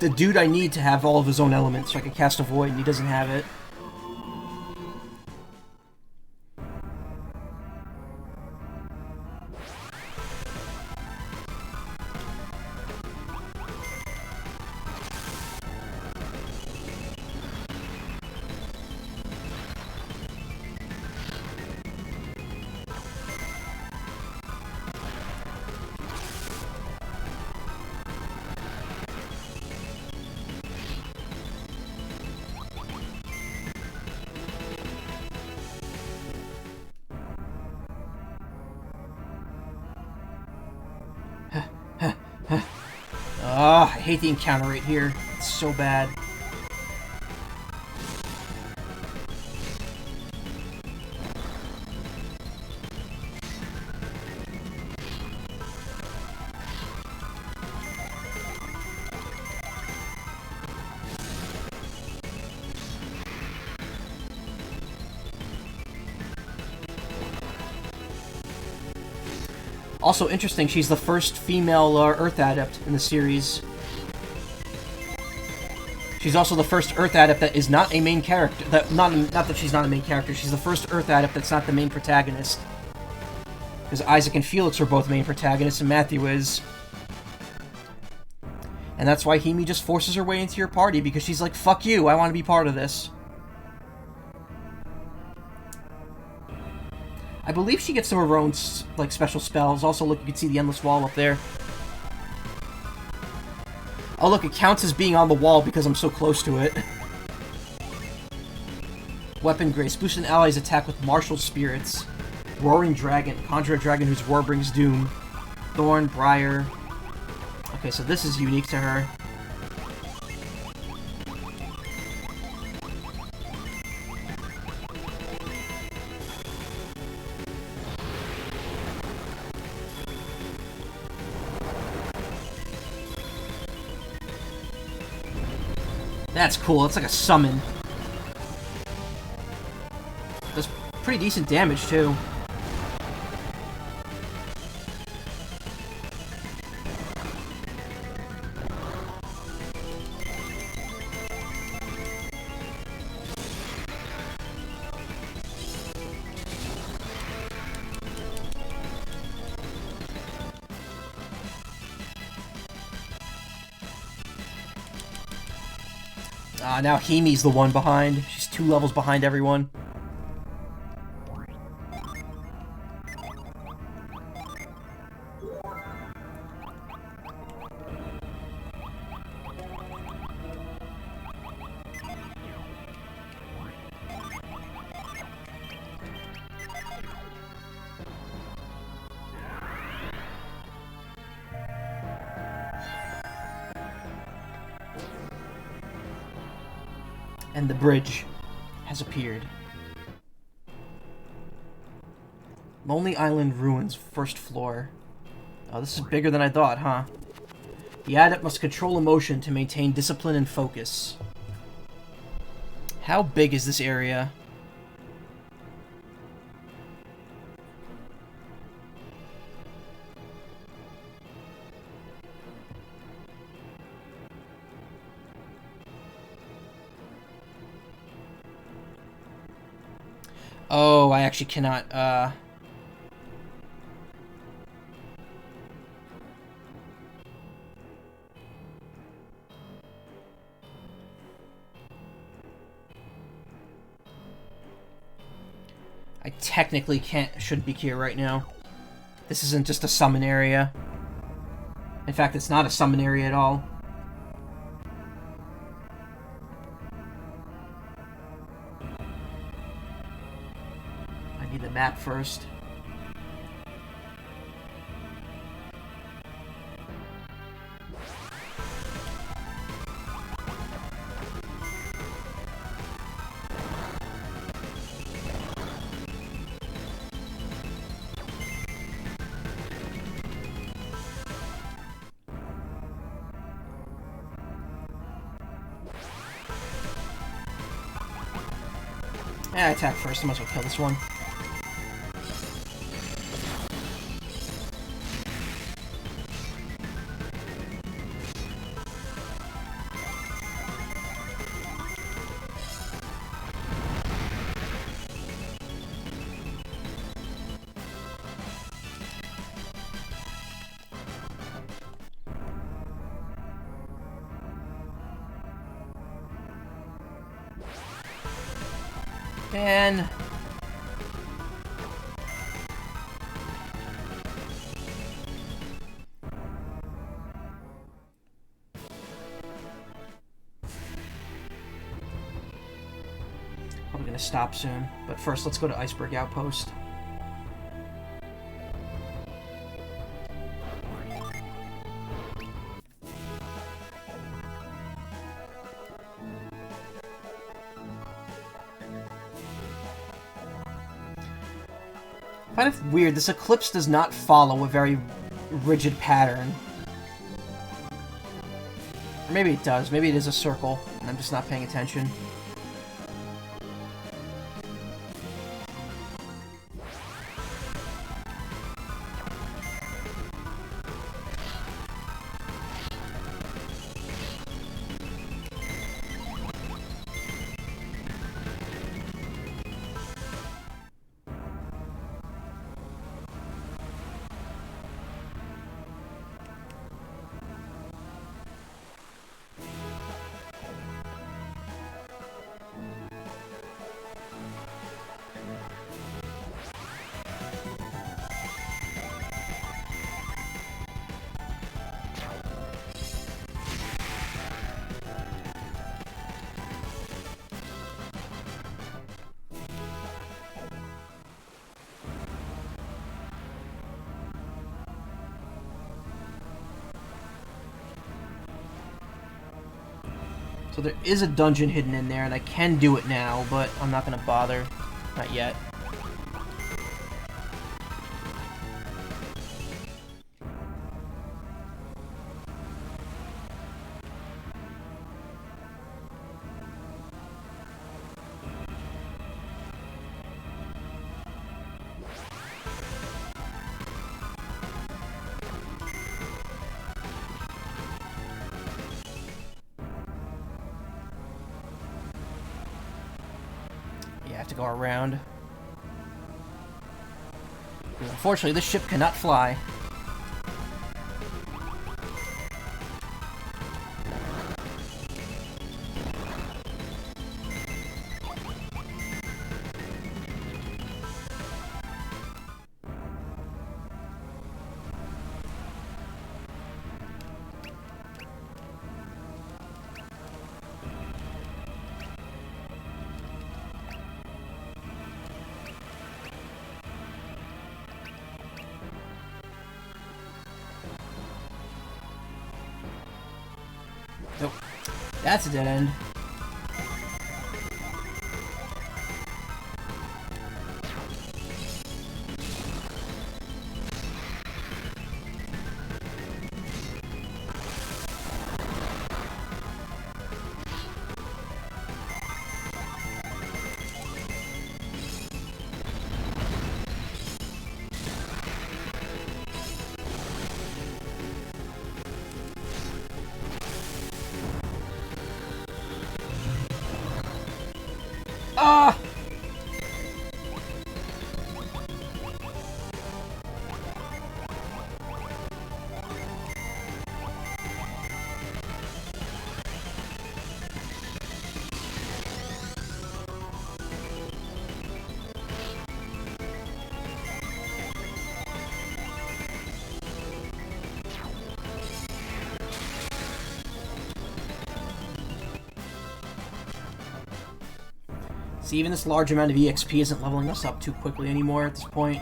The dude I need to have all of his own elements so I can cast a Void, and he doesn't have it. Ah, I hate the encounter rate here. It's so bad. Also interesting, she's the first female Earth Adept in the series. She's also the first Earth Adept that is not a main character. Not that she's not a main character, she's the first Earth Adept that's not the main protagonist. Because Isaac and Felix are both main protagonists, and Matthew is. And that's why Himi just forces her way into your party, because she's like, fuck you, I want to be part of this. I believe she gets some of her own, like, special spells. Also, look, you can see the Endless Wall up there. Oh, look, it counts as being on the wall because I'm so close to it. Weapon Grace. Boost an ally's attack with martial spirits. Roaring Dragon. Conjure a dragon whose roar brings doom. Thorn, Briar. Okay, so this is unique to her. That's cool, it's like a summon. Does pretty decent damage, too. Now Himi's the one behind. She's 2 levels behind everyone. And the bridge has appeared. Lonely Island Ruins, first floor. Oh, this is bigger than I thought, huh? The adept must control emotion to maintain discipline and focus. How big is this area? Oh, I actually cannot, I technically shouldn't be here right now. This isn't just a summon area. In fact, it's not a summon area at all. I need the map first. Yeah, attack first. I might as well kill this one. And probably gonna stop soon, but first let's go to Iceberg Outpost. I find it weird, this eclipse does not follow a very rigid pattern. Or maybe it does, maybe it is a circle, and I'm just not paying attention. So there is a dungeon hidden in there, and I can do it now, but I'm not gonna bother. Not yet. To go around. Unfortunately, this ship cannot fly. That's a dead end. Ah! See, even this large amount of EXP isn't leveling us up too quickly anymore at this point.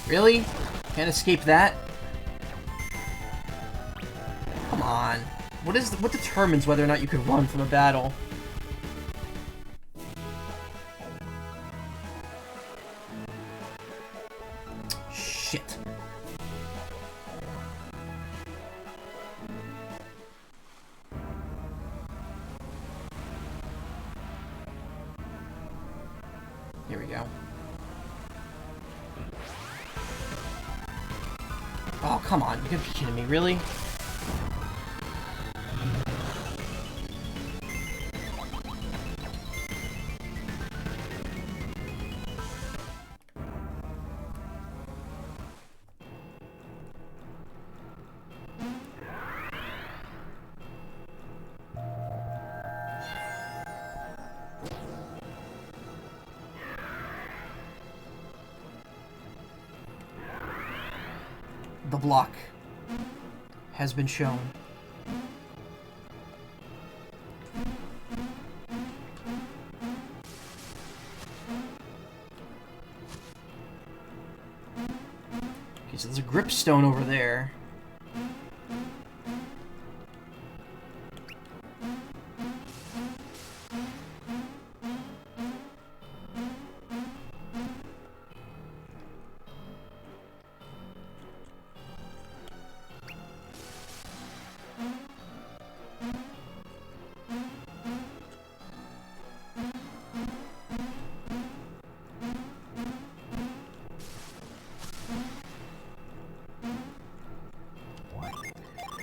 Really? Can't escape that? Come on. What determines whether or not you can run from a battle? Shit. Here we go. Oh, come on. You gotta be kidding me, really? The block has been shown. Okay, so there's a gripstone over there.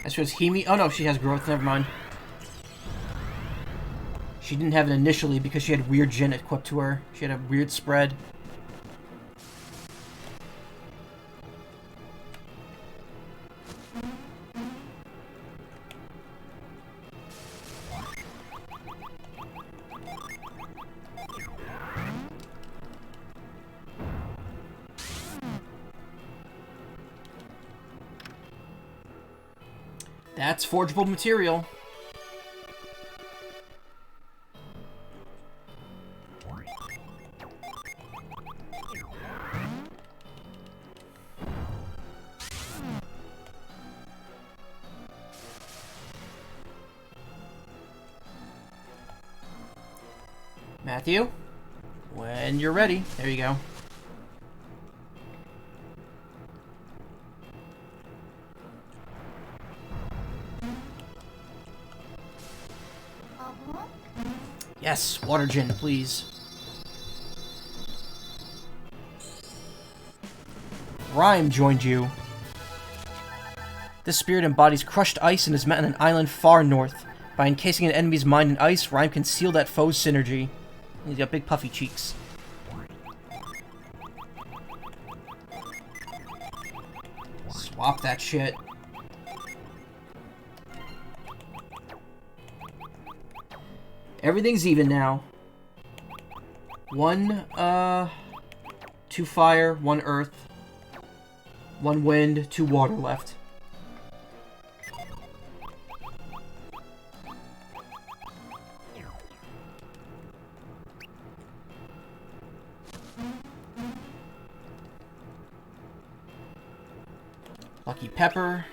That shows Hemi. Oh no, she has growth. Never mind. She didn't have it initially because she had weird Jin equipped to her. She had a weird spread. That's forgeable material. Matthew, when you're ready. There you go. Yes, water gin, please. Rhyme joined you. This spirit embodies crushed ice and is met on an island far north. By encasing an enemy's mind in ice, Rhyme can seal that foe's synergy. He's got big puffy cheeks. Swap that shit. Everything's even now. 1, 2 fire, 1 earth, 1 wind, 2 water left. Lucky Pepper.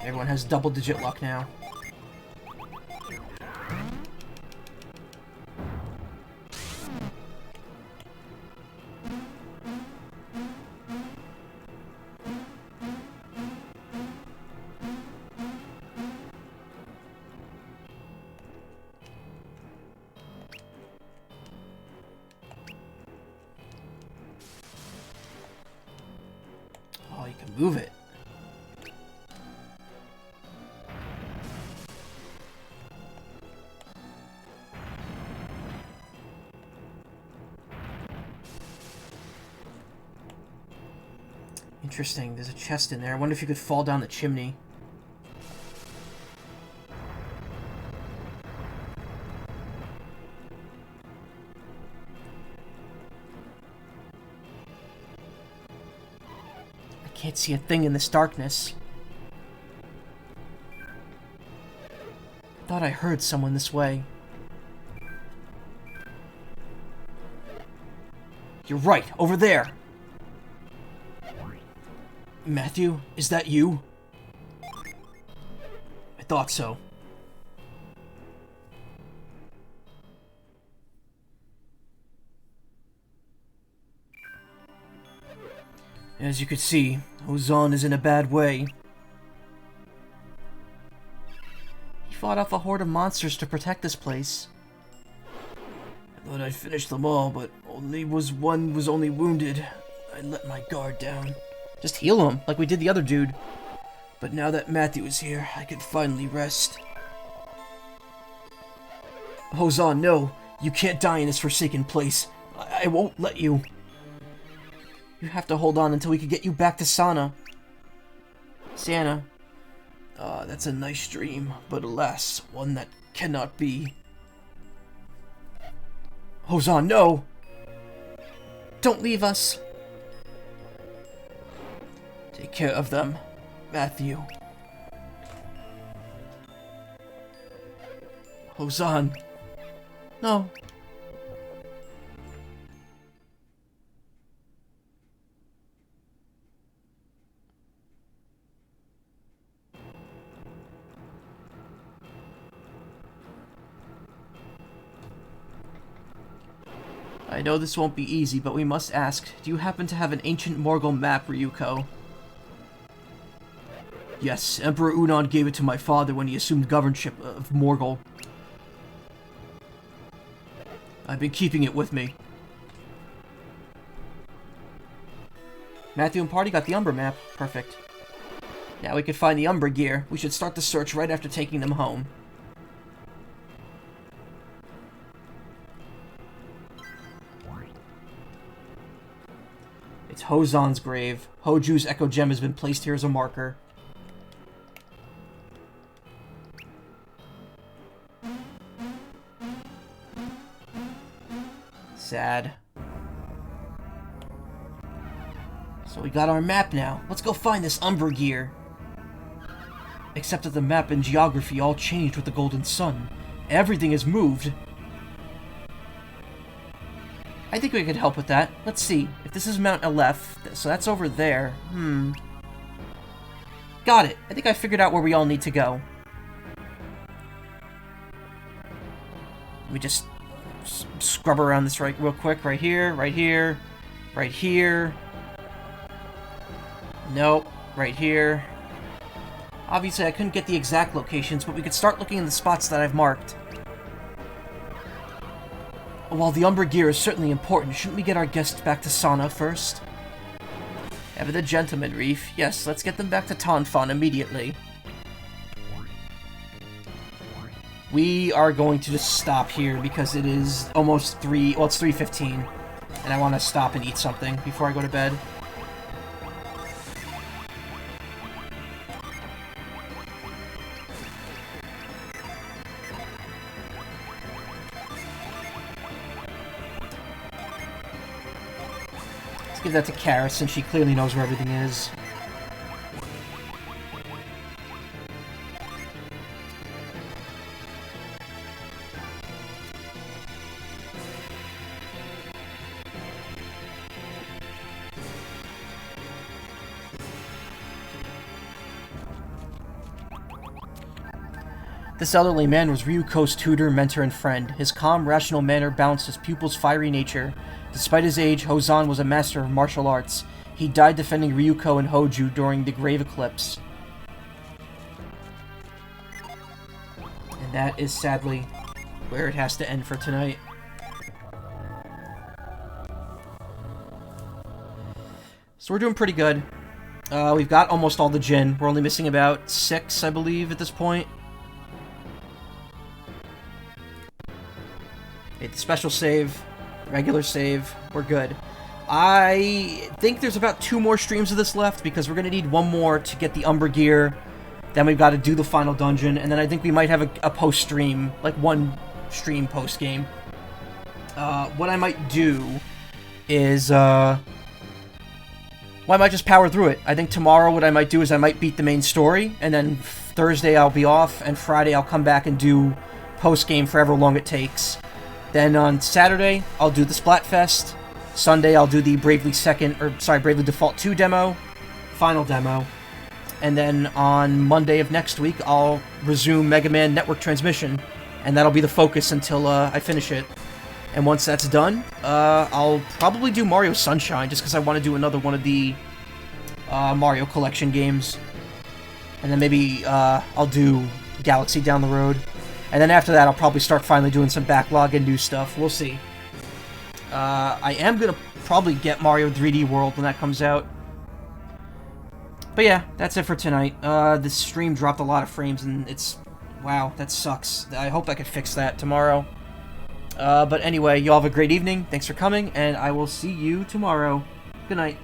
Everyone has double-digit luck now. Oh, you can move it. Interesting, there's a chest in there. I wonder if you could fall down the chimney. I can't see a thing in this darkness. Thought I heard someone this way. You're right, over there! Matthew, is that you? I thought so. As you could see, Ozan is in a bad way. He fought off a horde of monsters to protect this place. I thought I'd finish them all, but one was only wounded. I let my guard down. Just heal him, like we did the other dude. But now that Matthew is here, I can finally rest. Ozan, no! You can't die in this forsaken place. I won't let you. You have to hold on until we can get you back to Santa. That's a nice dream, but alas, one that cannot be. Ozan, no! Don't leave us! Take care of them, Matthew. Ozan. No. I know this won't be easy, but we must ask, do you happen to have an ancient Morgul map, Ryuko? Yes, Emperor Unan gave it to my father when he assumed governorship of Morgul. I've been keeping it with me. Matthew and party got the Umbra map. Perfect. Now we can find the Umbra gear. We should start the search right after taking them home. It's Ozan's grave. Hoju's Echo Gem has been placed here as a marker. Sad. So we got our map now. Let's go find this Umbra gear. Except that the map and geography all changed with the Golden Sun. Everything is moved. I think we could help with that. Let's see. If this is Mount Aleph, so that's over there. Got it. I think I figured out where we all need to go. Let me just scrub around this real quick. Right here, right here, right here. Nope, right here. Obviously, I couldn't get the exact locations, but we could start looking in the spots that I've marked. While the Umbra gear is certainly important, shouldn't we get our guests back to Sana first? Ever the gentleman, Reef. Yes, let's get them back to Tonfon immediately. we are going to just stop here because it is almost 3... Well, it's 3:15. And I want to stop and eat something before I go to bed. Let's give that to Kara since she clearly knows where everything is. This elderly man was Ryuko's tutor, mentor, and friend. His calm, rational manner balanced his pupil's fiery nature. Despite his age, Hozan was a master of martial arts. He died defending Ryuko and Hoju during the Grave Eclipse. And that is sadly where it has to end for tonight. So we're doing pretty good. We've got almost all the Jin. We're only missing about 6, I believe, at this point. It's special save, regular save, we're good. I think there's about 2 more streams of this left because we're going to need 1 more to get the Umbra gear. Then we've got to do the final dungeon, and then I think we might have a post-stream, like 1 stream post-game. What I might do is, well, I might just power through it. I think tomorrow what I might do is I might beat the main story, and then Thursday I'll be off, and Friday I'll come back and do post-game for however long it takes. Then on Saturday, I'll do the Splatfest. Sunday, I'll do the Bravely Default 2 demo, final demo. And then on Monday of next week, I'll resume Mega Man Network Transmission, and that'll be the focus until I finish it. And once that's done, I'll probably do Mario Sunshine, just because I want to do another one of the Mario Collection games. And then maybe I'll do Galaxy down the road. And then after that, I'll probably start finally doing some backlog and new stuff. We'll see. I am going to probably get Mario 3D World when that comes out. But yeah, that's it for tonight. This stream dropped a lot of frames, and it's... Wow, that sucks. I hope I can fix that tomorrow. But anyway, y'all have a great evening. Thanks for coming, and I will see you tomorrow. Good night.